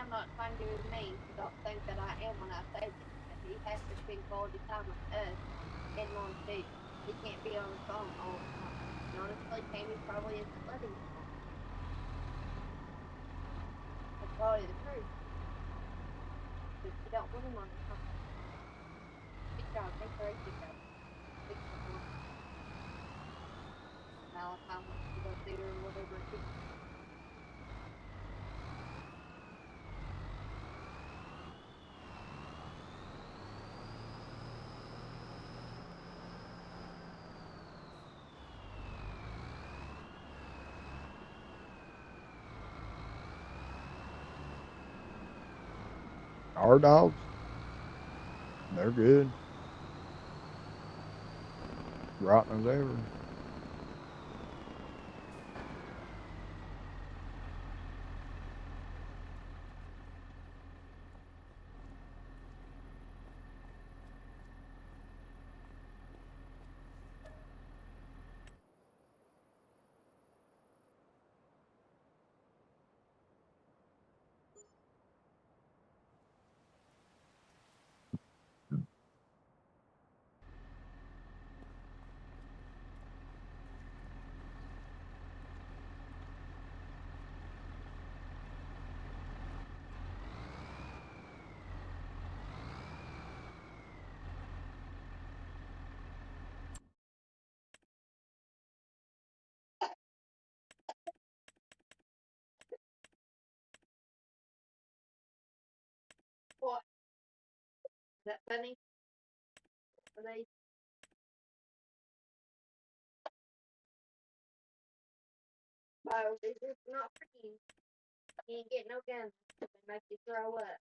I'm not trying to be mean, so don't think that I am when I say this. But he has to spend quality time with us and Mom too. He can't be on the phone all the time. And honestly, Tammy probably isn't letting him on. That's probably the truth. But she don't want him on the phone. Big job, make her a big job. Big job. Malachi wants to go see her or whatever it is. Our dogs, they're good. Rotten as ever. What? Is that funny? Are they? Oh, these are not for you. You ain't get no guns. They make you throw up.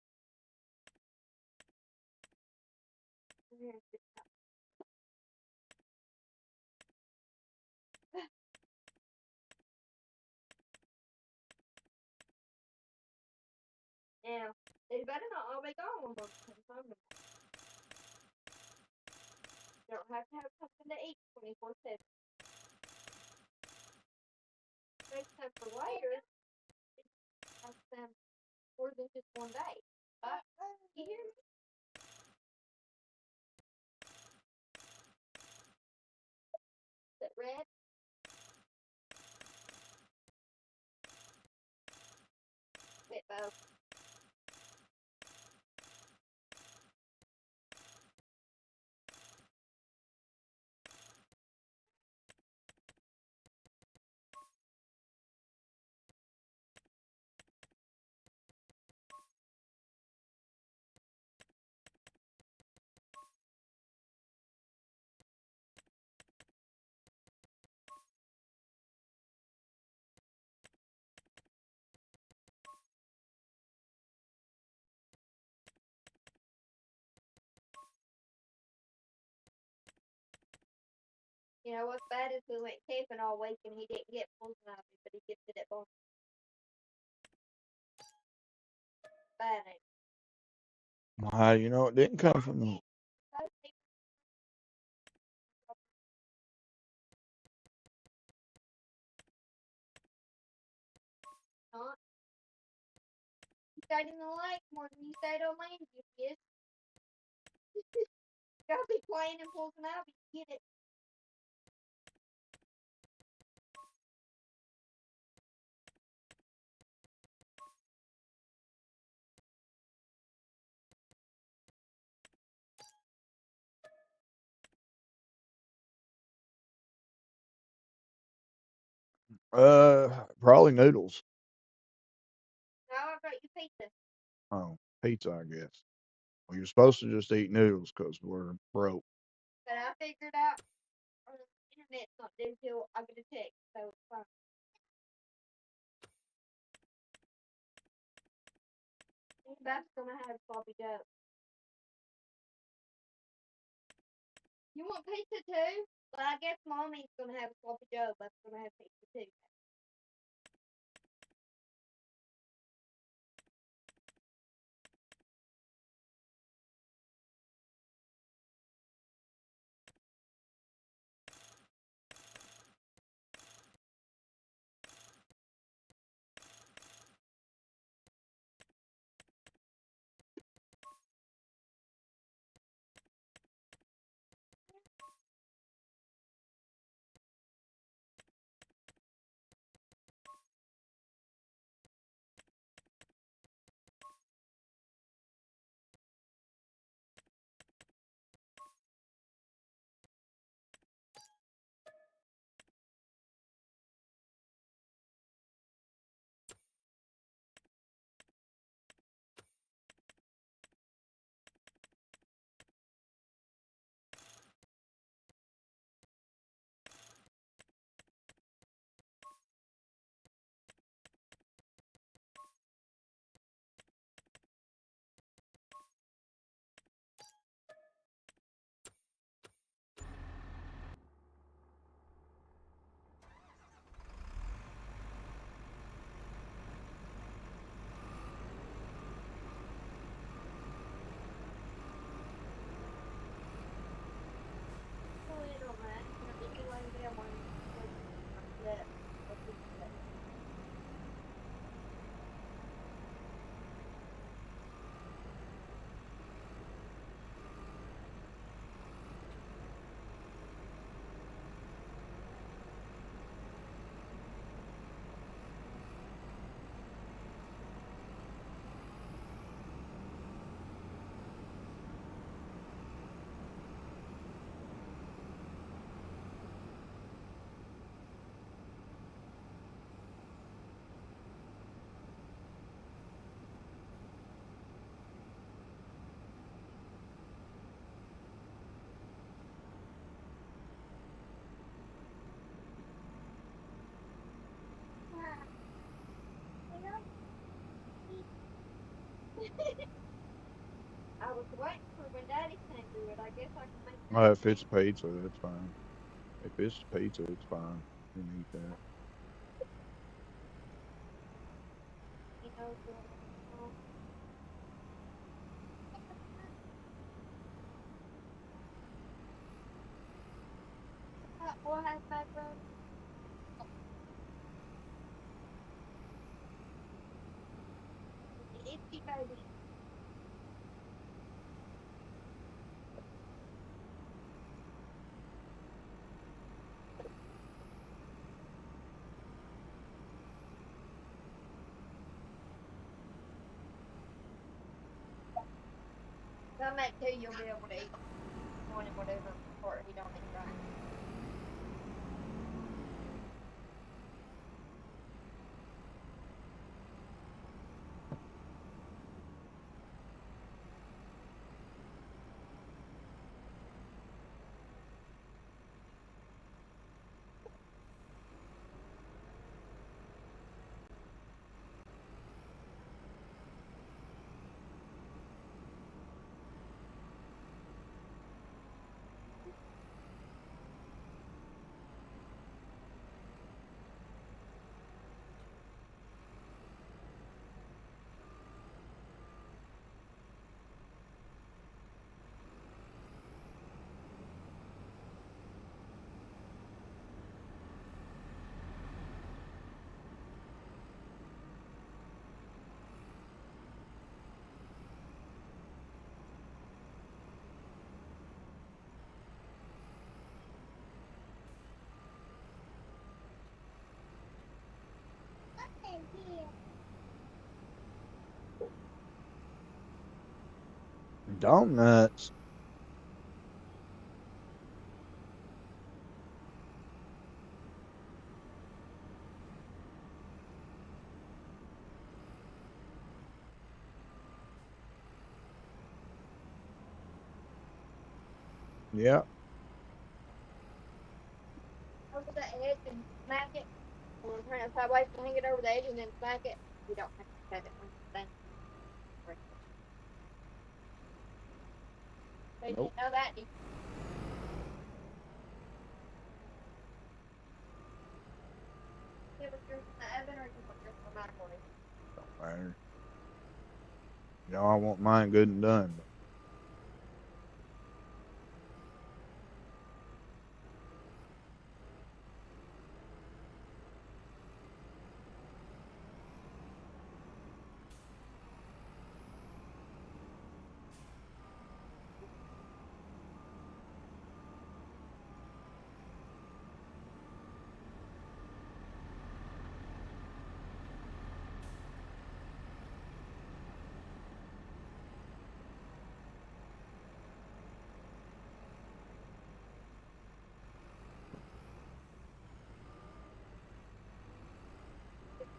Here, now, they better not all be gone when Mom comes home. You don't have to have something to eat 24/7. Make time for later. Have some more than just one day. You hear me? Is it red? Bit both. You know what's bad is we went camping all week and he didn't get poison ivy, but he gets it at Bone. Bad ain't Well, how do you know it didn't come from them? it? Not. You stayed in the lake more than you stayed on land, you kids. Gotta be playing in poison ivy to get it. Probably noodles. Now I got you pizza. Oh, pizza, I guess. Well, you're supposed to just eat noodles because we're broke. But I figured out on the internet's not due till I get a text, so it's fine. That's gonna have sloppy joe. You want pizza too? Well, I guess Mommy's gonna have a sloppy joe, but I'm gonna have pizza too. I was waiting for when Daddy came to it. I guess I can make If it's that. pizza, that's fine. If it's pizza, it's fine. You can eat that. You know, what has macaroni? Itchy baby. Come back too, you'll be able to eat one and whatever part he don't eat right. Donuts. Yeah. Over the edge and smack it. Or turn it sideways and hang it over the edge and then smack it. You don't have to cut it when it's done. So you Nope. know that. You put yours in the oven or you put yours in the microwave. Don't matter. I want mine good and done.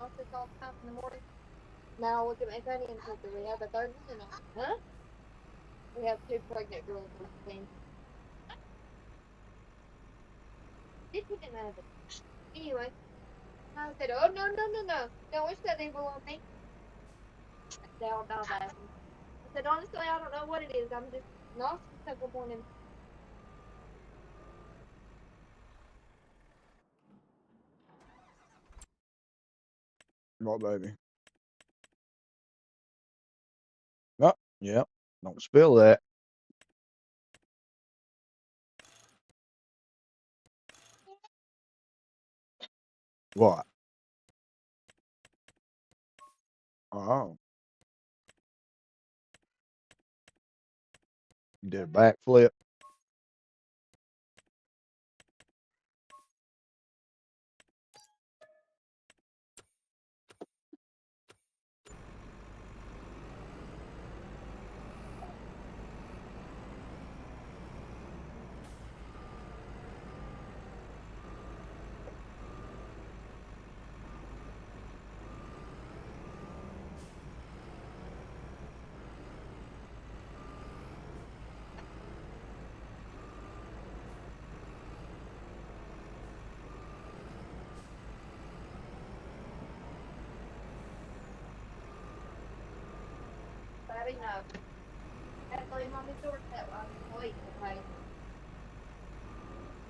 I'll cook all the time in the morning. Now look at my funny and said, do we have a third one? And huh? We have two pregnant girls on the team. Did you didn't have it? Anyway, I said, oh no no no no! Don't wish that evil on me. They all died laughing. I said, honestly, I don't know what it is. I'm just nauseous every morning. What, baby? Oh, yeah. Don't spill that. What? Oh, you did a backflip. you know, I had to leave him on his doorstep while he was waiting, okay?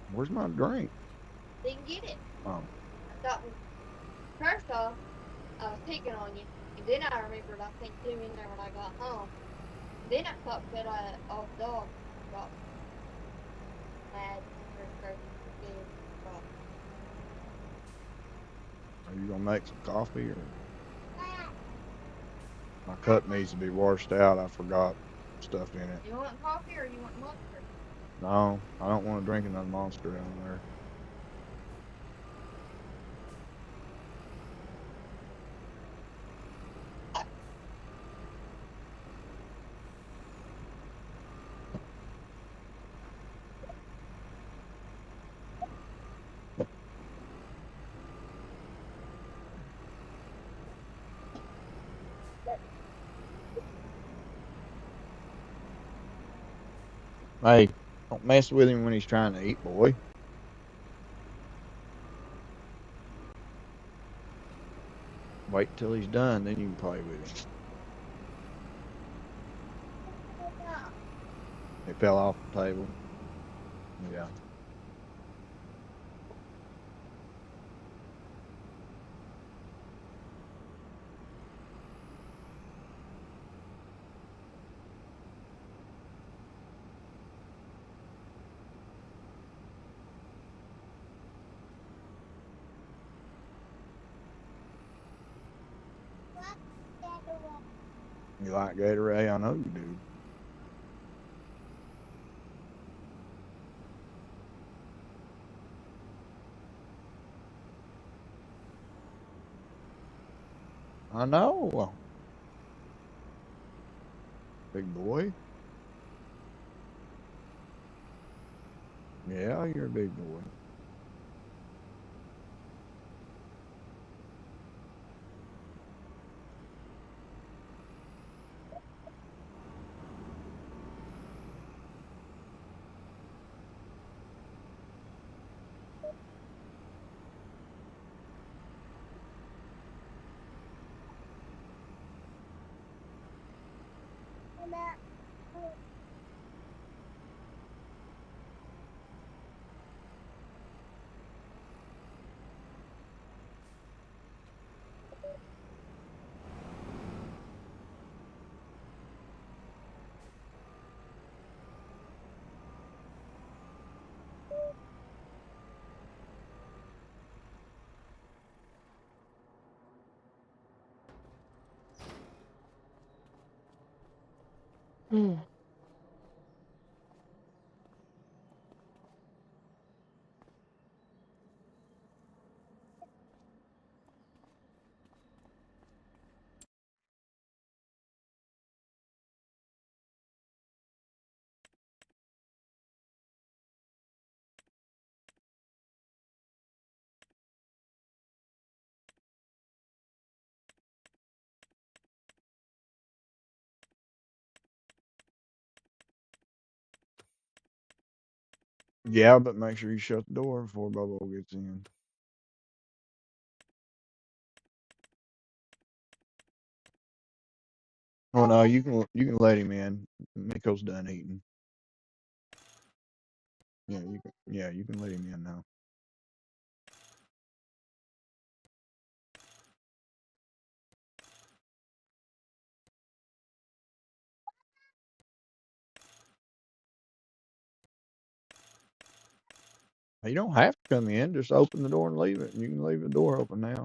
Where's my drink? Didn't get it. Oh, I thought, first off, I was picking on you, and then I remembered I sent two in there when I got home. Then I thought that I off dog got mad or scared. But are you gonna make some coffee or my cup needs to be washed out? I forgot stuff in it. you want coffee or you want Monster? No, I don't want to drink another Monster down there. Hey, don't mess with him when he's trying to eat, boy. Wait till he's done, then you can play with him. It fell off the table. Yeah. You like Gatorade? I know you do. I know. Big boy. Yeah, you're a big boy. Mm. Yeah, but make sure you shut the door before Bobo gets in. Oh no, you can let him in. Miko's done eating. Yeah, you can let him in now. You don't have to come in. Just open the door and leave it. You can leave the door open now.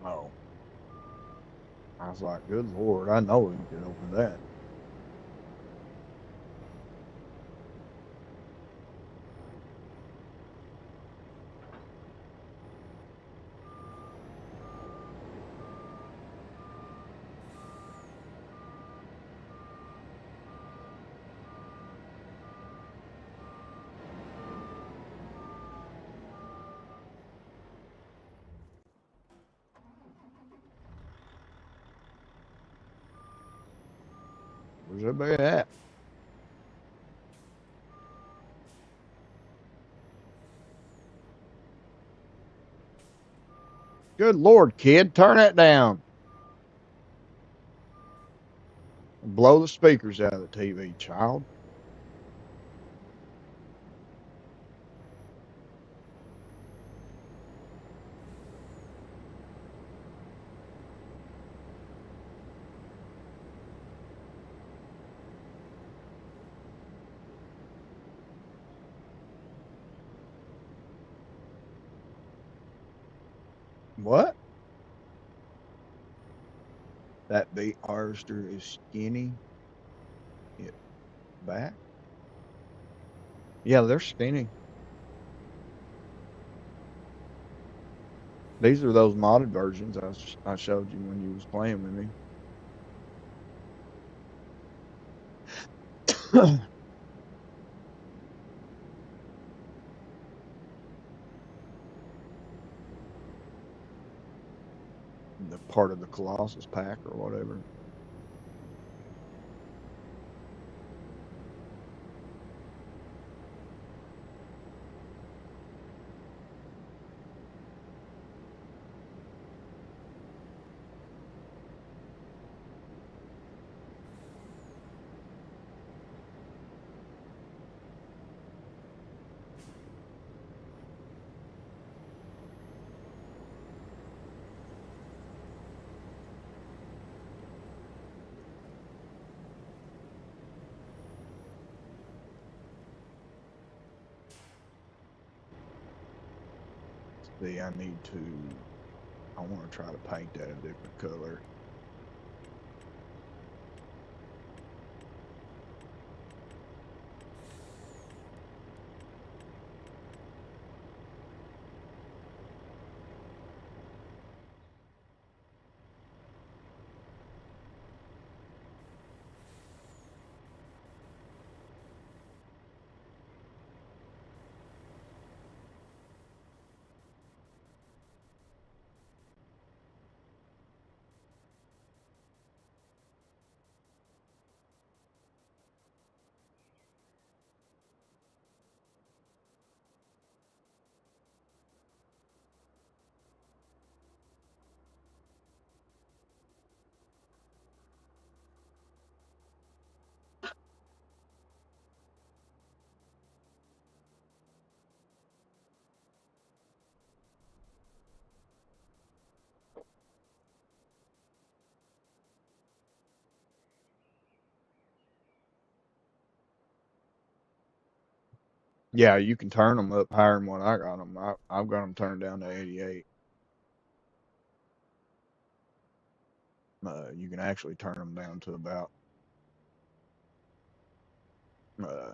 Oh, I was like, good Lord, I know you could open that. Where's everybody at? Good Lord, kid, turn that down. Blow the speakers out of the TV, child. What? That bait harvester is skinny. It back? Yeah, they're skinny. These are those modded versions I showed you when you was playing with me. The part of the Colossus pack or whatever. See, I want to try to paint that a different color. Yeah, you can turn them up higher than what I got them. I've got them turned down to 88. You can actually turn them down to about uh,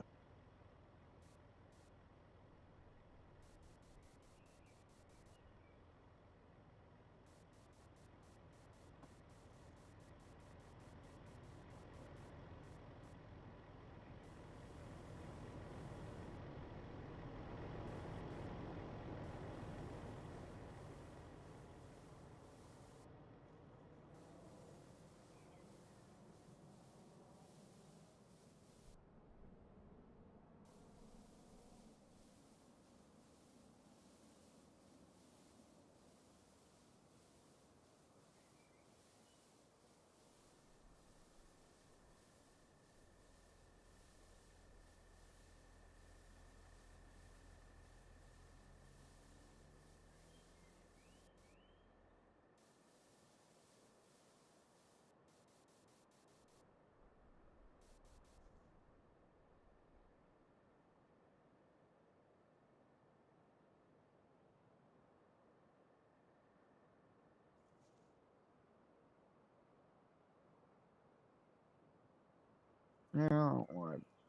yeah, I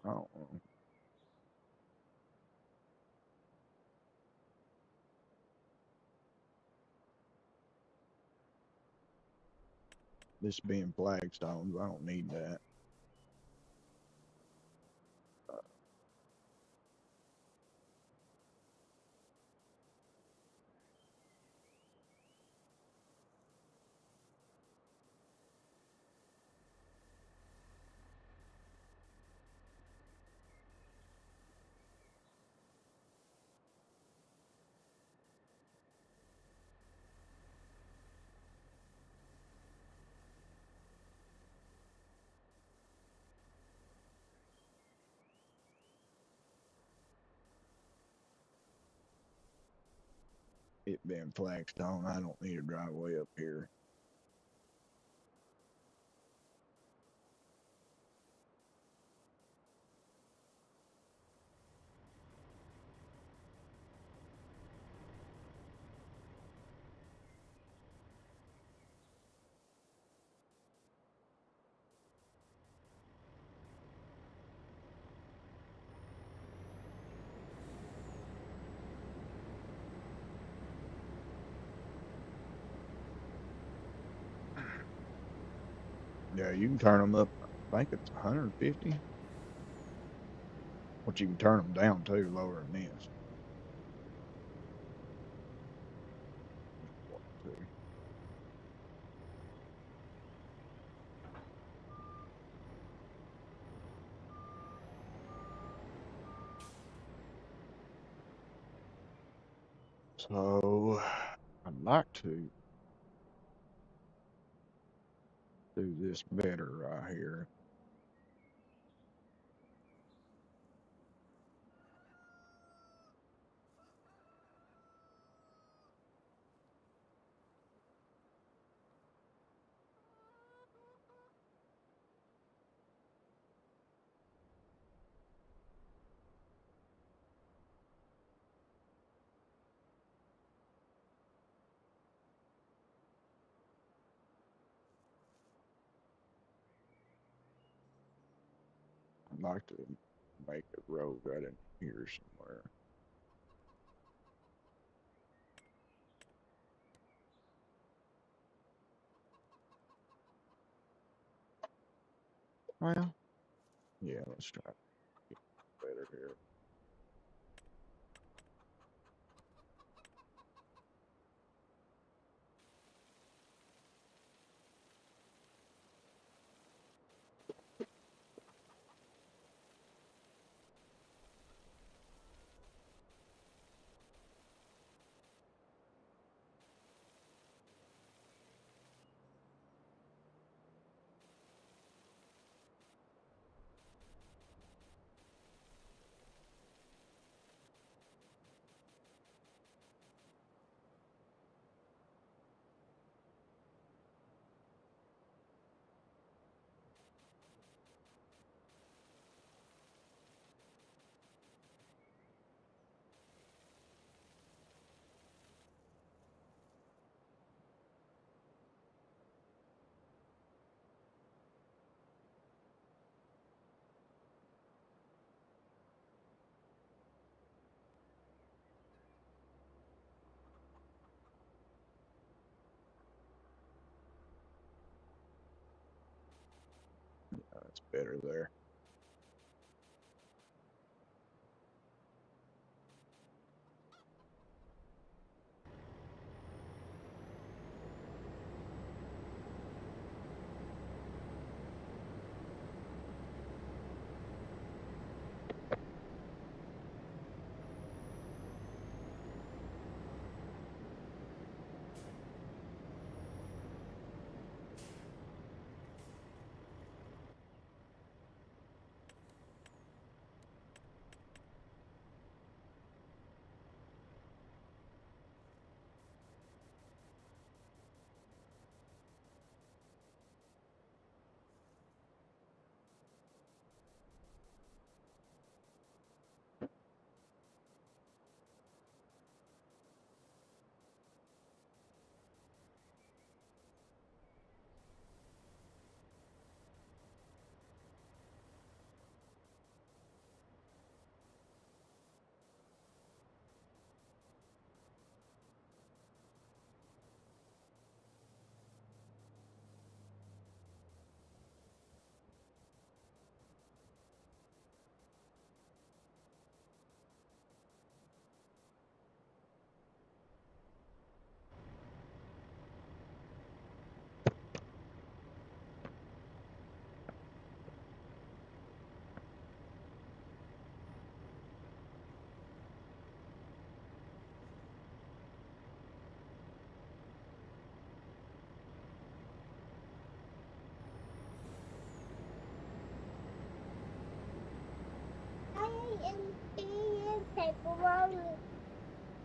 don't want this being flagstones. I don't need that. it being flagstone, I don't need a driveway up here. Yeah, you can turn them up. I think it's 150. But you can turn them down too, lower than this. See. So I'd like to do this better right here. I'd like to make a road right in here somewhere. Well, yeah, let's try to get better here. That's better there.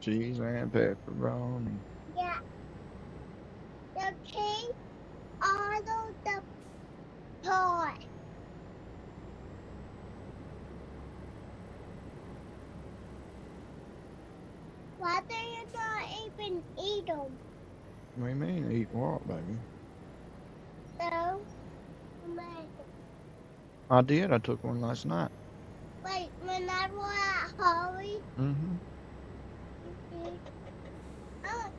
cheese and pepperoni. Yeah, the king ordered the toy. Why do you not even eat them? What do you mean, eat what, baby? So, man, I did. I took one last night. wait, when I was at Holly, Mm-hmm. you did. Oh,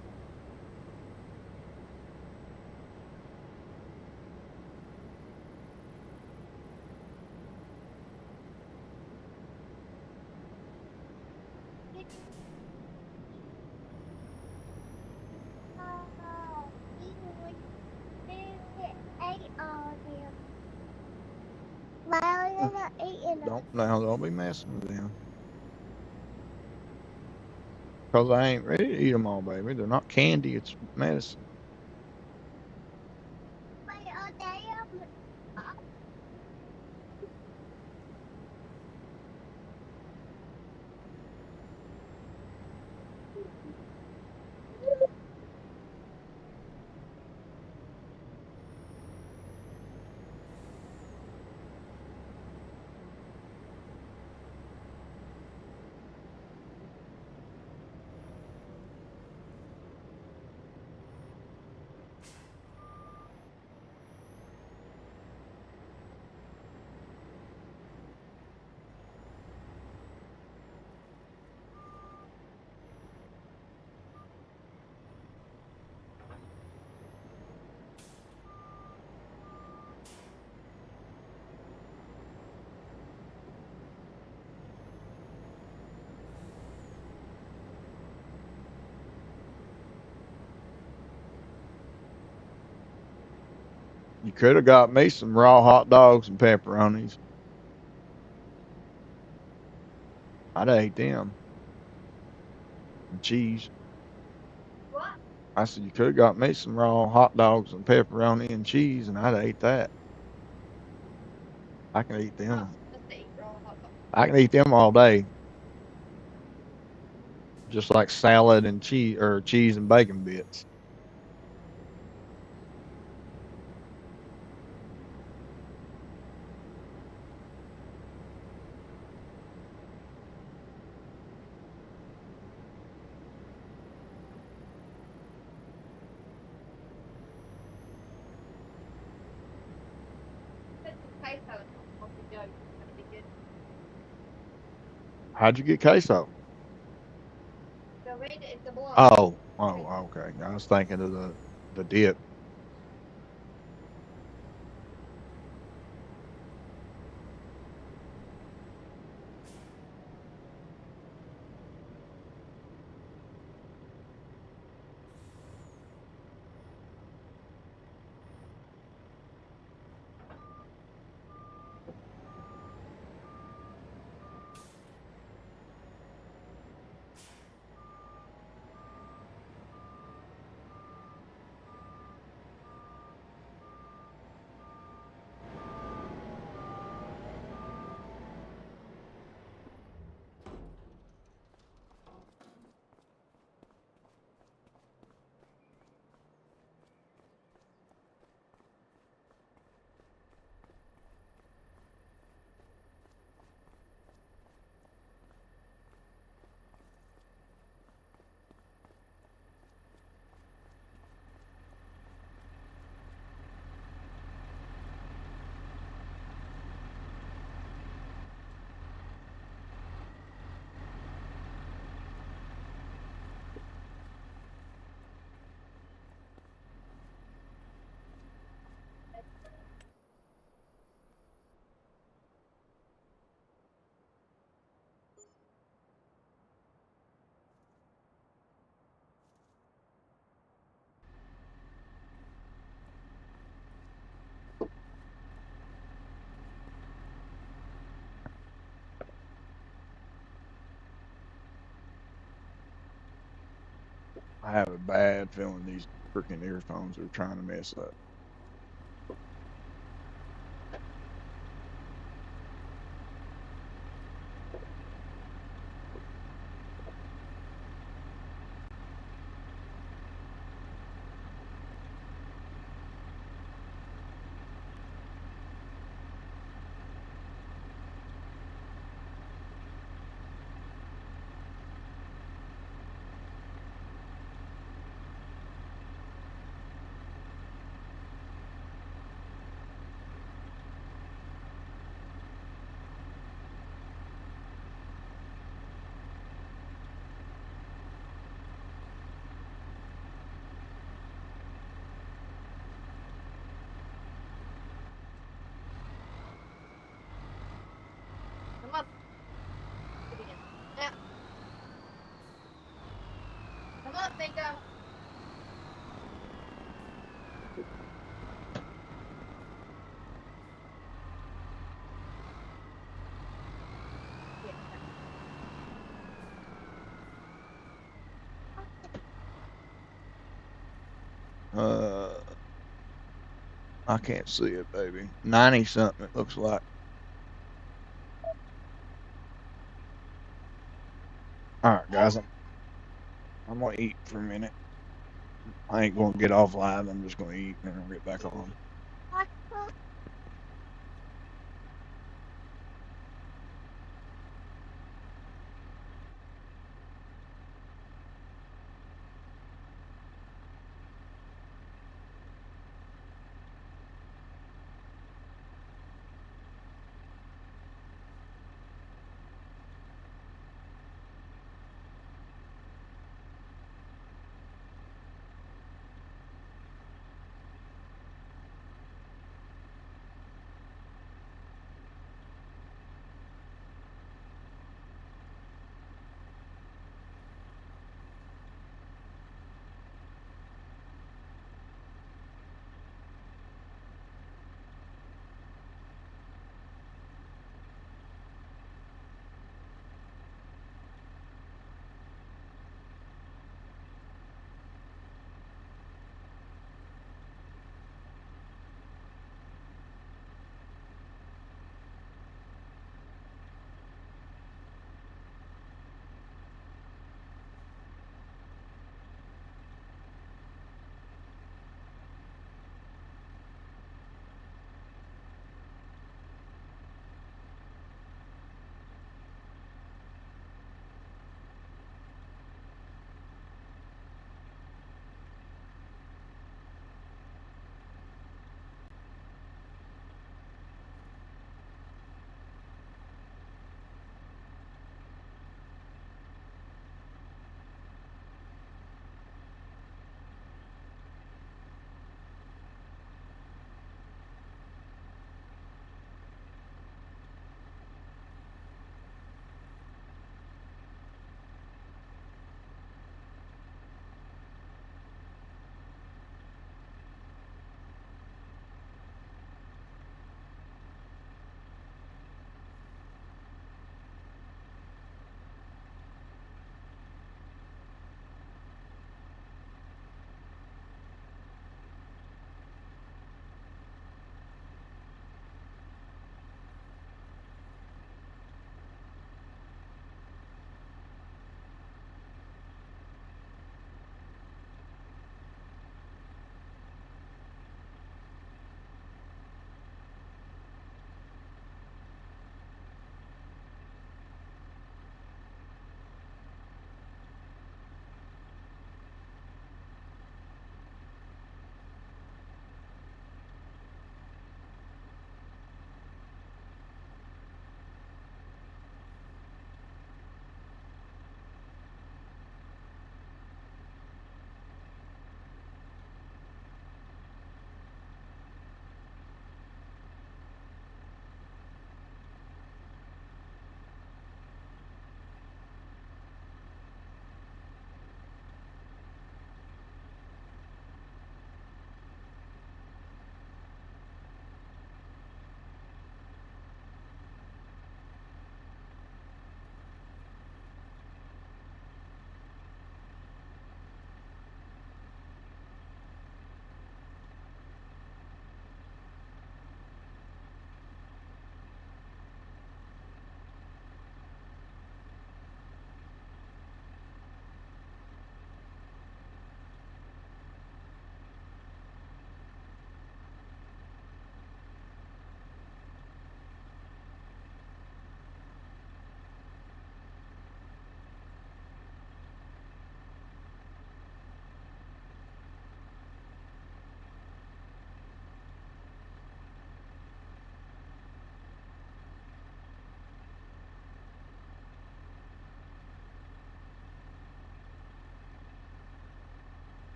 you you ate all of them. Why are you not eating them? Don't be messing with them. Cause I ain't ready to eat them all, baby. They're not candy. It's medicine. Wait, are they You could have got me some raw hot dogs and pepperonis. I'd ate them and cheese. what? I said you could have got me some raw hot dogs and pepperoni and cheese, and I'd ate that. I can eat Oh, them. just to eat raw hot dog. I can eat them all day, just like salad and cheese and bacon bits. Put some queso in the coffee dough. It's gonna be good. How'd you get queso? So read it. It's a blog. Okay. I was thinking of the dip. I have a bad feeling these freaking earphones are trying to mess up. let me go. Uh, I can't see it, baby. 90 something, it looks like. All right, guys, I'm gonna eat for a minute. I ain't gonna get off live. I'm just gonna eat and then I'll get back on.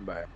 I'm back.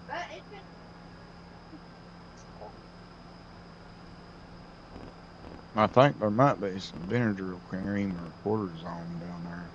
But it's been I think there might be some Benadryl cream or cortisone down there.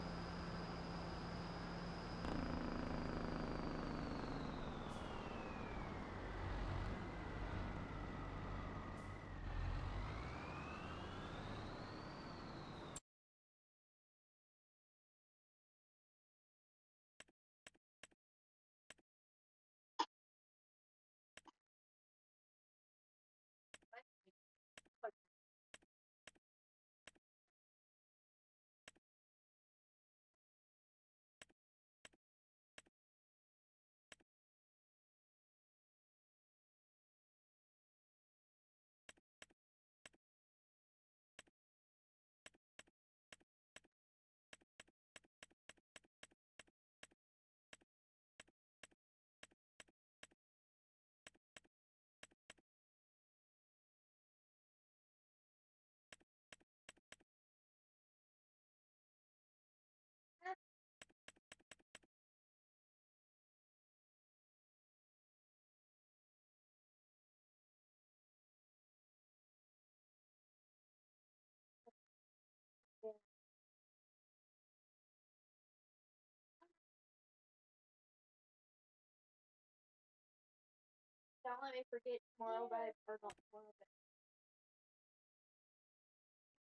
don't let me forget tomorrow, babe, or not tomorrow, but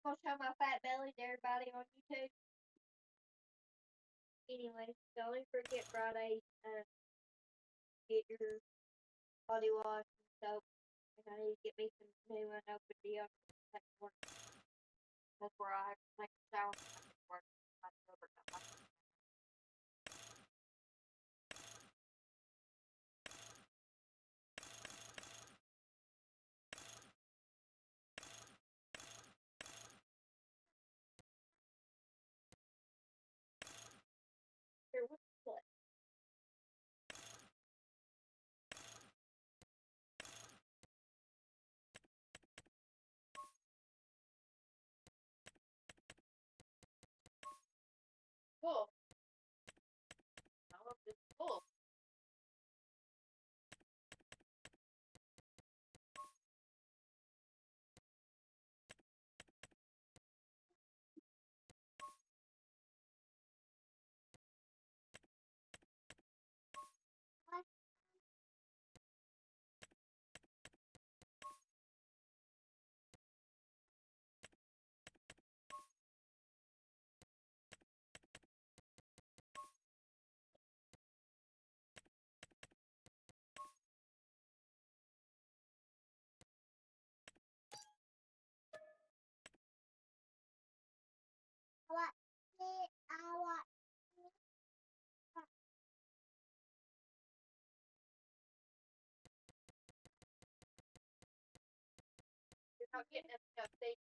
I'm gonna show my fat belly to everybody on YouTube. Anyway, don't let me forget Friday, get your body wash and soap. And I need to get me some new unopened deodorant before I have to take a shower and I get to work. I overcome my fear with what? Cool. I love this cool. What? You're not getting enough sleep.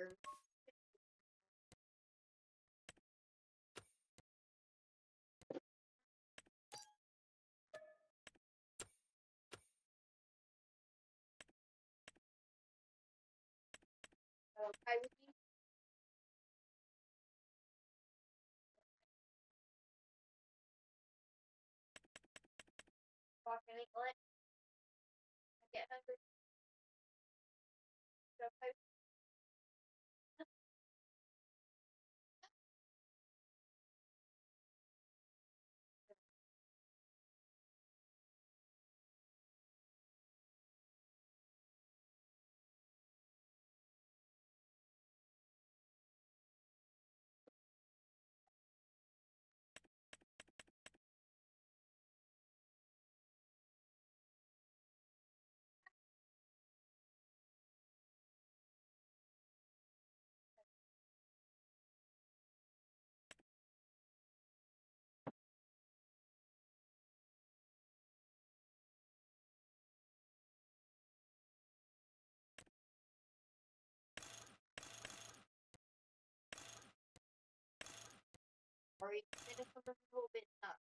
here. Okay with you? Walking English. I get hungry. Okay. Or you can finish with a little bit up.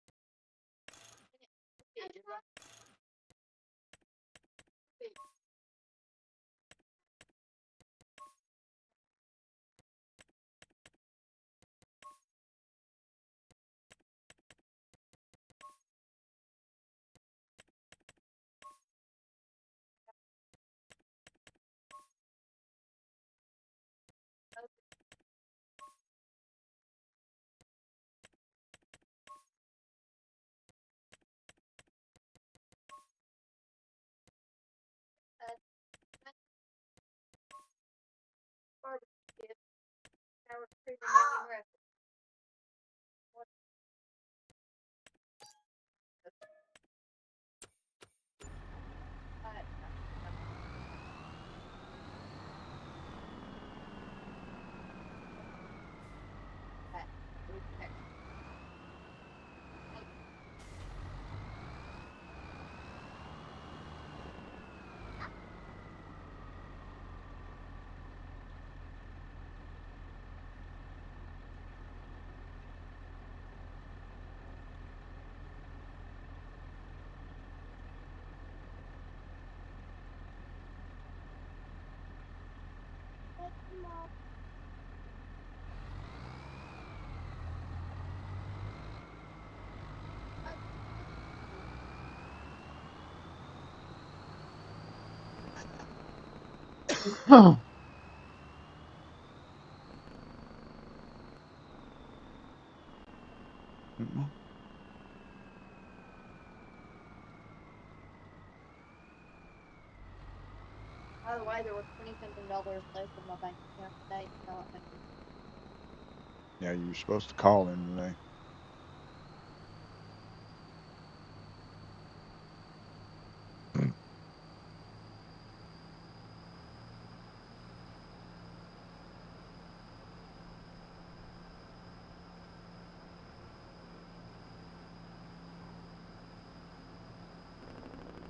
Barbecue. Sour cream and onion wrap. Mm-mm. By the way, there was $20-something left in my bank account today. So I think Yeah, you're supposed to call him today.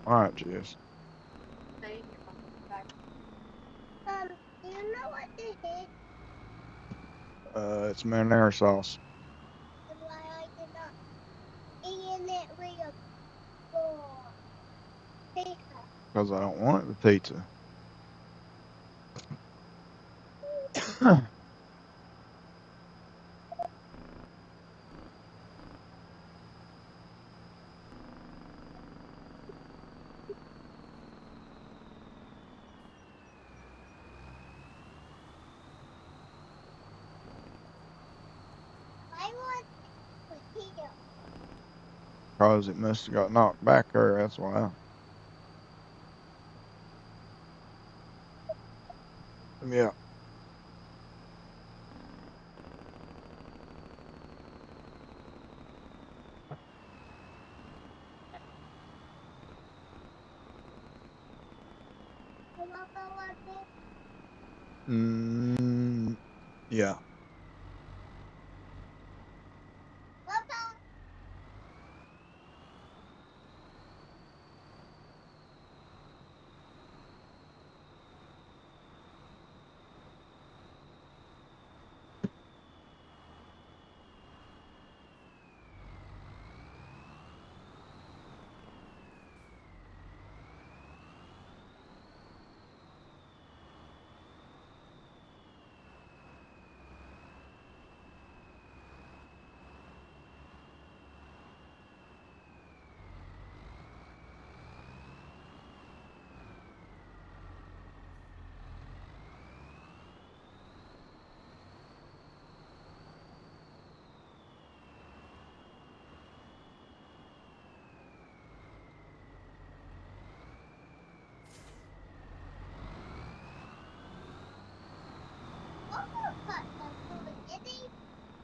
All right, Jess. they get my back. Do you know what this is? It's marinara sauce And why I did not eat it with a fork? Pizza. because I don't want it with pizza. I want potato. Because it must have got knocked back there. That's why. Yeah. Mm, yeah.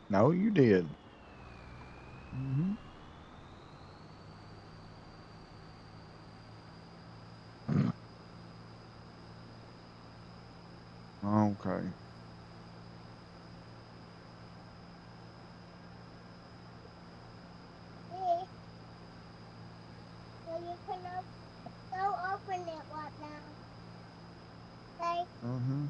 No, you did. Hmm. Okay. Hey, so you can go open it right now. Okay? Hmm.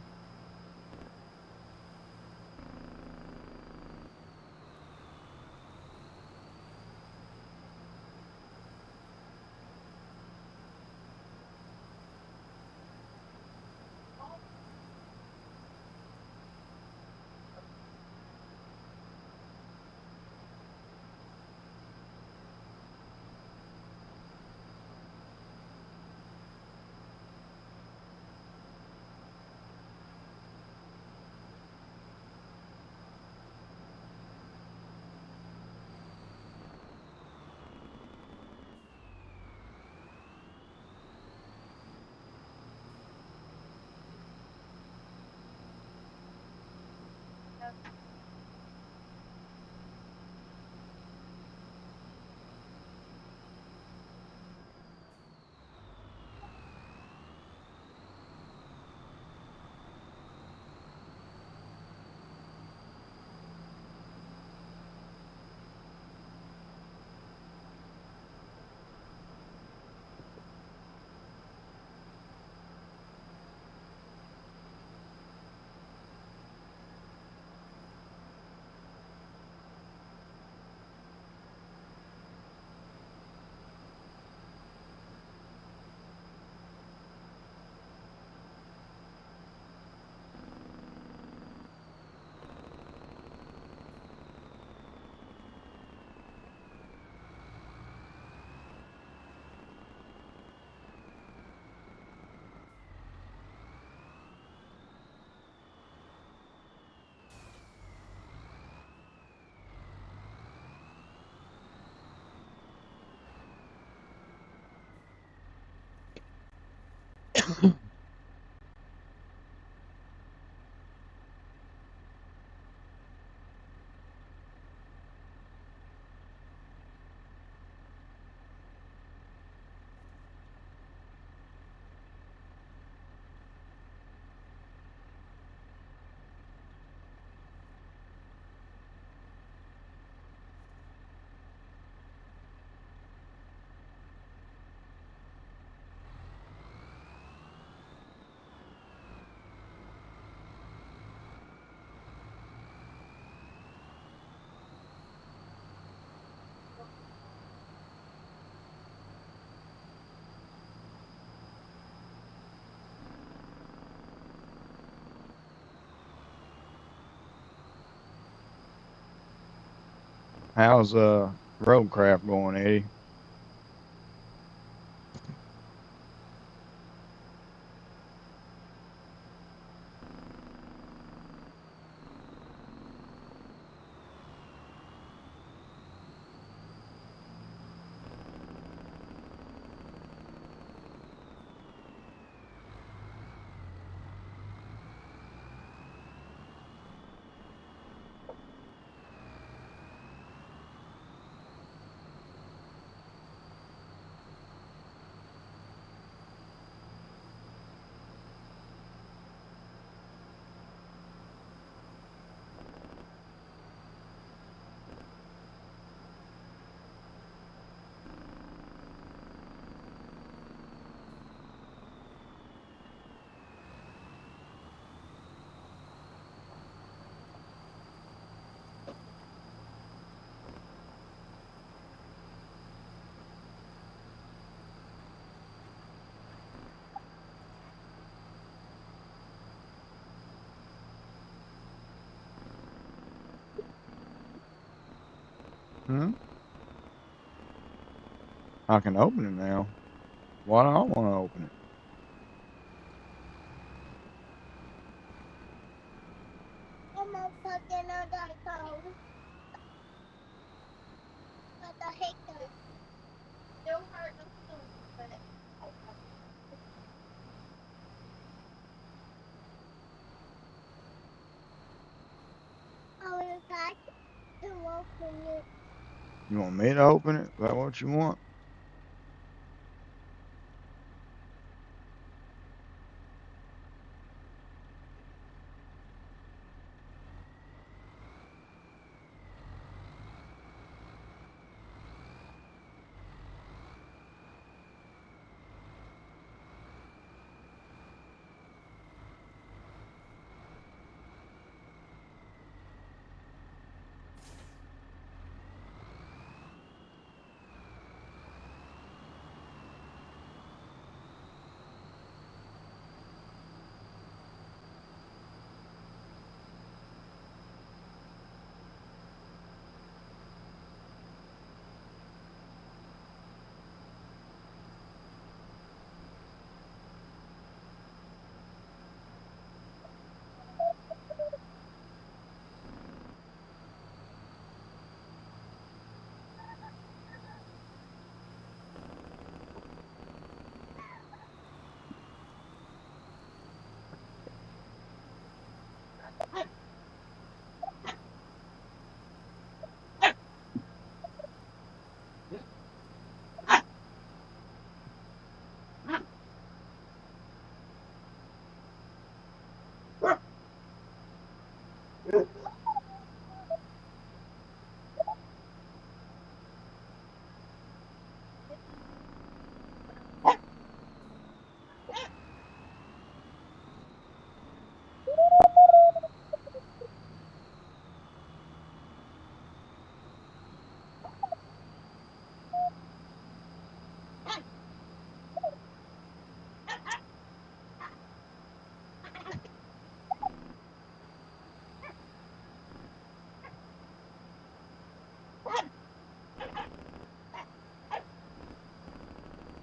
How's roadcraft going, Eddie? Hmm? I can open it now. Why do I want to open it? I'm not talking on that phone. What the heck? Still hurt my feelings, but I will pack. open it. You want me to open it? Is that what you want?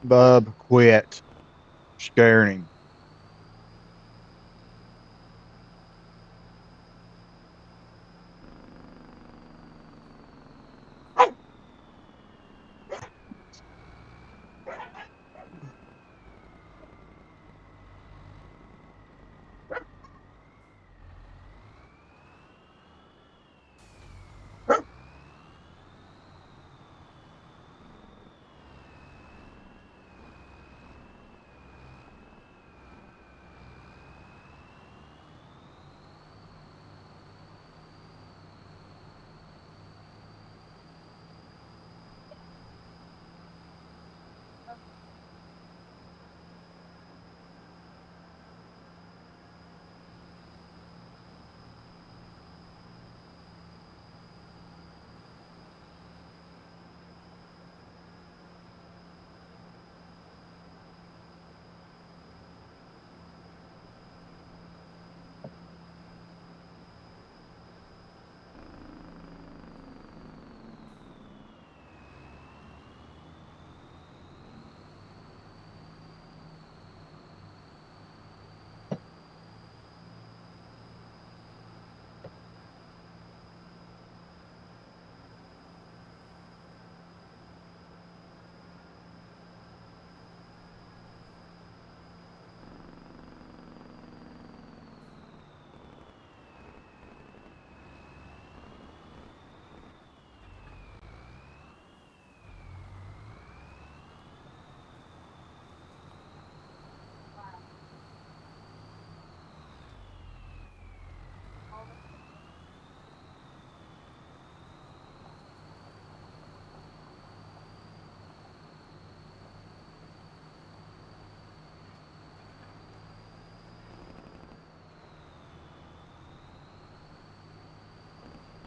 Bub, quit. Scaring him.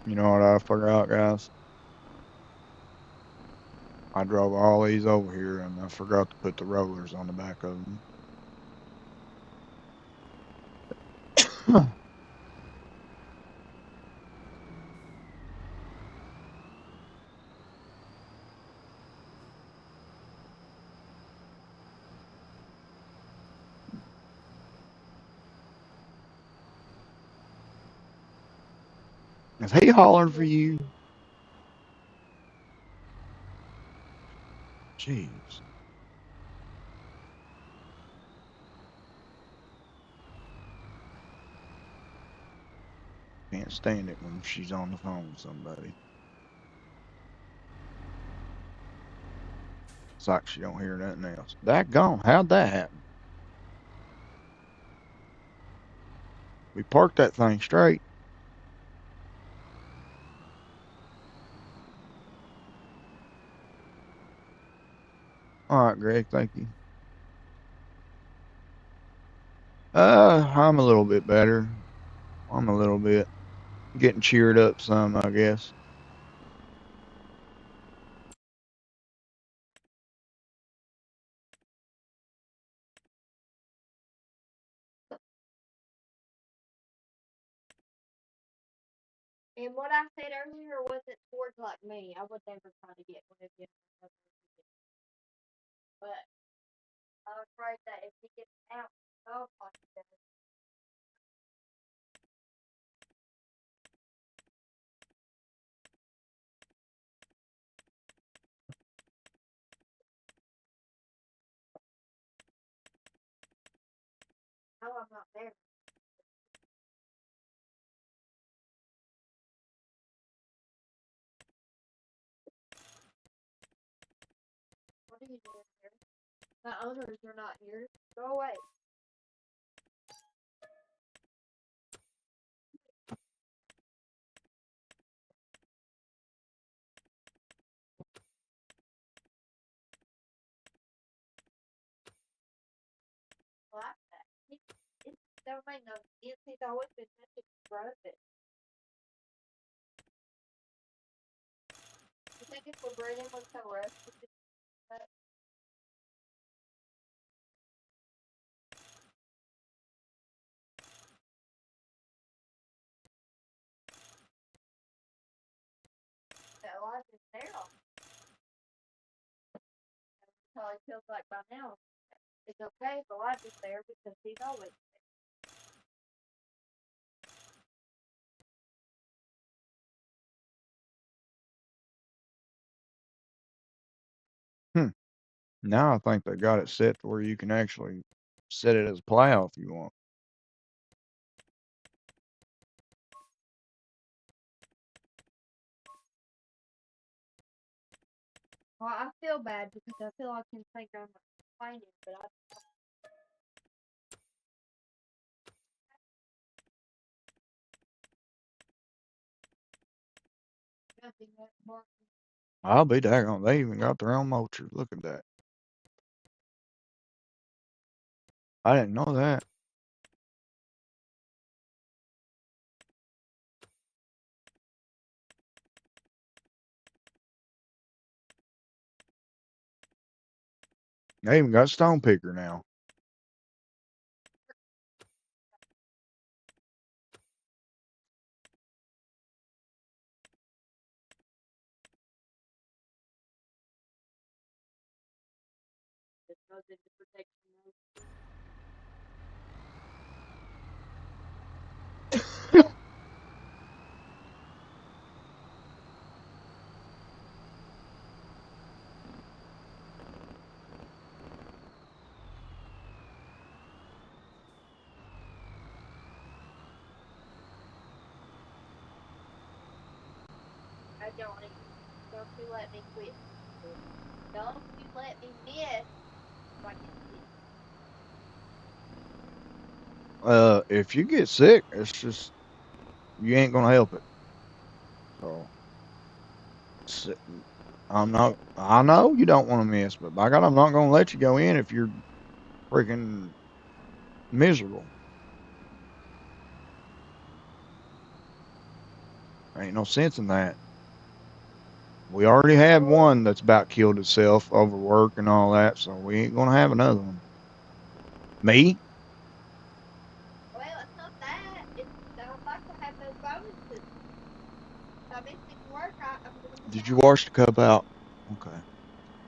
You know what I forgot, guys? I drove all these over here and I forgot to put the rollers on the back of them. Is he hollering for you? Jeez. Can't stand it when she's on the phone with somebody. It's like she don't hear nothing else. Daggone, how'd that happen? We parked that thing straight. All right, Greg, thank you. I'm a little bit better. I'm a little bit getting cheered up some, I guess. And what I said earlier wasn't towards like me. I would never try to get one of you. But I'm afraid that if he gets out, oh, like that. No, I'm not there. What are you doing here? The owners are not here. Go away. Like that. It don't make no sense. He's always been such a grumpy. You think if we're breeding with so rough, we could that life is there? Probably feels like by now it's okay if the life is there because he's always Hmm. Now I think they got it set to where you can actually set it as a plow if you want. Well, I feel bad because I feel like you think I'm complaining, but I nothing that more. I'll be daggone. They even got their own motor. Look at that. I didn't know that. They even got stone picker now. Just goes into protection mode. I don't you let me quit. Don't you let me miss like If you get sick, it's just you ain't gonna help it. So s- I'm not. I know you don't want to miss, but by God, I'm not gonna let you go in if you're freaking miserable. Ain't no sense in that. We already had one that's about killed itself over work and all that, so we ain't gonna have another one. Me? well, it's not that. It's I don't like to have those bonuses. If I'm missing work, I'm gonna miss Did you out. wash the cup out? Okay,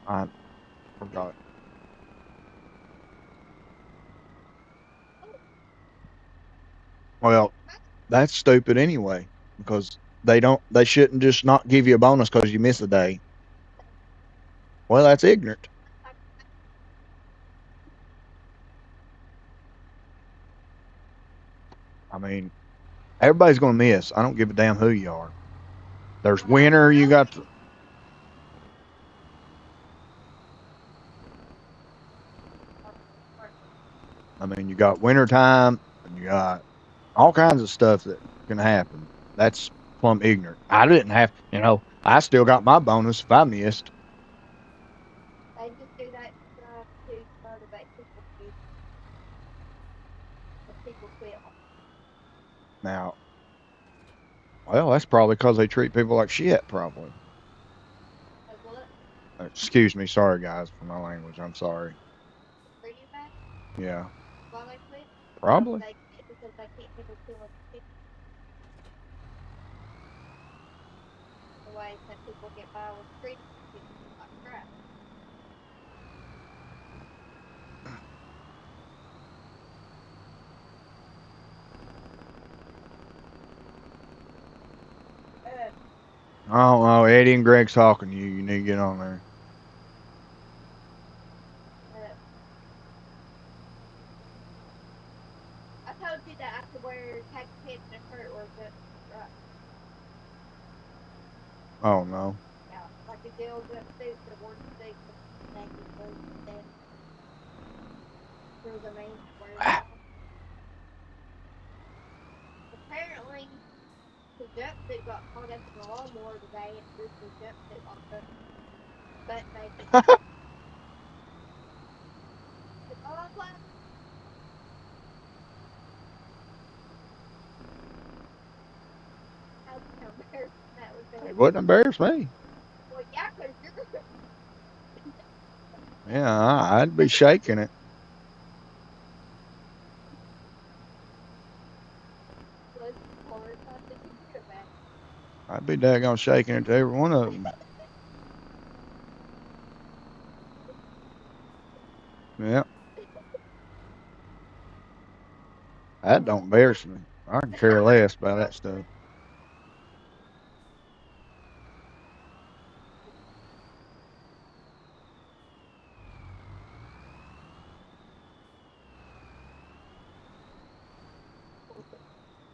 I forgot. Oh, Well, that's stupid anyway, because they shouldn't just not give you a bonus because you miss a day. Well, that's ignorant. I mean, everybody's gonna miss. I don't give a damn who you are. There's well, I winter. You know got it. I mean, you got wintertime and you got all kinds of stuff that can happen. That's plumb ignorant. I didn't have, I still got my bonus if I missed. They just do that to motivate people to, if people quit. Now, well, that's probably because they treat people like shit, probably. Like what? Excuse me. Sorry, guys, for my language. I'm sorry. Treat you bad? Yeah, Why they quit? probably. Because they can't handle killing people. The way some people get by with treating people like crap. I don't know. Eddie and Greg's talking to you. You need to get on there. Uh, I told you that I could wear khaki pants and a shirt or a gut, right? Oh, no. Yeah, like a gel jumpsuit, the one suit with navy blue instead. There was a man that wears Ah, that one. Apparently, his jumpsuit got caught up in the lawnmower today and ripped his jumpsuit off of butt naked. Oh, I'm glad. How embarrassing that would be. it wouldn't embarrass me. Well, yeah, because you're Yeah, I'd be shaking it. was horrified to hear about. I'd be daggone shaking it to every one of them. Yeah, that don't embarrass me. I can care less about that stuff.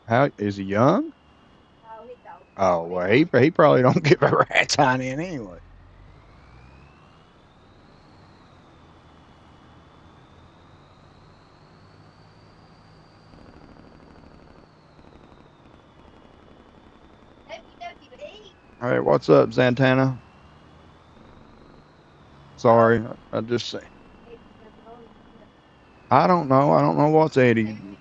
How is he young? Oh, he's old. Oh, He's well, old. he probably don't give a rat's hind end anyway. WWE. Hey, what's up, Zantana? Oh, Sorry, I just say he's jumping on you. I don't know. I don't know what's Eddie. Apparently,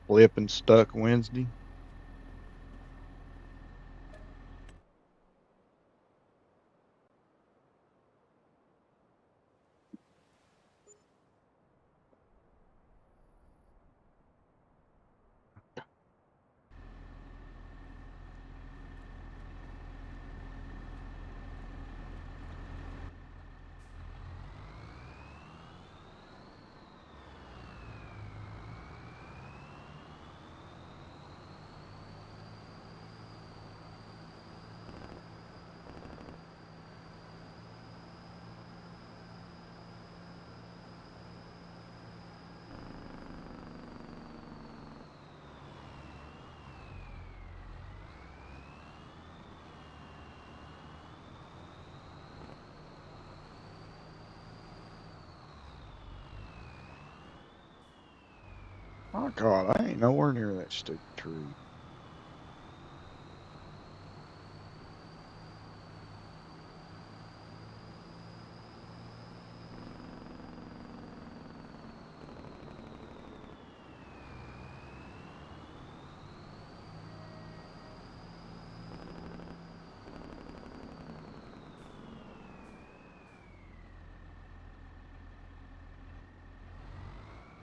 Flipping stuck Wednesday. Oh God, I ain't nowhere near that stupid tree.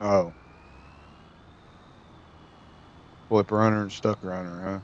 Oh, flip runner and stuck runner, huh?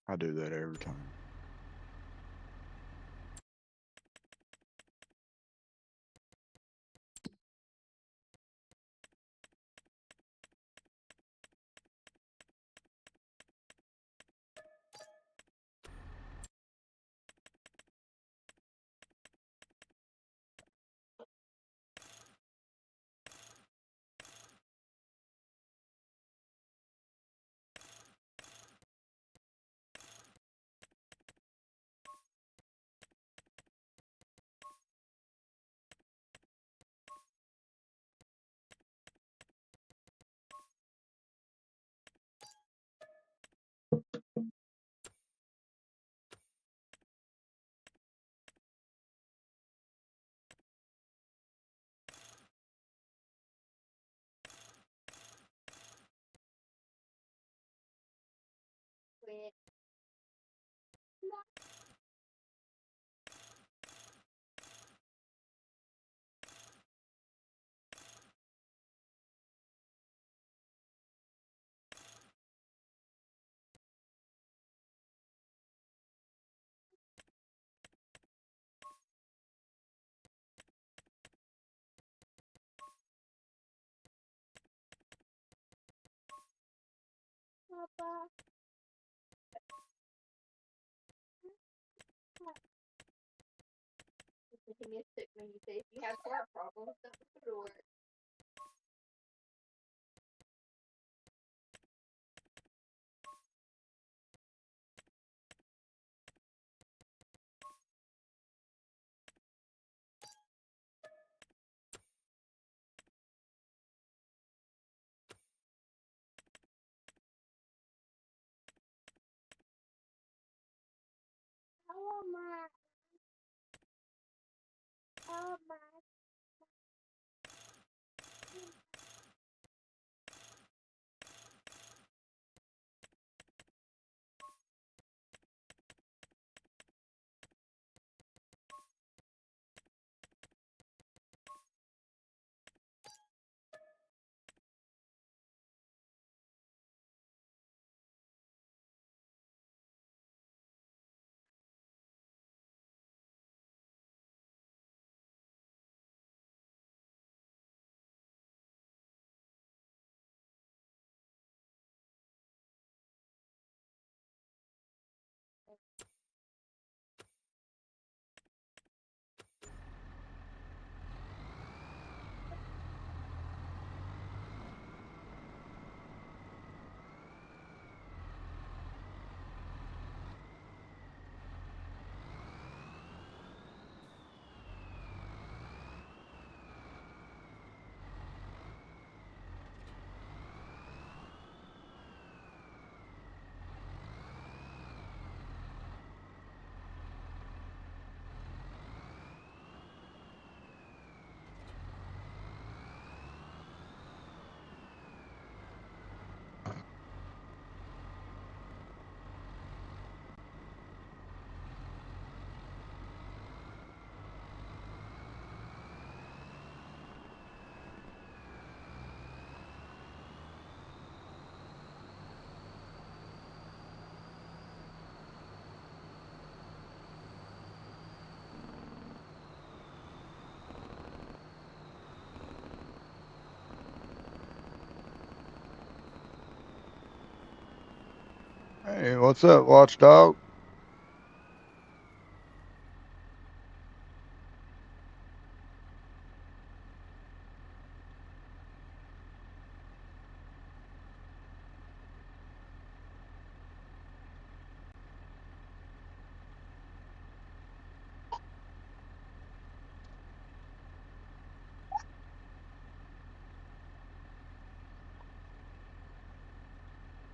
I do that every time. Quit. Papa. Pessimistic when you say if you have heart problems, don't go to work. Oh my. Oh my. Hey, what's up, Watchdog?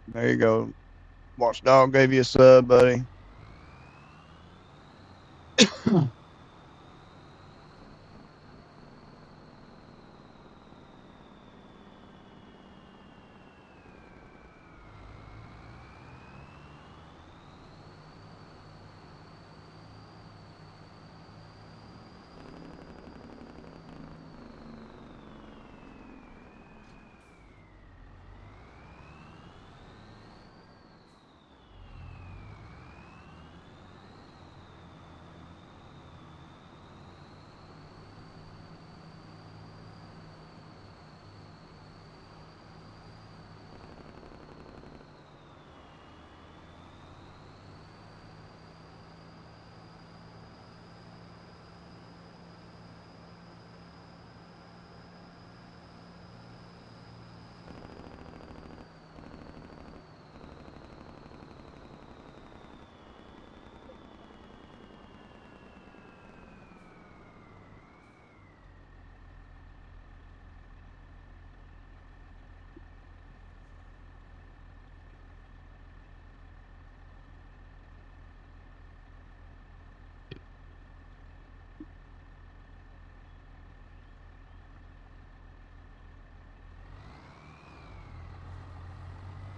There you go. Watchdog gave you a sub, buddy.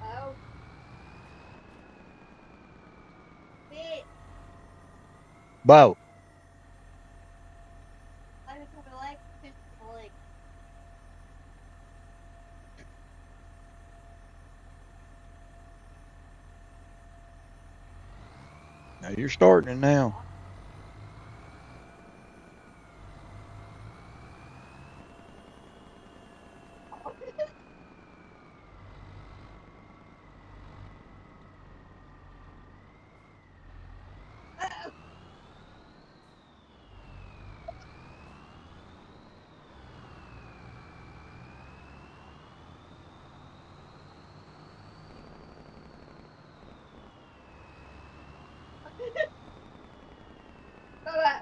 Oh, bitch. Bo. I was over leg, push my leg. Now you're starting it now. Bye-bye.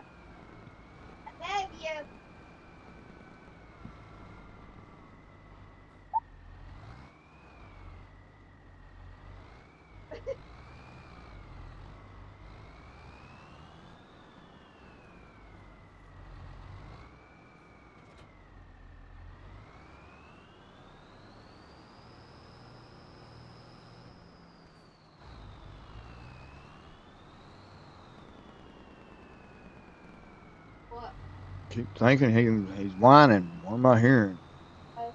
I love you. What? Keep thinking he's whining. What am I hearing? Oh,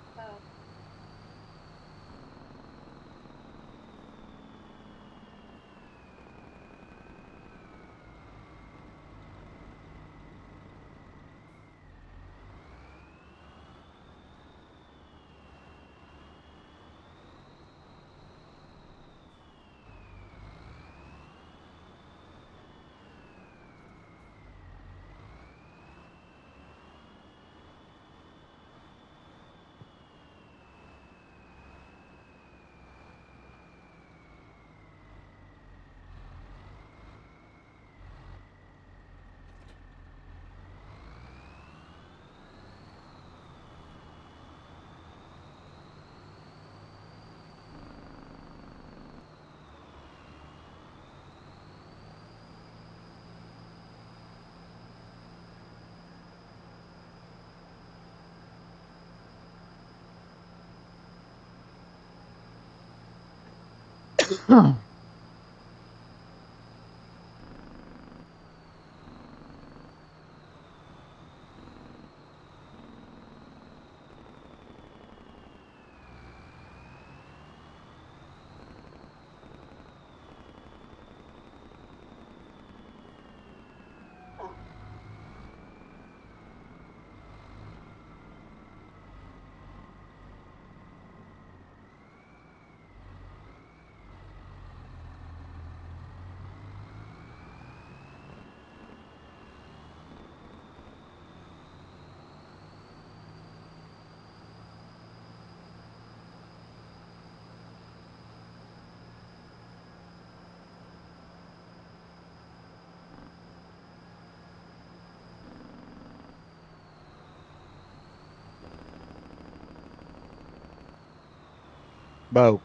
Bo,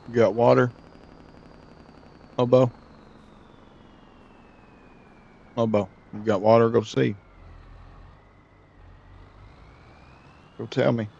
you got water? Oh, Bo. Oh, Bo, you got water? Go see. Go tell me.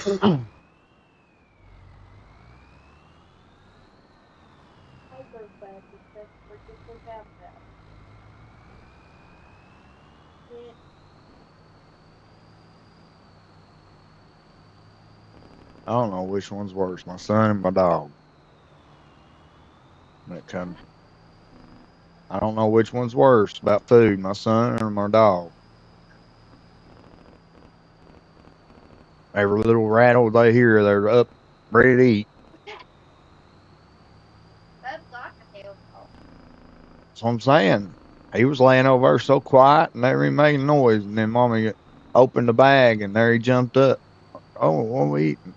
I go back because we're just about that. Yeah, I don't know which one's worse, my son and my dog. When it comes, I don't know which one's worse about food, my son or my dog. Every little rattle they hear, they're up, ready to eat. that's like a hell call. That's what I'm saying. He was laying over there so quiet and never even making noise, and then mommy opened the bag and there he jumped up. Oh, what are we eating?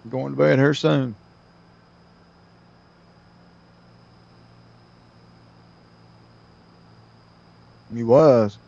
Going to bed here soon. He was.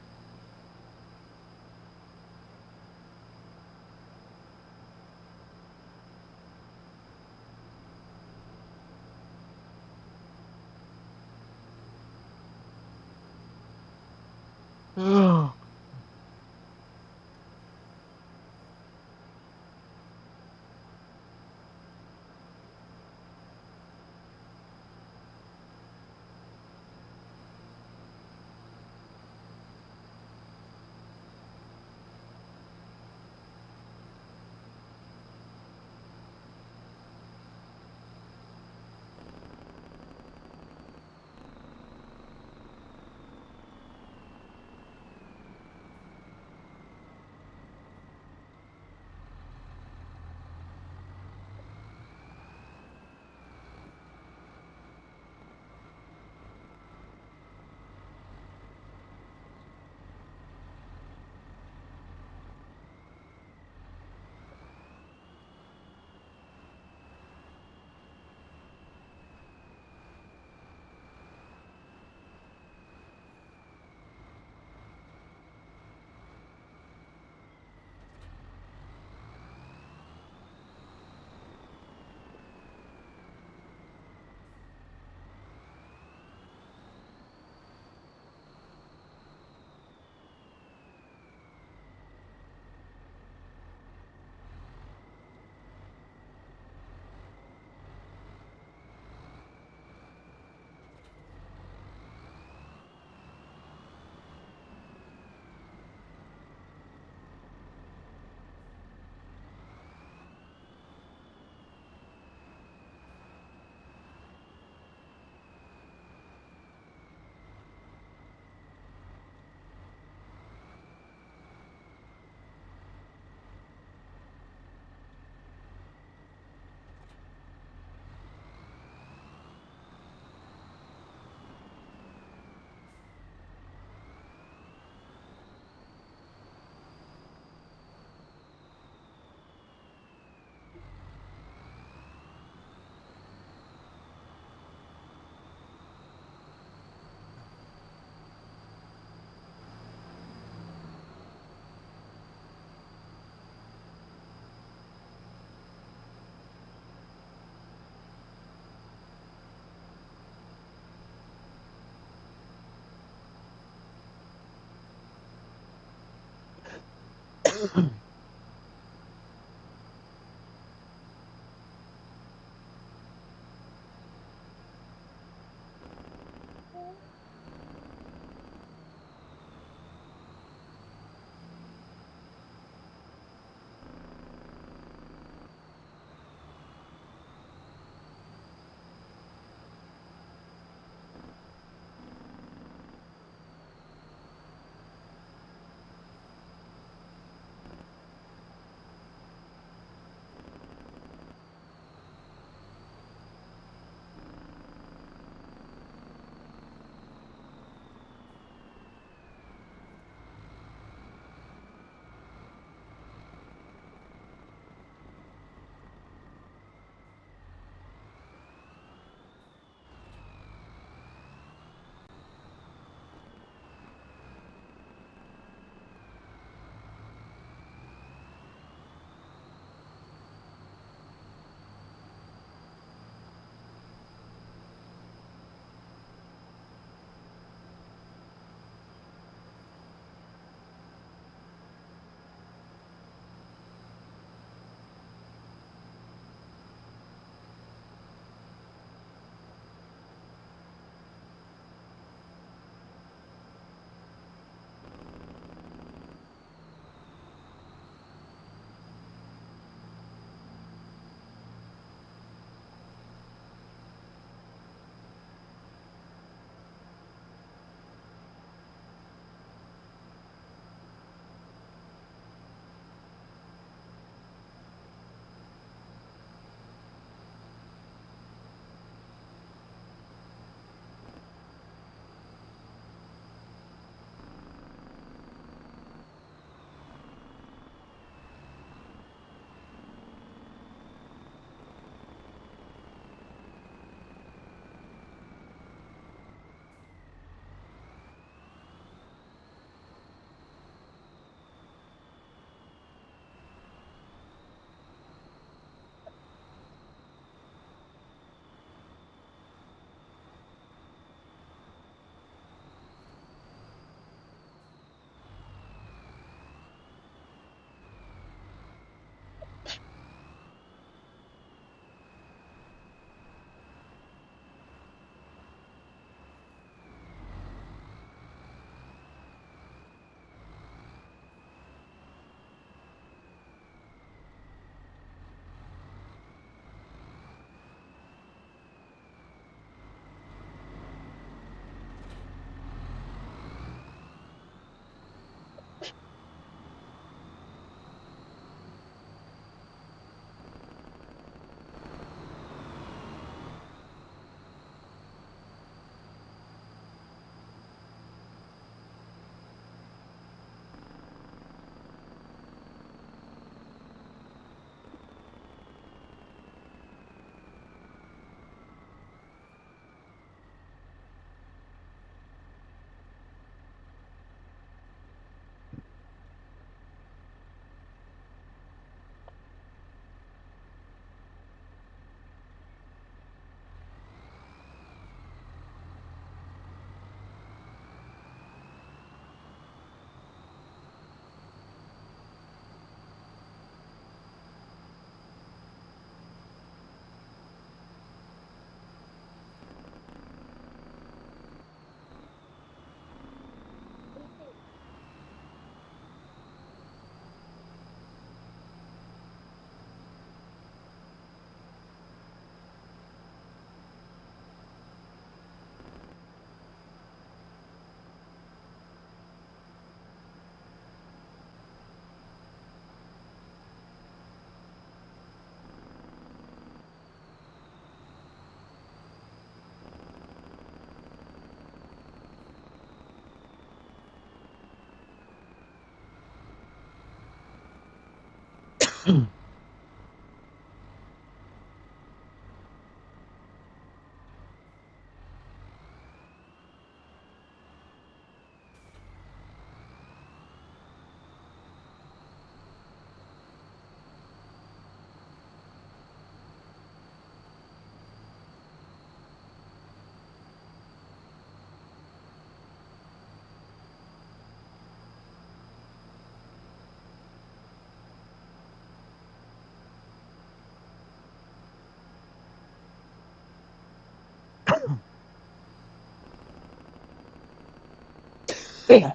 Yeah.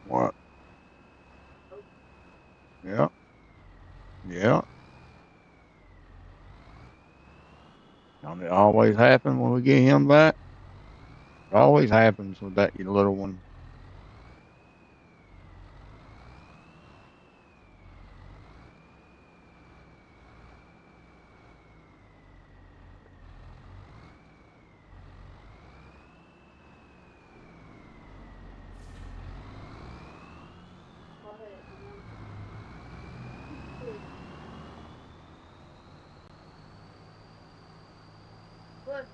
What? Yeah. Yeah. And it always happens when we get him back. It always happens with that little one. Look,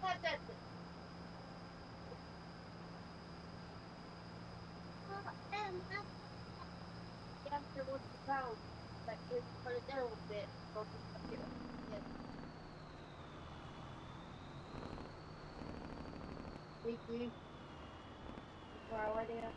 had that. After what's the problem? But just put it down a little bit. Focus up here. Yes. Thank you. Where are they at?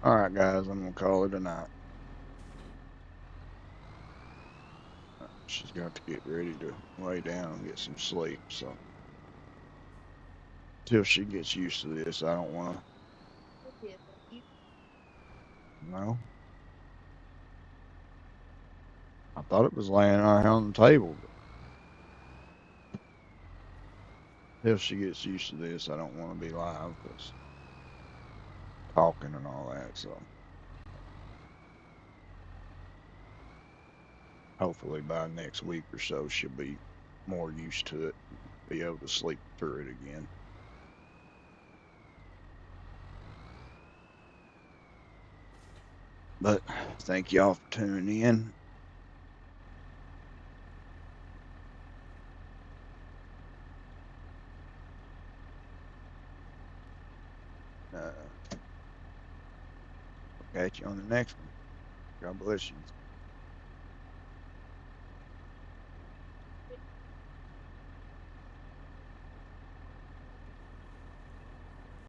All right, guys, I'm gonna call it a night. She's got to get ready to lay down and get some sleep. So till she gets used to this, I don't want to. No, I thought it was laying right here on the table. But till she gets used to this, I don't want to be live because talking and all that. So hopefully by next week or so, she'll be more used to it, be able to sleep through it again. But thank y'all for tuning in. Catch you on the next one. God bless you.